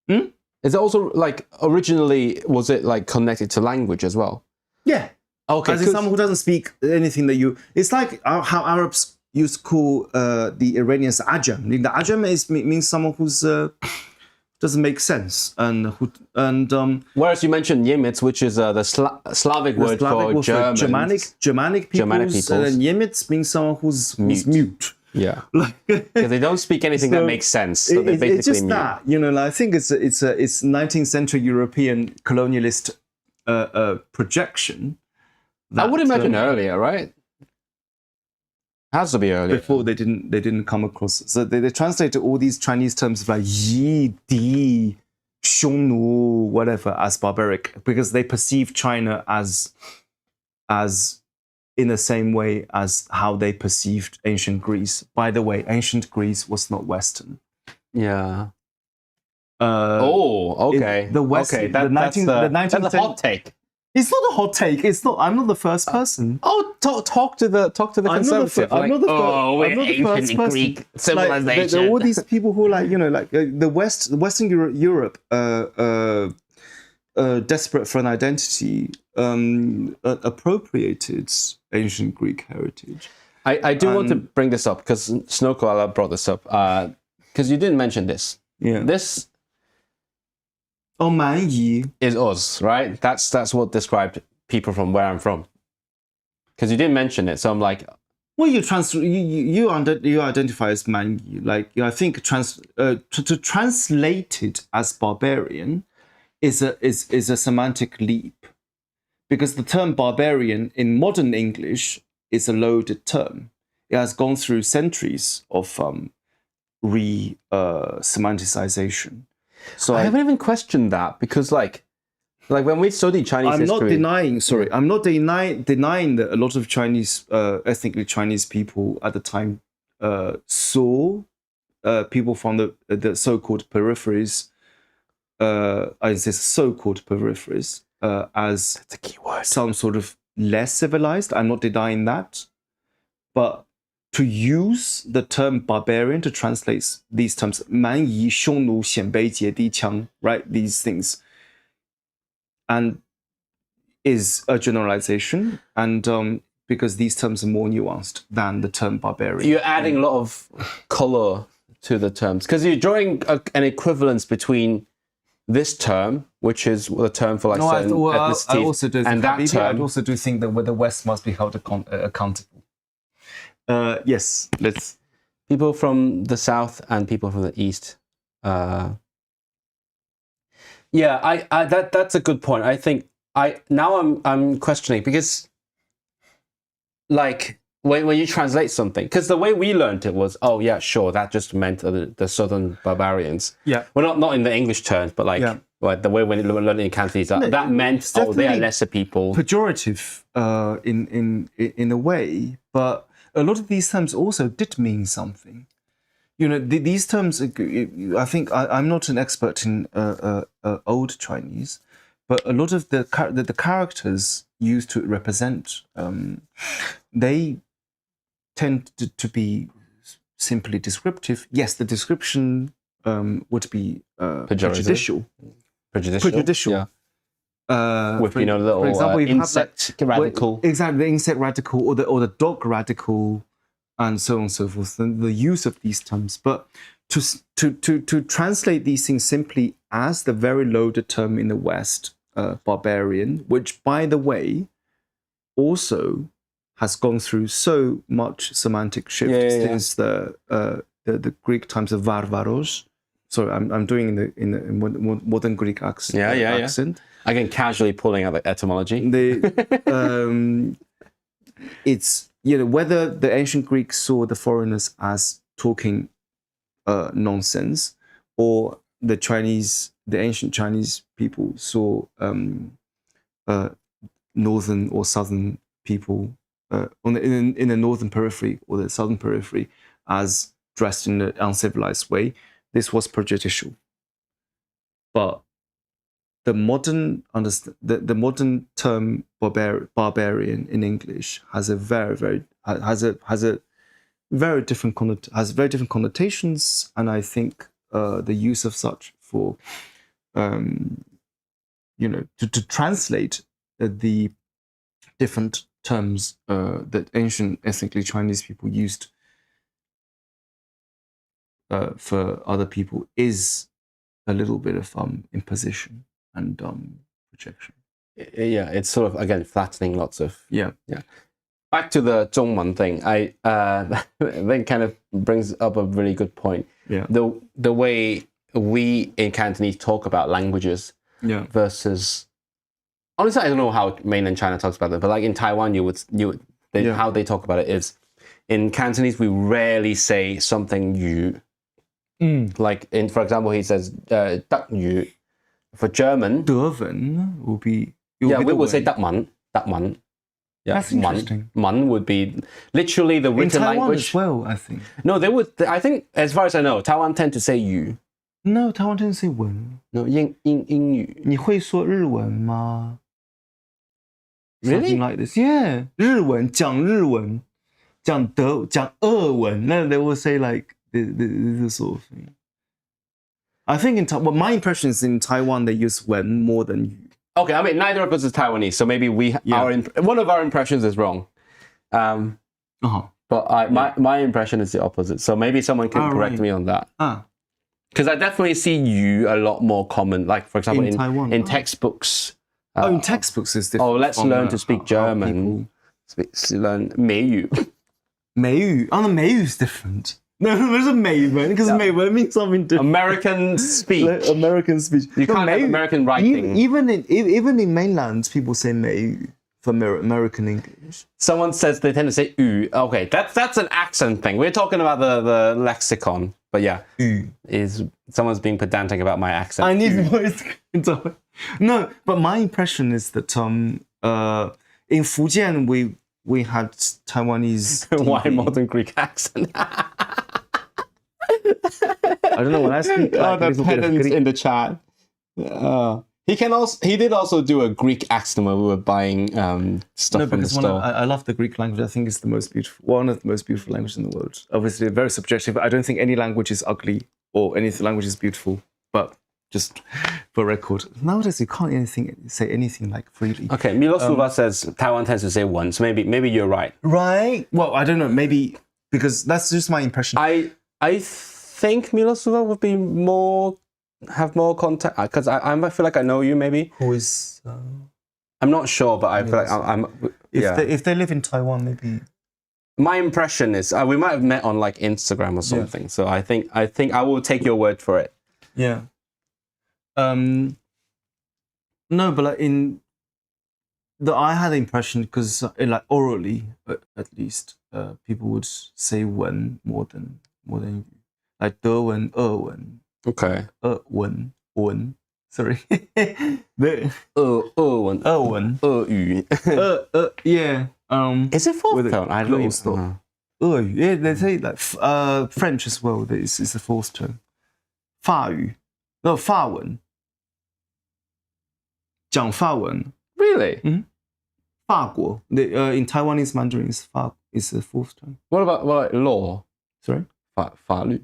Is it also like originally was it like connected to language as well? Yeah. Okay. As in someone who doesn't speak anything that you. It's like how Arabs used to call the Iranians Ajam. The Ajam means someone who's doesn't make sense. And Whereas you mentioned Niemiec, which is the Slavic word for Germans. Germanic peoples. And then Niemiec means someone who's mute. Yeah, because they don't speak anything that makes sense. So they're basically it's just mute. that, I think it's 19th century European colonialist projection. I would imagine earlier, right? Has to be earlier. Before they didn't come across. So they translated all these Chinese terms like yi, di, xiongnu, whatever, as barbaric, because they perceive China as in the same way as how they perceived ancient Greece. By the way, ancient Greece was not Western. Yeah. Okay. The West. Okay, the 19th that's a hot take. It's not a hot take. It's not. I'm not the first person. Talk to the conservative. I'm not the ancient first Greek civilization. There are all these people who the Western Europe, desperate for an identity, appropriated ancient Greek heritage. I do want to bring this up because Snow Koala brought this up because you didn't mention this. Yeah. This Man Yi is us, right? That's what described people from where I'm from. Because you didn't mention it, so I'm like, well, you identify as Man Yi. Like, I think to translate it as barbarian is a semantic leap, because the term barbarian in modern English is a loaded term. It has gone through centuries of semanticization. So I haven't even questioned that, because like when we study Chinese history, I'm not denying that a lot of Chinese, ethnically Chinese people at the time saw people from the so-called peripheries, I say so-called peripheries, as that's a key word, some sort of less civilized. I'm not denying that, but to use the term barbarian to translate these terms, 蛮夷匈奴鲜卑羯低羌, right? These things, and is a generalization, and because these terms are more nuanced than the term barbarian. You're adding a lot of color to the terms, because you're drawing an equivalence between this term, which is the term for certain ethnicities, I also do and that term. I also do think that the West must be held accountable. Yes, let's. People from the South and people from the East. Yeah, that's a good point. I think I'm questioning, because like when you translate something, because the way we learned it was, oh yeah, sure, that just meant the southern barbarians. Yeah. Well, not in the English terms, but like the way when you learn it in Cantonese, that meant they are lesser people. Pejorative in a way, but a lot of these terms also did mean something. These terms, I think, I'm not an expert in Old Chinese, but a lot of the characters used to represent, they tend to be simply descriptive. Yes, the description would be prejudicial. Prejudicial. Yeah. With little, for example, insect radical. Exactly, the insect radical or the dog radical, and so on and so forth. The use of these terms, but to translate these things simply as the very loaded term in the West, barbarian, which, by the way, also has gone through so much semantic shift since the Greek times of varvaros. Sorry, I'm doing in the modern Greek accent. Yeah. Again, casually pulling out the etymology. It's whether the ancient Greeks saw the foreigners as talking nonsense, or the ancient Chinese people saw northern or southern people in the northern periphery or the southern periphery as dressed in an uncivilized way. This was prejudicial, but the modern term barbarian in English has very different connotations, and I think the use of such for to translate the different terms that ancient ethnically Chinese people used for other people is a little bit of imposition and projection. Yeah, it's sort of, again, flattening lots of... Yeah. Back to the 中文 thing, I that kind of brings up a really good point. Yeah. The way we in Cantonese talk about languages versus... Honestly, I don't know how mainland China talks about it, but like in Taiwan, how they talk about it is, in Cantonese, we rarely say something yu. Like, for example, he says 德语. For German, 德文 will be... we would say 德文. Yeah, That's interesting. Man would be literally the written in Taiwan language. as well, I think. No, they would. I think, as far as I know, Taiwan tend to say yu. No, Taiwan tend to say 文. No, 英语. 你会说日文吗? Really? Something like this. Yeah. 日文讲日文讲俄文 No, they will say like this sort of thing. I think my impression is in Taiwan they use 文 more than 语. Okay, I mean, neither of us is Taiwanese, so maybe one of our impressions is wrong. But my impression is the opposite. So maybe someone can correct me on that. Because I definitely see you a lot more common. Like, for example, in Taiwan, in textbooks. In textbooks is different. Oh, let's learn to speak German. Learn 美语. 美语 the 美语 is different. No, there's a 美文 because 美文 means something different. American speech. Like American speech. You can't have American writing. Even in mainland, people say 美语 for American English. Someone says they tend to say 语. Okay, that's an accent thing. We're talking about the lexicon. But yeah, 语 is someone's being pedantic about my accent. I need voice. No, but my impression is that in Fujian we had Taiwanese TV. Why modern Greek accent? I don't know when I speak. Like, the pedants in the chat. He did also do a Greek accent when we were buying stuff from the store. I love the Greek language. I think it's one of the most beautiful languages in the world. Obviously, very subjective. I don't think any language is ugly or any language is beautiful. But just for record, nowadays you can't say anything like freely. Okay, Milosluva says Taiwan tends to say one, so maybe you're right. Right? Well, I don't know. Maybe because that's just my impression. I think Milosluva would be have more contact because I feel like I know you maybe. Who is? I'm not sure, but I feel like I'm. If they live in Taiwan, maybe. My impression is we might have met on like Instagram or something. Yeah. So I think I will take your word for it. Yeah. No, but like I had the impression because like orally, at least, people would say 文 more than like 德文, 俄文. Okay. 文. Sorry. 俄文. 俄语. Yeah. Is it fourth tone? I don't know. 俄语. Yeah, they say like French as well. It's the fourth tone. 法语. No, 法文. 讲法文. Really? Mm-hmm. 法国. In Taiwanese Mandarin is the fourth tone. What about law? Sorry? 法律.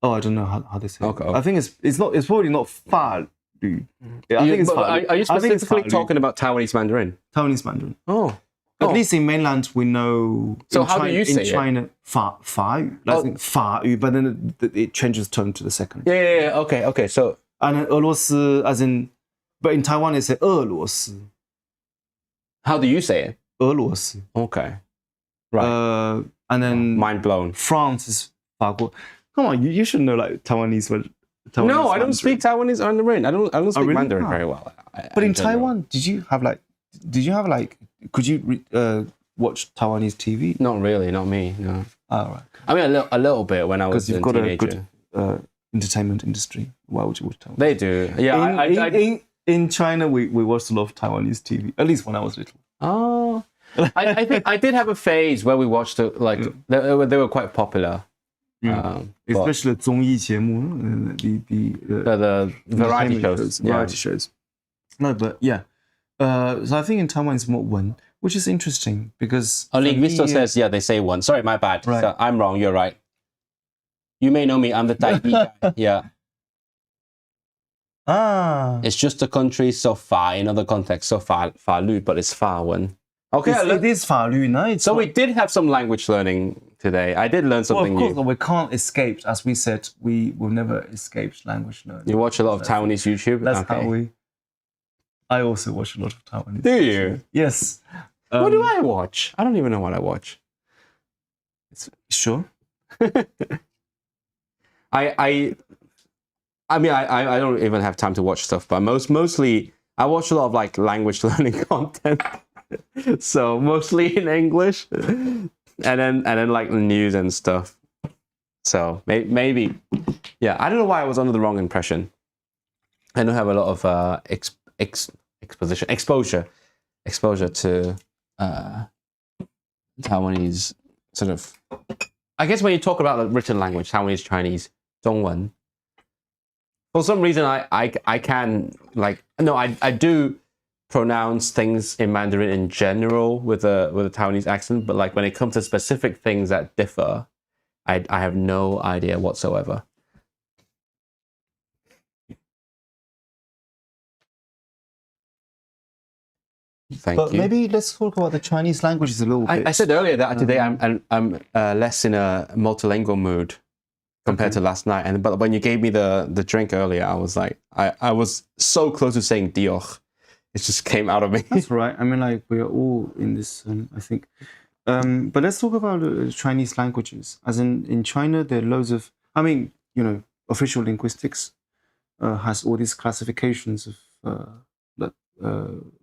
Oh, I don't know how they say okay. it. I think it's probably not 法律. Yeah, I think it's 法律. Are you specifically talking about Taiwanese Mandarin? Taiwanese Mandarin. Oh. At least in mainland we know. So how do you say in China, 法语, like 法语, but then it changes tone to the second. Yeah. Okay. So and then 俄罗斯, as in, but in Taiwan they say 俄罗斯. How do you say it? 俄罗斯. Okay. Right. And then mind blown. France is 法国. Come on, you should know like Taiwanese. No, I don't speak Taiwanese Mandarin. I don't speak really? Mandarin very well. But in Taiwan, could you watch Taiwanese TV? Not really, not me. No. Oh, right. I mean, a little bit when I was a teenager. Because you've got a good entertainment industry. Why would you watch Taiwan? They do. Yeah. In China, we watched a lot of Taiwanese TV. At least when I was little. Oh. I think I did have a phase where we watched it. Like they were quite popular. Especially 综艺节目, the variety shows. Variety shows. No, but yeah. So I think in Taiwan it's more 文, which is interesting because. Linguisto says, yeah, they say one. Sorry, my bad. Right. So I'm wrong. You're right. You may know me. I'm the Taipei guy. Yeah. It's just a country so far. In other contexts, so far, but it's far one. Okay, it is 法律, no? So we did have some language learning today. I did learn Well, something of course, new. we can't escape. As we said, we will never escape language learning. You watch a lot of Taiwanese YouTube? That's Okay. how we. I also watch a lot of Taiwanese. Do you? Yes. What do I watch? I don't even know what I watch. Sure. I mean, I don't even have time to watch stuff, but mostly I watch a lot of like language learning content. So mostly in English, and then like the news and stuff. So maybe, yeah. I don't know why I was under the wrong impression. I don't have a lot of exposure to Taiwanese sort of. I guess when you talk about the written language, Taiwanese, Chinese, 中文. For some reason, I can like no, I do pronounce things in Mandarin in general with a Taiwanese accent, but like when it comes to specific things that differ, I have no idea whatsoever. Thank you. Maybe let's talk about the Chinese languages a little bit. I said earlier that today I'm less in a multilingual mood compared to last night, but when you gave me the drink earlier, I was like I was so close to saying Dioch. It just came out of me. That's right. I mean, like we are all in this, I think. But let's talk about Chinese languages. As in China, there are loads of. I mean, you know, official linguistics has all these classifications of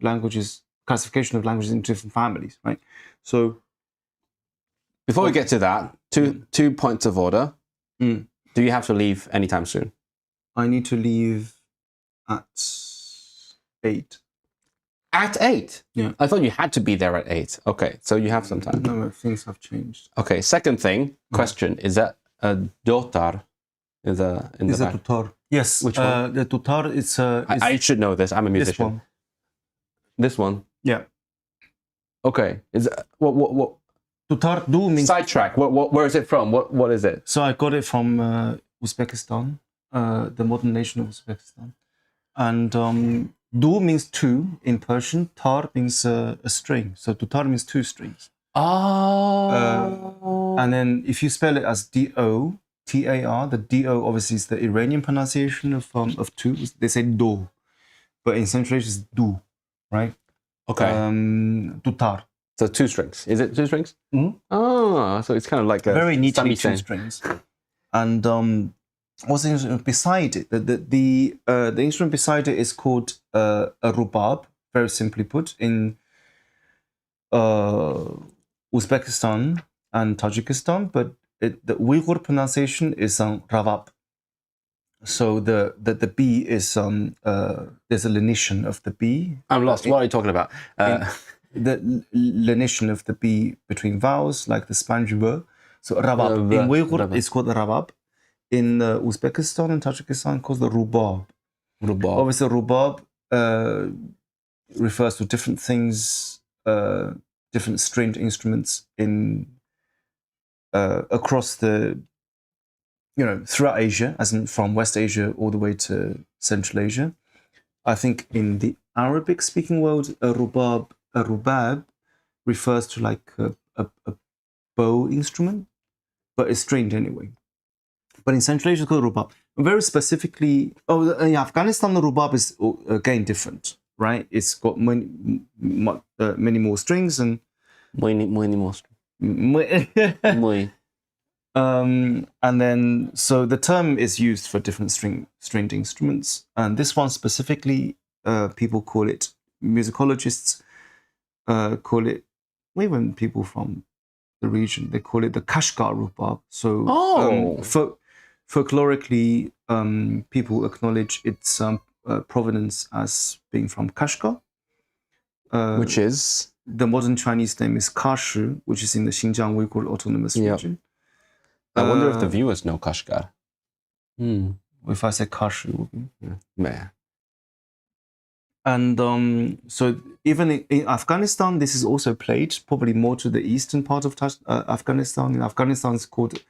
languages, classification of languages in different families, right? So, before we get to that, two points of order. Do you have to leave anytime soon? I need to leave at 8. At 8? Yeah. I thought you had to be there at 8. Okay, so you have some time. No, things have changed. Okay, second question, is that a dotar in the back? A tutor? Yes. Which one? The tutor is... I should know this. I'm a musician. This one. This one? Yeah. Okay. Is what? Tutar do means... Sidetrack. Where is it from? What is it? So I got it from Uzbekistan, the modern nation of Uzbekistan. And du means 2 in Persian. Tar means a string. So tutar means 2 strings. Oh. And then if you spell it as D-O-T-A-R, the D-O obviously is the Iranian pronunciation of 2. They say do. But in Central Asia it's du, right? Okay. Tutar. So 2 strings. Is it 2 strings? Mm-hmm. Oh, so it's kind of like a very neatly 2 thing. strings. And what's the instrument beside it? The instrument beside it is called a rubab, very simply put, in Uzbekistan and Tajikistan, but the Uyghur pronunciation is ravab. So the B is there's a lenition of the B. I'm lost. What are you talking about? The lenition of the B between vowels, like the Spanish V. So ravab. In Uyghur, it's called the ravab. In Uzbekistan and Tajikistan, it's called the rubab. Rubab. Obviously, rubab refers to different things, different stringed instruments in across the, throughout Asia, as in from West Asia all the way to Central Asia. I think in the Arabic-speaking world, a rubab refers to like a bow instrument, but it's stringed anyway. But in Central Asia, it's called rubab. Very specifically, in Afghanistan, the rubab is again different, right? It's got many more strings and many more strings. And then, so the term is used for different stringed instruments. And this one specifically, people call it, musicologists call it, even people from the region, they call it the Kashgar rubab. So folklorically, people acknowledge its provenance as being from Kashgar. Which is? The modern Chinese name is Kashi, which is in the Xinjiang Uyghur Autonomous Region. I wonder if the viewers know Kashgar. If I say Kashi, it would be. Yeah. And so even in Afghanistan, this is also played, probably more to the eastern part of Afghanistan. In Afghanistan, it's called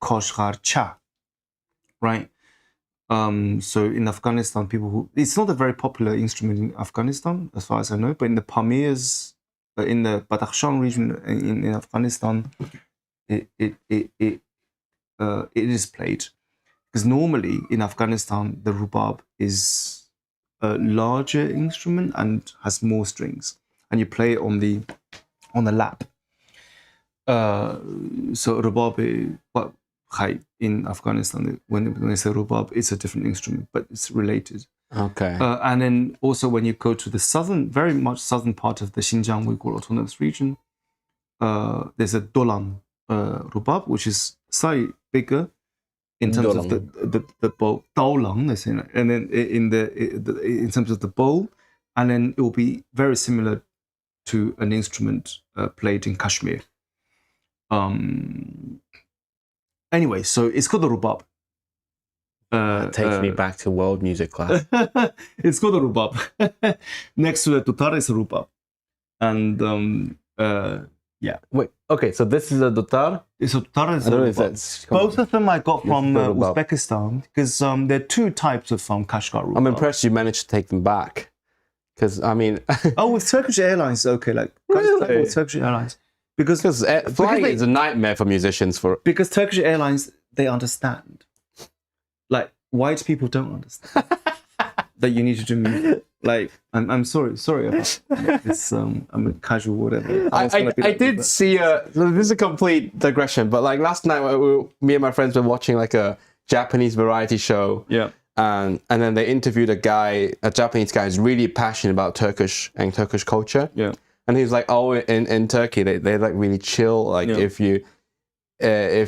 Kashgar Cha, right? So in Afghanistan, it's not a very popular instrument in Afghanistan, as far as I know, but in the Pamirs, in the Badakhshan region in Afghanistan, it is played. Because normally in Afghanistan, the rubab is a larger instrument and has more strings, and you play it on the lap. So rubab, but in Afghanistan, when they say rubab, it's a different instrument, but it's related. Okay. And then also when you go to the very much southern part of the Xinjiang Uyghur Autonomous Region, there's a dolan rubab, which is slightly bigger in terms of the bow. Daolang, they say, and then in terms of the bow, and then it will be very similar to an instrument played in Kashmir. Anyway, so it's called the rubab. Takes me back to world music class. It's called the rubab. Next to the dutar is a rubab, and yeah. Wait. Okay. So this is a dutar. It's a dutar. I don't know if that's both of them I got from Uzbekistan, because there are two types of Kashgar rubab. I'm impressed you managed to take them back, because I mean. Oh, with Turkish Airlines, okay, like really? With Turkish Airlines, because flying is a nightmare for musicians. Because Turkish Airlines, they understand. Like, white people don't understand that you need to do music. Like, I'm sorry about this. I'm a casual whatever. I did see this is a complete digression, but like last night, me and my friends were watching like a Japanese variety show. Yeah. And then they interviewed a Japanese guy who's really passionate about Turkish and Turkish culture. Yeah. And he's like, oh, in Turkey, they like really chill. Like if you so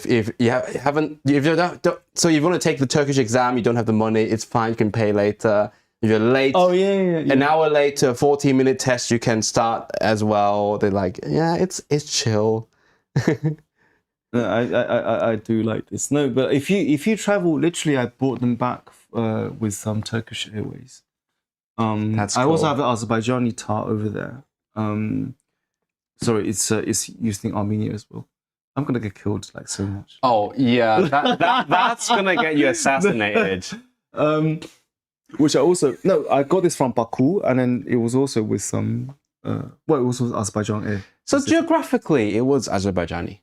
you want to take the Turkish exam, you don't have the money, it's fine, you can pay later. If you're late, an hour later, 14-minute test, you can start as well. They're like, yeah, it's chill. I do like this. No, but if you travel, literally, I brought them back with some Turkish Airways. That's cool. I also have an Azerbaijani tar over there. Sorry, it's used in Armenia as well. I'm gonna get killed like so much. Oh yeah, that's gonna get you assassinated. Which I got this from Baku, and then it was also with some. It was with Azerbaijan Air. So geographically, it was Azerbaijani.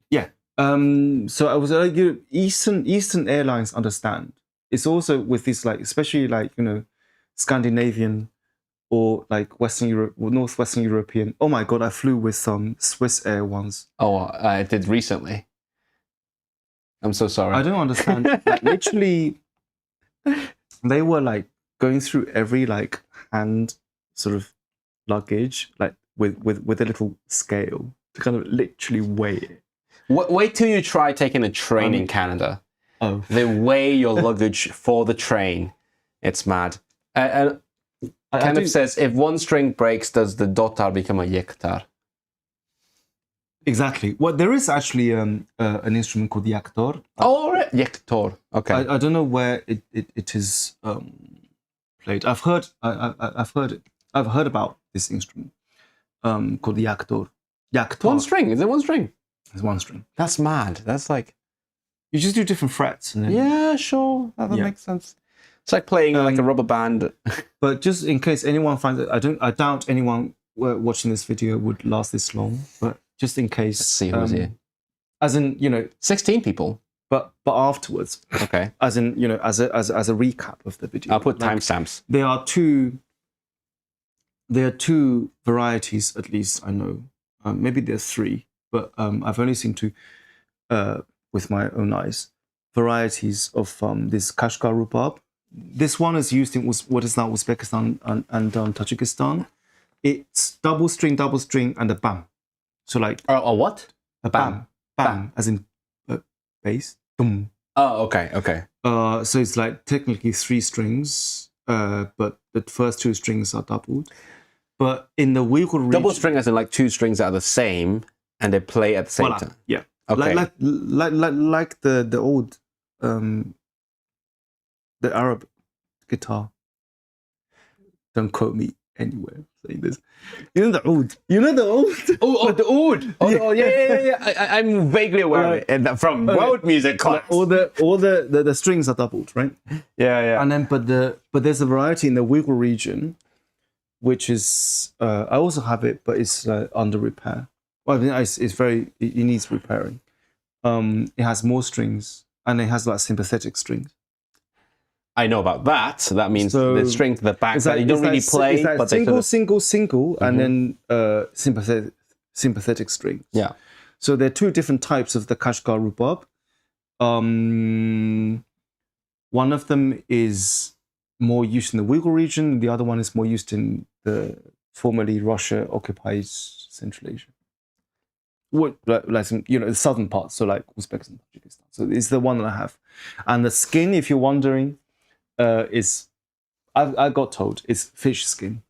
Yeah. So I was like, Eastern Airlines understand. It's also with this, like, especially like, Scandinavian or like Western Europe or Northwestern European. Oh my God, I flew with some Swiss Air once. Oh, I did recently. I'm so sorry. I don't understand. Like, literally, they were like going through every like hand sort of luggage, like with a little scale to kind of literally weigh it. Wait till you try taking a train in Canada. Oh. They weigh your luggage for the train. It's mad. And Kenneth says, if one string breaks, does the dotar become a yektar? Exactly. Well, there is actually an instrument called yaktor. Oh, right. Yektor. Okay. I don't know where it is played. I've heard about this instrument called the yaktor. Yaktor. One string? Is it one string? It's one string. That's mad. That's like, you just do different frets. And then, yeah, sure. That makes sense. It's like playing like a rubber band. But just in case anyone finds it, I doubt anyone watching this video would last this long. But just in case, Let's see who's here. As in, 16 people. But afterwards, okay. As in, as a recap of the video. I'll put timestamps. There are two varieties, at least I know. Maybe there's three, but I've only seen two with my own eyes. Varieties of this Kashgar rubab. This one is used in what is now Uzbekistan and Tajikistan. It's double string, and a bam. So like a what? A bam, as in bass. Dum. Oh, okay. So it's like technically 3 strings, but the first 2 strings are doubled. But in the Uyghur region, double string as in like 2 strings that are the same and they play at the same time. Yeah. Okay. Like the old the Arab guitar. Don't quote me anywhere saying this. You know the oud. Oh, the oud. Oh, yeah. I'm vaguely aware of it from world music class. All the strings are doubled, right? Yeah. And then, but there's a variety in the Uyghur region, which is I also have it, but it's under repair. Well, it's very. It needs repairing. It has more strings, and it has like sympathetic strings. I know about that. So that means So the string to the back It's that you don't really it's play, like but they single, sort of, single, and then sympathetic strings. yeah. So there are two different types of the Kashgar rhubarb. One of them is more used in the Uyghur region. The other one is more used in the formerly Russia-occupied Central Asia. What, like some, the southern parts, so like Uzbekistan, Tajikistan. So it's the one that I have. And the skin, if you're wondering, is, I got told, it's fish skin.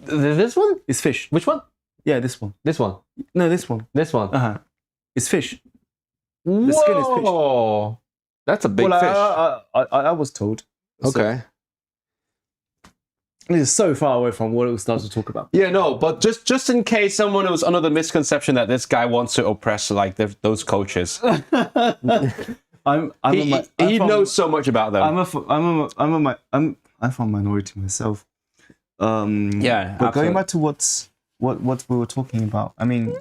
This one? It's fish. Which one? Yeah, this one. This one. No, this one. This one. It's fish. The skin is fish. That's a big fish. I was told. Okay. This is so far away from what it was starting to talk about. Yeah, no, but just in case someone was under the misconception that this guy wants to oppress like those coaches. He knows so much about them. I'm from minority myself. Yeah, but going back to what we were talking about, I mean,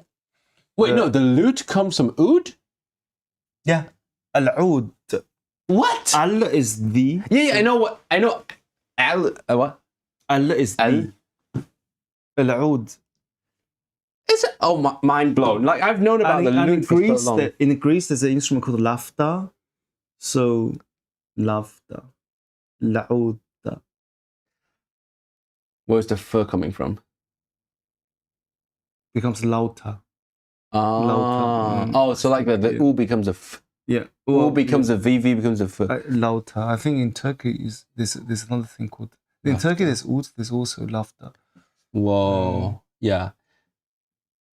wait, no, the lute comes from oud. Yeah, al-oud. What? Al is the. Yeah, I know what. I know. Al what? Al is the. Al-oud. Is it? Oh, mind blown. Like I've known about the lute for so long. In Greece, there's an instrument called lafta. So, lafta, la'oud. Where's the fur coming from? Becomes lauta. Oh, so like the U becomes a F. Yeah. U becomes a V, V becomes a F. Lauta. I think in Turkey there's another thing called. In Turkey there's oud, there's also lauta. Whoa. Yeah.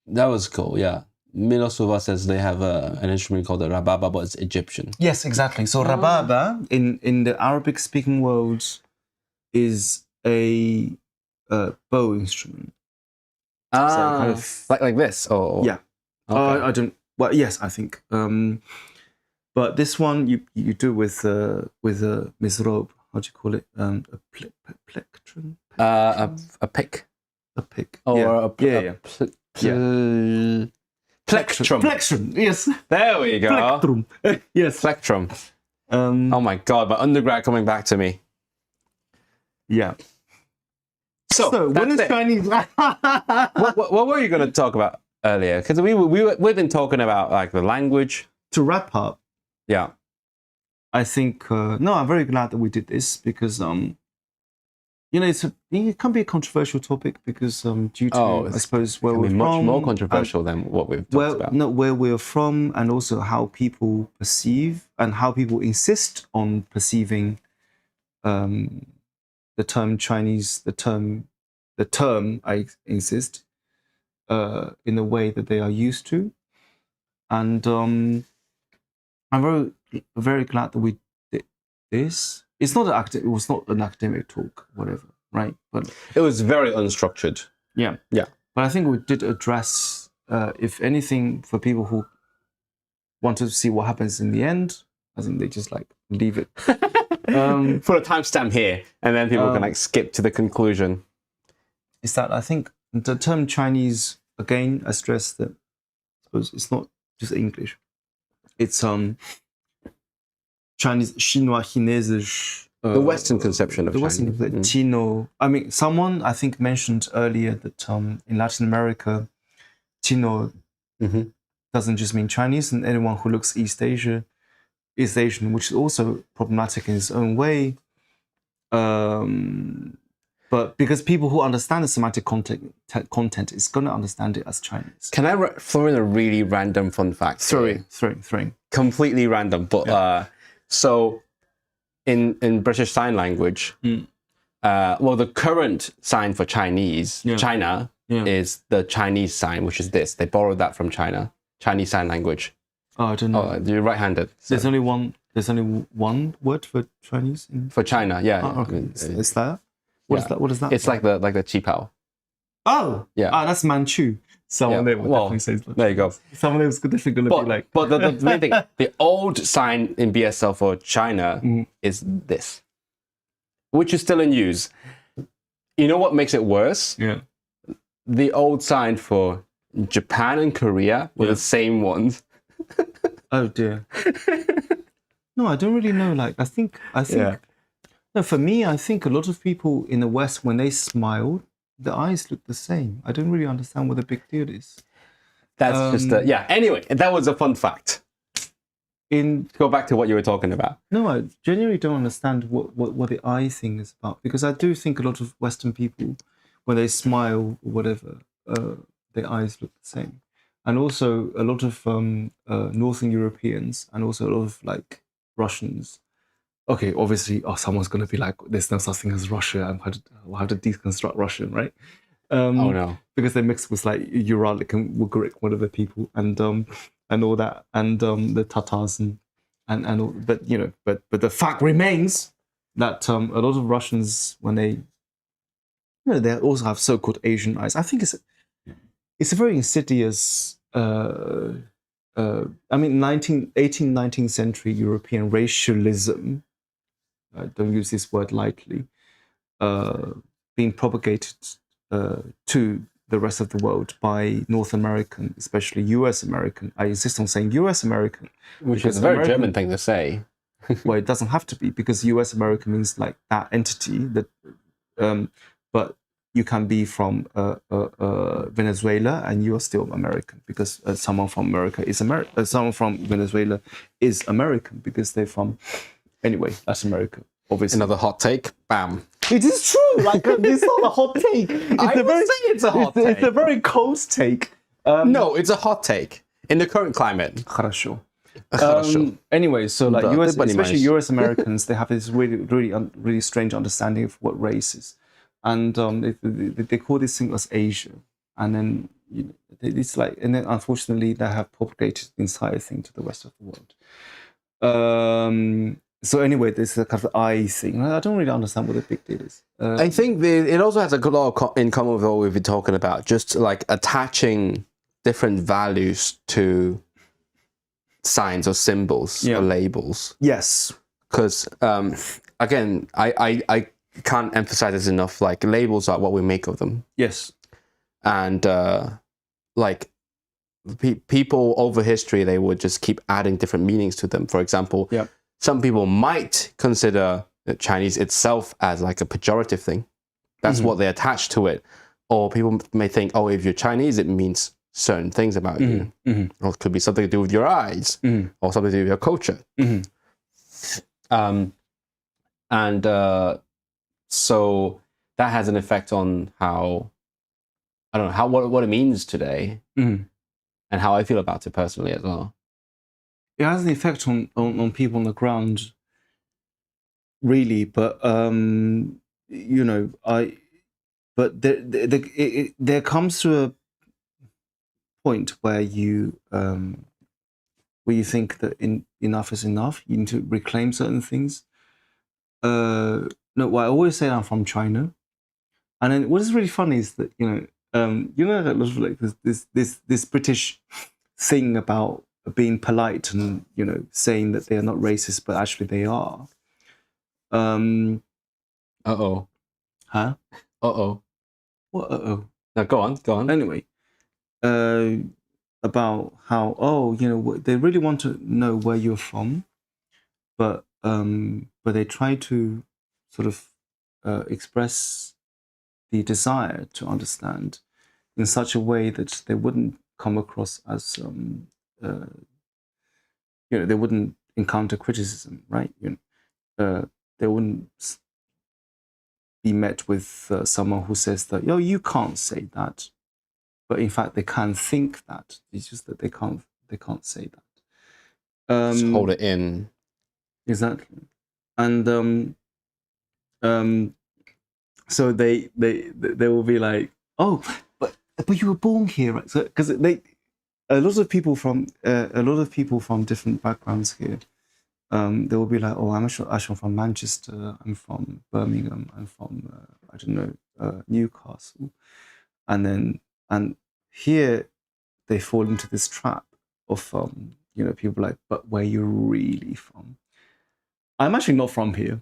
That was cool, yeah. Milosova says they have an instrument called the rababa, but it's Egyptian. Yes, exactly. So rababa in the Arabic speaking world is a bow instrument. So kind of, like this, or yeah. Okay. I don't. Well, yes, I think. But this one you do with a misrob. How do you call it? A plectrum. A pick. A pick. Or yeah. Plectrum. Plectrum. Yes. There we go. Plectrum. Yes. Plectrum. Oh my god! My undergrad coming back to me. Yeah. So when is Chinese? what were you going to talk about earlier? Because we've been talking about like the language. To wrap up, yeah, I think I'm very glad that we did this because it can be a controversial topic because due to I suppose where we're from, much more controversial than what we've talked about. No, where we're from, and also how people perceive and how people insist on perceiving the term Chinese, the term I insist, in the way that they are used to, and I'm very, very glad that we did this. It was not an academic talk, whatever, right? But it was very unstructured. Yeah. But I think we did address, if anything, for people who wanted to see what happens in the end. I think they just like leave it. Put a timestamp here, and then people can like skip to the conclusion. Is that I think the term Chinese, again, I stress that I suppose it's not just English. It's Chinese, Chinois, Chinesisch. The Western conception of the Chinese. Western Chino. I mean, someone I think mentioned earlier that in Latin America, Chino doesn't just mean Chinese, and anyone who looks East Asian, which is also problematic in its own way. But because people who understand the semantic content is going to understand it as Chinese. Can I throw in a really random fun fact? Throwing. Completely random, but so in British Sign Language, the current sign for Chinese, China, is the Chinese sign, which is this. They borrowed that from China, Chinese Sign Language. Oh, I don't know. Oh, you're right-handed. So. There's only one word for Chinese for China. Yeah. Oh, okay. Is that? What is that? It's like the qipao. Oh, yeah. That's Manchu. Someone there would definitely say that. There you go. Someone there was definitely going to be like. But the main thing, the old sign in BSL for China is this, which is still in use. You know what makes it worse? Yeah. The old sign for Japan and Korea were the same ones. Oh dear. No, I don't really know. Like, I think. Yeah. No, for me, I think a lot of people in the West, when they smile, the eyes look the same. I don't really understand what the big deal is. That's just yeah. Anyway, that was a fun fact. In Go back to what you were talking about. No, I genuinely don't understand what the eye thing is about, because I do think a lot of Western people, when they smile or whatever, their eyes look the same. And also a lot of Northern Europeans and also a lot of like Russians. Okay, obviously, someone's going to be like, there's no such thing as Russia. I'll have to deconstruct Russian, right? Oh no. Because they mix with like Uralic and Ugaric, whatever people, and all that, and the Tatars and all, but you know, but the fact remains that a lot of Russians, when they, you know, they also have so-called Asian eyes. I think it's a very insidious. I mean, 19th century European racialism. Don't use this word lightly. Being propagated to the rest of the world by North American, especially US American. I insist on saying US American. Which is a very German thing to say. Well, it doesn't have to be, because US American means like that entity that, but you can be from Venezuela and you are still American, because someone from America is someone from Venezuela is American because they're from, anyway, that's America. Obviously. Another hot take. Bam. It is true. Like, it's not a hot take. It's a hot take. It's a very cold take. No, it's a hot take in the current climate. Хорошо. Хорошо. Anyway, so like Да, US, ты especially понимаешь. US Americans, they have this really strange understanding of what race is, and they call this thing as Asia, and then it's like, and then unfortunately they have propagated the entire thing to the rest of the world. So anyway, this is a kind of eye thing. I don't really understand what the big deal is. I think it also has a lot in common with what we've been talking about, just like attaching different values to signs or symbols or labels. Yes. Because, again, I can't emphasize this enough, like labels are what we make of them. Yes. And like people over history, they would just keep adding different meanings to them. For example, some people might consider Chinese itself as like a pejorative thing. That's what they attach to it. Or people may think, oh, if you're Chinese, it means certain things about you. Or it could be something to do with your eyes, or something to do with your culture. So that has an effect on how, I don't know, what it means today, and how I feel about it personally as well. It has an effect on people on the ground, really. But you know, there comes to a point where you think that enough is enough. You need to reclaim certain things. No, well, I always say I'm from China, and then what is really funny is that a lot of like this British thing about being polite and saying that they are not racist, but actually they are. Uh-oh. Huh? Uh-oh. What? Uh-oh. Now go on. Anyway, about how they really want to know where you're from, but they try to sort of express the desire to understand in such a way that they wouldn't come across as they wouldn't encounter criticism, right? They wouldn't be met with someone who says that, you can't say that, but in fact they can think that. It's just that they can't say that. Just hold it in. Exactly, and so they will be like, oh, but you were born here, right? So because a lot of people from different backgrounds here, they will be like, oh, I'm actually from Manchester, I'm from Birmingham, I'm from I don't know, Newcastle, and here they fall into this trap of people like, but where you're really from? I'm actually not from here,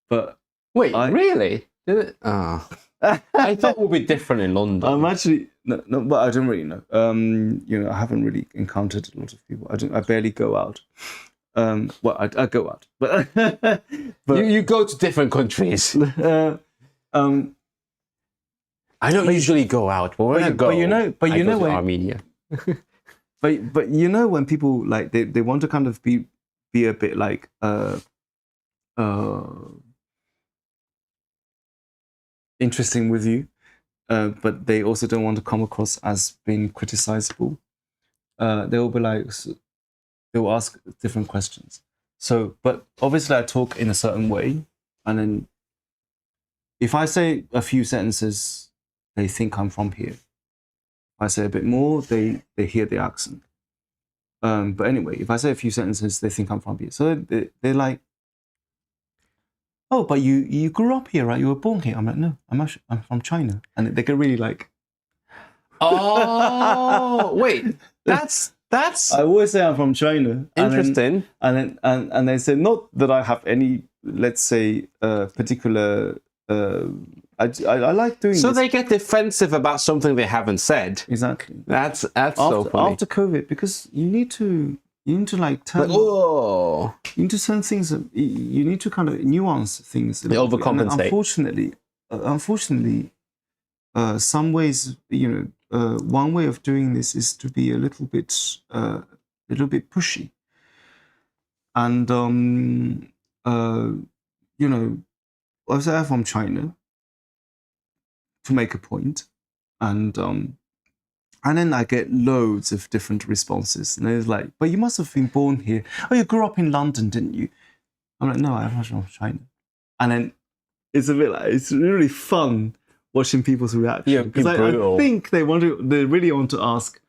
but wait, really? Did it? Oh. I thought it would be different in London. I'm actually no, but I don't really know. I haven't really encountered a lot of people. I barely go out. Well, I go out, but you go to different countries. I don't usually go out, but when I go, but you know to when Armenia. but you know when people like they want to kind of be a bit like interesting with you, but they also don't want to come across as being criticizable. They'll be like, they'll ask different questions. So, but obviously I talk in a certain way, and then if I say a few sentences, they think I'm from here. If I say a bit more, they hear the accent. But anyway, if I say a few sentences, they think I'm from here. So they're like, oh, but you grew up here, right? You were born here. I'm like, no, I'm from China. And they get really like... Oh, wait, that's... I always say I'm from China. Interesting. And they say, not that I have any, let's say, particular... I like doing this. So they get defensive about something they haven't said. Exactly. That's so funny. After COVID, because you need to like turn... Oh. You need to turn things... You need to kind of nuance things. They overcompensate. Unfortunately, some ways, one way of doing this is to be a little bit pushy. And, I was there from China to make a point, and then I get loads of different responses, and it's like, but you must have been born here. Oh, you grew up in London, didn't you? I'm like, no, I'm from China. And then it's a bit like, it's really fun watching people's reaction. Yeah, because I think they really want to ask,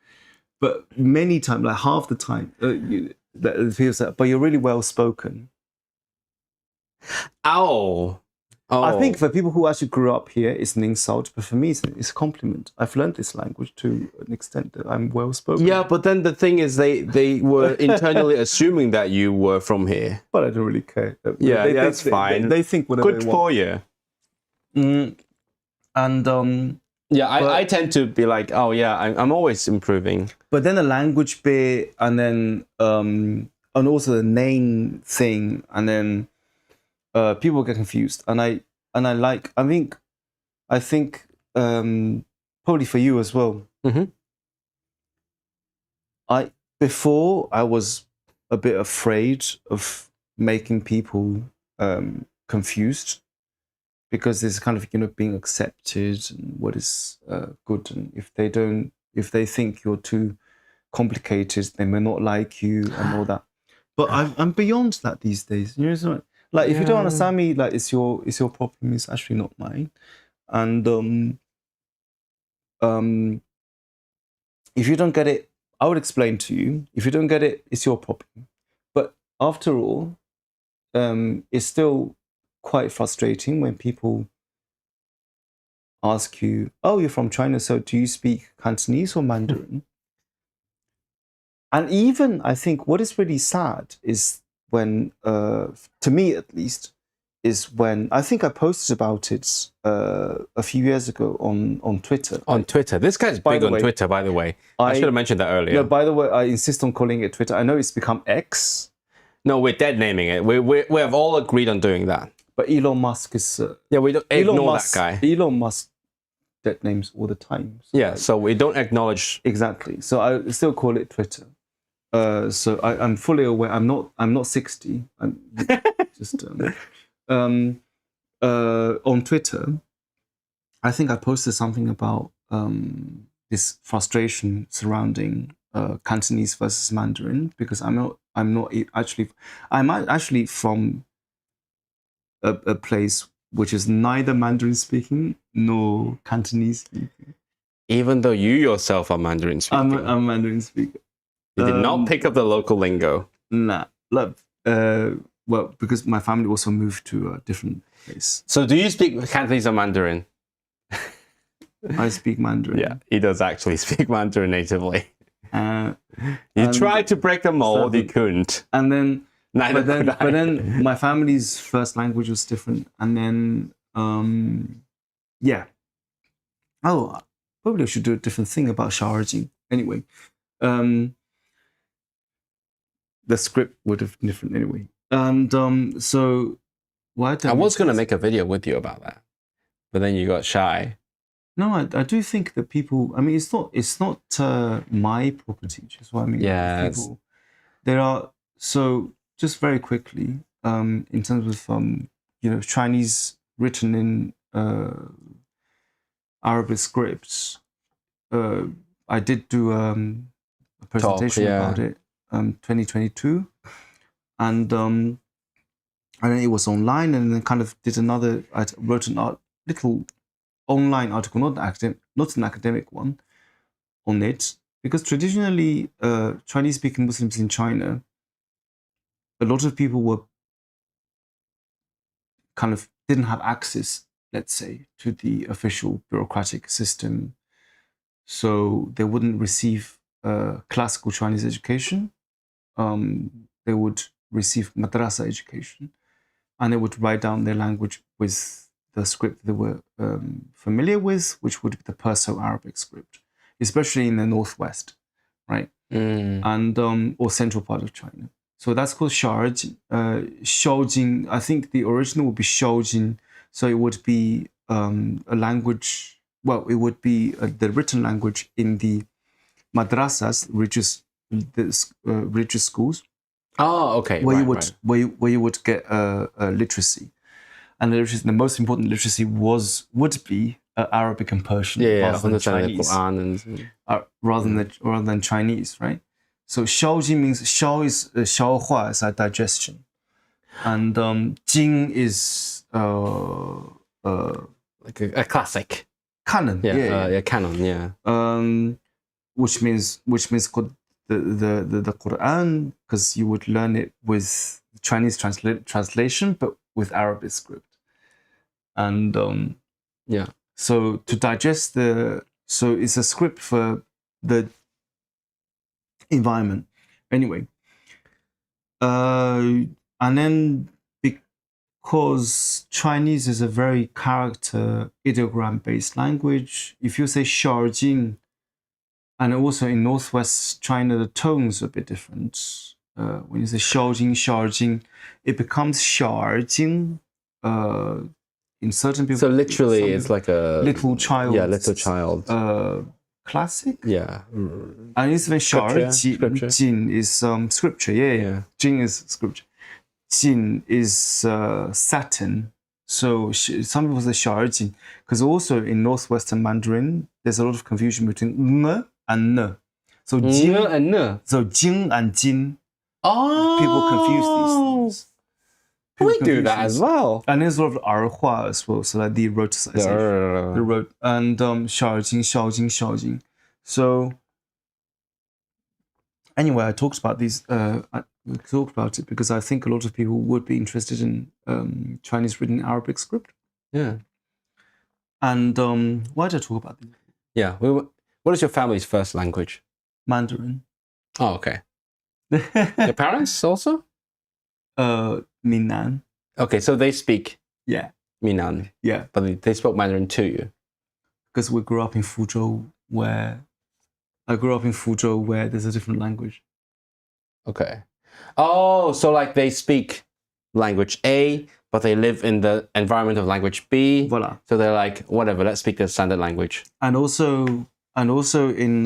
but many times, like half the time, people say, but you're really well spoken. Ow. Oh. I think for people who actually grew up here, it's an insult, but for me, it's a compliment. I've learned this language to an extent that I'm well spoken. Yeah, but then the thing is, they were internally assuming that you were from here. But I don't really care. That's fine. They think whatever they want. Good for you. And yeah, I tend to be like, oh yeah, I'm always improving. But then the language bit, and then and also the name thing, and then. People get confused, and I think probably for you as well. Mm-hmm. Before I was a bit afraid of making people confused, because there's kind of being accepted and what is good, and if they think you're too complicated, they may not like you and all that. But I'm beyond that these days. So like, if you don't understand me, like, it's your problem. It's actually not mine. And if you don't get it, I would explain to you. If you don't get it, it's your problem. But after all, it's still quite frustrating when people ask you, "Oh, you're from China, so do you speak Cantonese or Mandarin?" And even I think what is really sad is when, to me at least, is when I think I posted about it a few years ago on Twitter. On Twitter. This guy's big on Twitter, by the way. I should have mentioned that earlier. No, by the way, I insist on calling it Twitter. I know it's become X. No, we're dead naming it. We have all agreed on doing that. But Elon Musk is... yeah, we don't ignore that guy. Elon Musk dead names all the time. So yeah, so we don't acknowledge... Exactly. So I still call it Twitter. So I'm fully aware. I'm not 60. I'm just on Twitter. I think I posted something about this frustration surrounding Cantonese versus Mandarin, because I'm actually from a place which is neither Mandarin speaking nor Cantonese speaking. Even though you yourself are Mandarin speaking. I'm Mandarin speaker. You did not pick up the local lingo. Nah. Well, because my family also moved to a different place. So do you speak Cantonese or Mandarin? I speak Mandarin. Yeah, he does actually speak Mandarin natively. You tried to break the mold, you couldn't. And then, but then my family's first language was different. And then, yeah. Oh, probably I should do a different thing about 小而精. Anyway, the script would have been different anyway. And so why don't I was going to make a video with you about that, but then you got shy. No, I do think that people. I mean, it's not my property. Which is what I mean. Yeah, people, there are so just very quickly in terms of Chinese written in Arabic scripts. I did do a presentation about it 2022, and then it was online, and then kind of did another. I wrote a little online article, not an academic one, on it, because traditionally Chinese-speaking Muslims in China, a lot of people were kind of didn't have access, let's say, to the official bureaucratic system, so they wouldn't receive classical Chinese education. They would receive madrasa education, and they would write down their language with the script they were familiar with, which would be the Perso-Arabic script, especially in the northwest, right? And or central part of China. So that's called Shaojin. Shaojin, I think the original would be Shaojin. So it would be a language. Well, it would be the written language in the madrasas, religious schools. Oh, okay. Where you would get literacy. And the most important literacy would be Arabic and Persian, rather than Chinese, rather than Chinese, right? So 消经 means 消 is 消化, is like digestion, and 经 is like a classic canon, canon, which means the Quran, because you would learn it with Chinese translation, but with Arabic script. And so to digest so it's a script for the environment anyway, and then because Chinese is a very character ideogram based language, if you say 小经, and also in northwest China the tones are a bit different. When you say 小经, it becomes 小而精. In certain people, so literally it's like a little child. Yeah, little child. Classic. Yeah. And it's even Jin is scripture. Yeah. Jin is scripture. Jin is Saturn. So some people say 小而精, because also in northwestern Mandarin there's a lot of confusion between n and n. So jing and n. So jing and jin. Oh. People confuse these things. We do that as well. And there's a lot of 儿化 as well, so like the roticization. The rot and 小经. So anyway, I talked about these. I talked about it because I think a lot of people would be interested in Chinese written Arabic script. Yeah. And why did I talk about this? Yeah. What is your family's first language? Mandarin. Oh, okay. Your parents also? Minnan. Okay, so they speak Minnan. Yeah. But they spoke Mandarin to you. Because we grew up in Fuzhou, where there's a different language. Okay. Oh, so like they speak language A, but they live in the environment of language B. Voila. So they're like, whatever, let's speak the standard language. And also in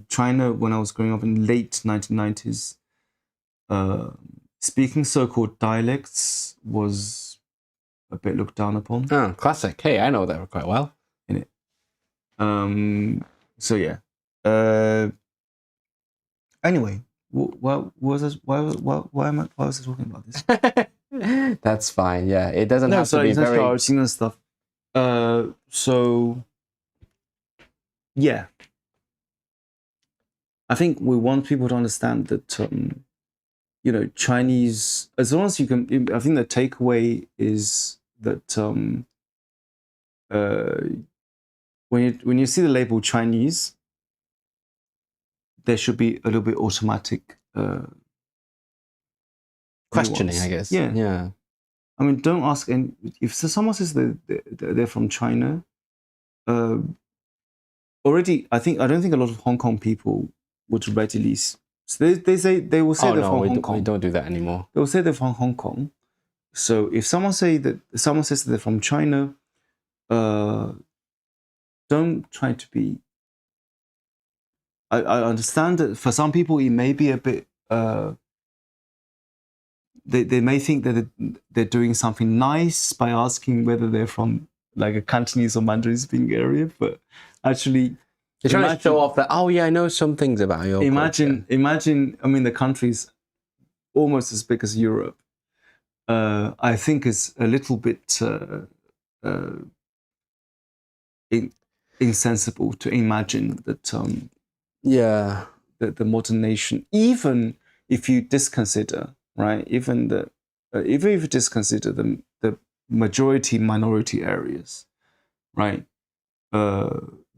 China, when I was growing up in late 1990s, speaking so-called dialects was a bit looked down upon. Oh, classic. Hey, I know that quite well. In it. So yeah. Anyway, why was I talking about this? That's fine. Yeah, it doesn't have to be very. And stuff. So yeah, I think we want people to understand that Chinese, as long as you can. I think the takeaway is that when you see the label Chinese, there should be a little bit automatic questioning, nuance. I guess. Yeah. I mean, don't ask. And if someone says they're from China, already, I don't think a lot of Hong Kong people would readily. So they will say Oh they're no, from we Hong don't, Kong. we don't do that anymore. They will say they're from Hong Kong. So if someone says that they're from China, don't try to be. I understand that for some people it may be a bit. They may think that they're doing something nice by asking whether they're from like a Cantonese or Mandarin speaking area, but actually. You're trying to show off that, oh yeah, I know some things about your culture. Imagine, I mean, the country's almost as big as Europe. I think it's a little bit insensible to imagine that that the modern nation, even if you disconsider, right, even if you disconsider the majority minority areas, right,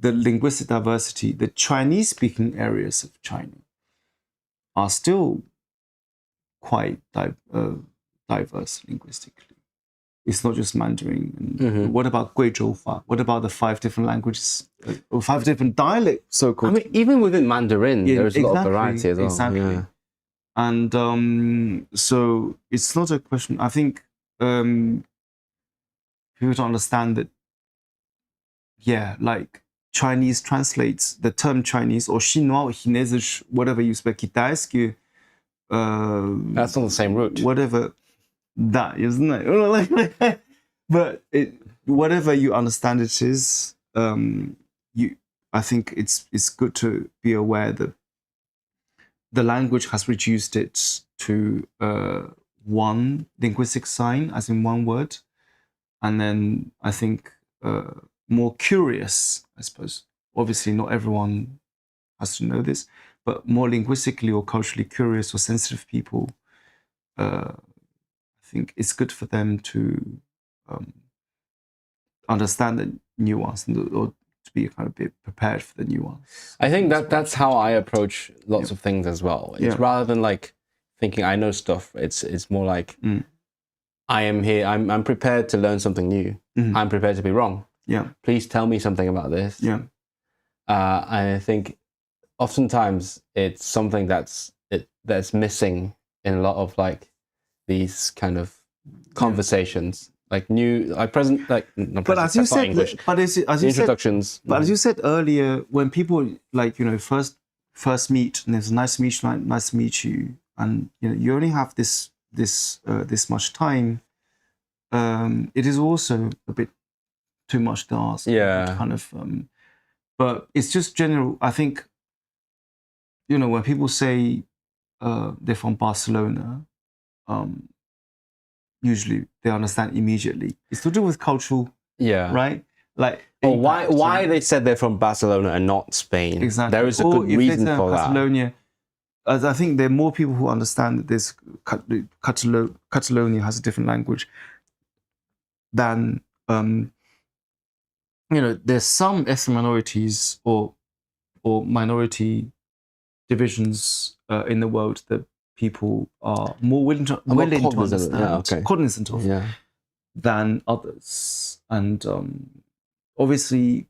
the linguistic diversity, the Chinese-speaking areas of China are still quite diverse linguistically. It's not just Mandarin. And what about Guizhoufa? What about the 5 different languages, or 5 different dialects, so-called? I mean, even within Mandarin, there's a lot of variety as well. Exactly. Yeah. And so it's not a question. I think people don't understand that. Yeah, like Chinese translates the term Chinese or Chinois or Chinesisch, whatever you speak, Kitaiski. That's not the same root. Whatever that, isn't it? But whatever you understand it is, I think it's good to be aware that the language has reduced it to one linguistic sign, as in one word, and then I think more curious, I suppose. Obviously, not everyone has to know this, but more linguistically or culturally curious or sensitive people, I think it's good for them to understand the nuance or to be kind of bit prepared for the nuance. I think that's how I approach lots of things as well. It's rather than like thinking I know stuff. It's more like I am here. I'm prepared to learn something new. I'm prepared to be wrong. Yeah. Please tell me something about this. Yeah. And I think oftentimes it's something that's missing in a lot of like these kind of conversations, like present, like not but present, as you that's not said, English. but as you introductions. Said, but as you said earlier, when people like first meet and there's nice to meet you, and you only have this much time, it is also a bit too much to ask. Yeah. Kind of. But it's just general. I think, when people say they're from Barcelona, usually they understand immediately. It's to do with cultural, right? Like, or why they said they're from Barcelona and not Spain. Exactly. There is a good reason for Catalonia, that. I think there are more people who understand that this Catalonia has a different language than. There's some ethnic minorities or minority divisions in the world that people are more willing to understand, cognizant of, than others. And obviously,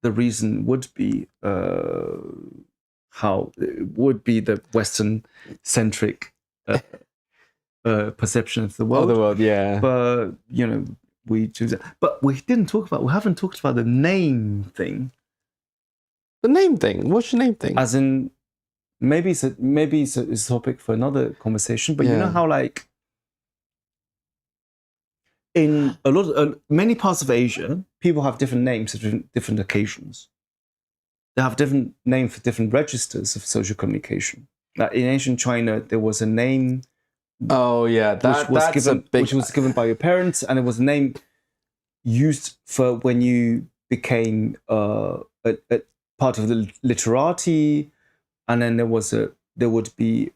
the reason would be how it would be the Western-centric perception of the world. But we choose that. But we haven't talked about the name thing. The name thing? What's your name thing? As in, maybe it's a topic for another conversation, but you know how like in many parts of Asia, people have different names for different occasions. They have different names for different registers of social communication. Like in ancient China, there was a name. Oh yeah, which was given by your parents, and it was a name used for when you became a part of the literati, and then there would be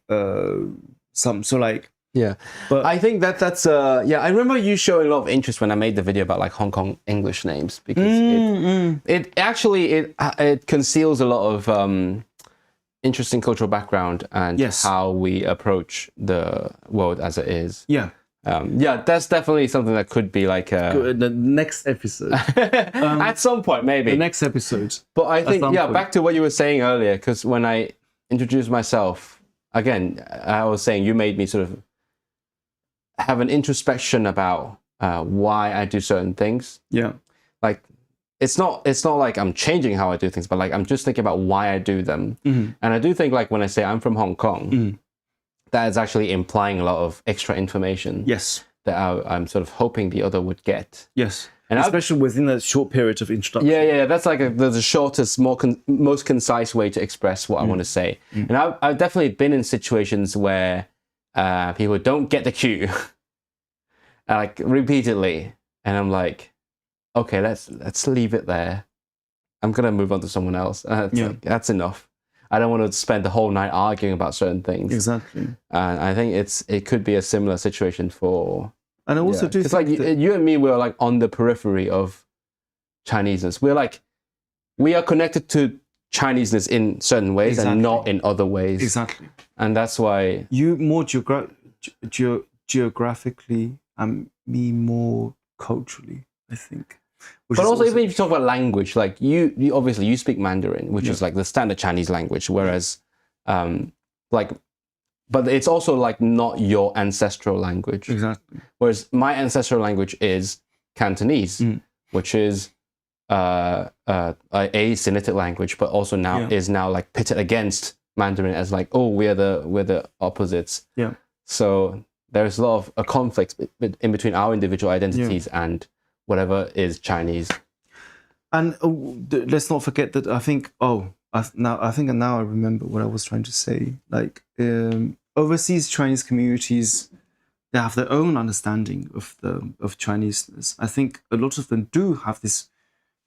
some like. Yeah, but I think that's I remember you showing a lot of interest when I made the video about like Hong Kong English names, because it actually conceals a lot of interesting cultural background and how we approach the world as it is. Yeah, Yeah, that's definitely something that could be like The next episode. at some point, maybe. The next episode. But I think, some point. back to what you were saying earlier, because when I introduced myself, again, I was saying you made me sort of have an introspection about why I do certain things. Yeah. Like, it's not like I'm changing how I do things, but like I'm just thinking about why I do them. And I do think like when I say I'm from Hong Kong, that is actually implying a lot of extra information. Yes. That I'm sort of hoping the other would get. Yes. And especially within a short period of introduction. Yeah. That's like the shortest, most concise way to express what I want to say. And I've definitely been in situations where people don't get the cue, like repeatedly, and I'm like, okay, let's leave it there. I'm gonna move on to someone else. Like, that's enough. I don't want to spend the whole night arguing about certain things. Exactly. And I think it could be a similar situation for. And I also do think like you and me, we're like on the periphery of Chineseness. We are connected to Chineseness in certain ways and not in other ways. Exactly. And that's why you more geographically and me more culturally, I think. But also, even if you talk about language, like you obviously you speak Mandarin, which is like the standard Chinese language, whereas, but it's also like not your ancestral language. Exactly. Whereas my ancestral language is Cantonese, which is a Sinitic language, but also is now like pitted against Mandarin as like, oh, we're the opposites. Yeah. So there's a lot of conflicts in between our individual identities and whatever is Chinese. And let's not forget that I think now I remember what I was trying to say. Like overseas Chinese communities, they have their own understanding of Chineseness. I think a lot of them do have this,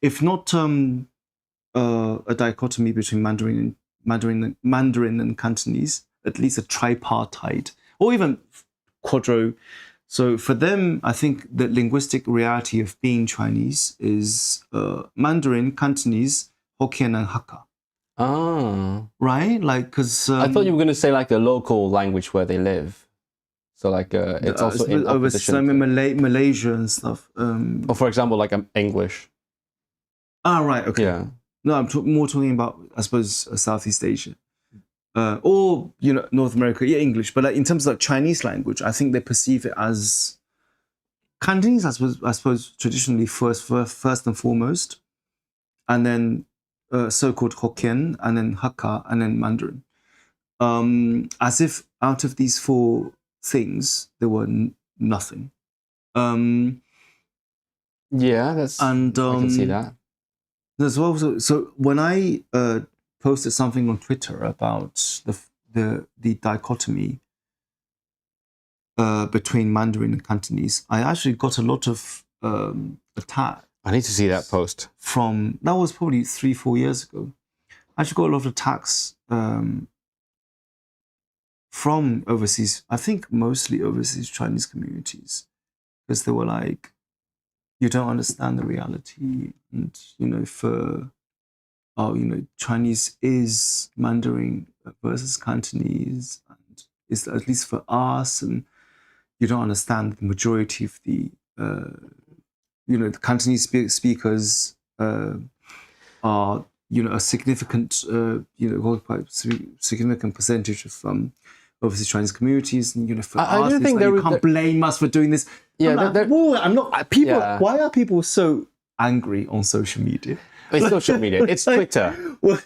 if not a dichotomy between Mandarin and Cantonese, at least a tripartite or even quadro. So for them, I think the linguistic reality of being Chinese is Mandarin, Cantonese, Hokkien, and Hakka. Ah. Right? Like, because... I thought you were going to say like the local language where they live. So like it's also in opposition. Malaysia and stuff. Or for example, like English. Ah, right, okay. Yeah. No, I'm more talking about, I suppose, Southeast Asia. Or North America, English, but like in terms of like Chinese language, I think they perceive it as Cantonese. I suppose traditionally first and foremost, and then so-called Hokkien, and then Hakka, and then Mandarin. As if out of these four things there were nothing. Yeah, I can see that. As well. So when I posted something on Twitter about the dichotomy between Mandarin and Cantonese, I actually got a lot of attack. I need to see that post. That was probably 3-4 years ago. I actually got a lot of attacks from overseas, I think mostly overseas Chinese communities, because they were like, you don't understand the reality, and Chinese is Mandarin versus Cantonese, and it's at least for us, and you don't understand the majority of the the Cantonese speakers are a significant quite significant percentage of overseas Chinese communities, and for us, don't think you can't blame us for doing this. Yeah, I'm not. People, why are people so angry on social media? It's social media. It's Twitter. Well,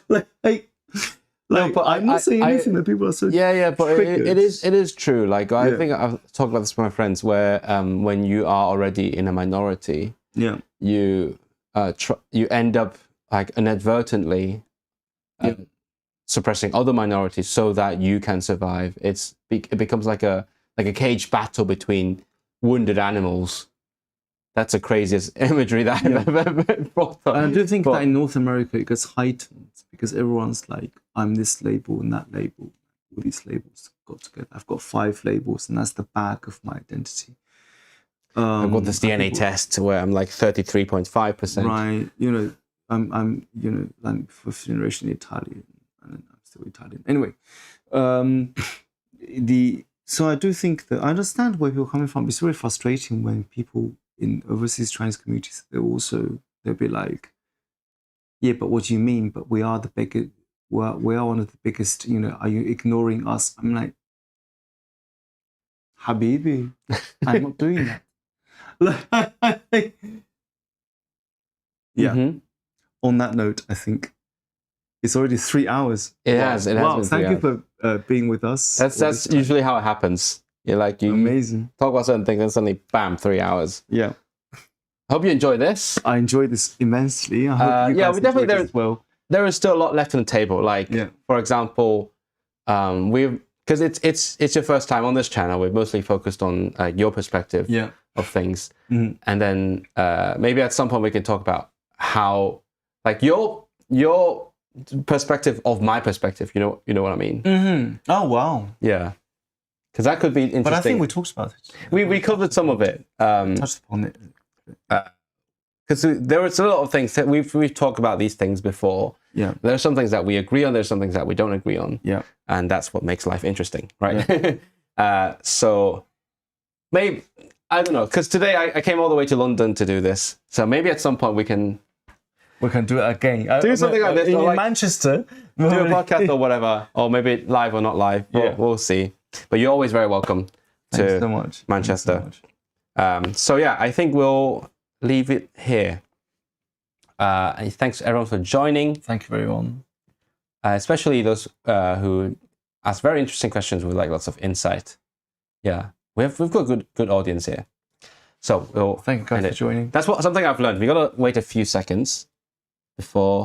but I'm not saying anything that people are so. Yeah, but it is true. Like I think I've talked about this with my friends, where when you are already in a minority, you end up like inadvertently suppressing other minorities so that you can survive. It becomes like a cage battle between wounded animals. That's the craziest imagery that I've ever brought up. And I do think that in North America it gets heightened because everyone's like, I'm this label and that label. All these labels got together. I've got 5 labels, and that's the bag of my identity. I've got this DNA test where I'm like 33.5%. Right. I'm fifth generation Italian, and I'm still Italian. Anyway, So I do think that I understand where people are coming from. It's very frustrating when people in overseas Chinese communities, they'll be like, yeah, but what do you mean? But we are the biggest, we are one of the biggest, you know, are you ignoring us? I'm like, Habibi, I'm not doing that. Yeah. Mm-hmm. On that note, I think it's already 3 hours. It has been Thank 3 you for being with us. That's usually how it happens. You're like, you amazing. Talk about certain things and suddenly, bam, 3 hours. Yeah. Hope you enjoy this. I enjoyed this immensely. I hope you guys we definitely enjoyed it as well. There is still a lot left on the table. Like, for example, because it's your first time on this channel. We've mostly focused on your perspective of things, and then maybe at some point we can talk about how, like, your perspective of my perspective. You know what I mean? Mm-hmm. Oh wow! Yeah, because that could be interesting. But I think we talked about it. We covered some of it. Touched upon it. Because there was a lot of things that we've talked about these things before. Yeah. There are some things that we agree on. There's some things that we don't agree on. Yeah. And that's what makes life interesting, right? Yeah. So maybe, I don't know, because today I came all the way to London to do this. So maybe at some point we can do it again. Do something like this. In like, Manchester. Do a podcast or whatever. Or maybe live or not live. We'll see. But you're always very welcome to so much. Manchester. So yeah, I think we'll leave it here. And thanks everyone for joining. Thank you everyone. Especially those who ask very interesting questions with like lots of insight. Yeah, we've got good audience here. So we'll thank you guys for joining. That's something I've learned. We gotta wait a few seconds before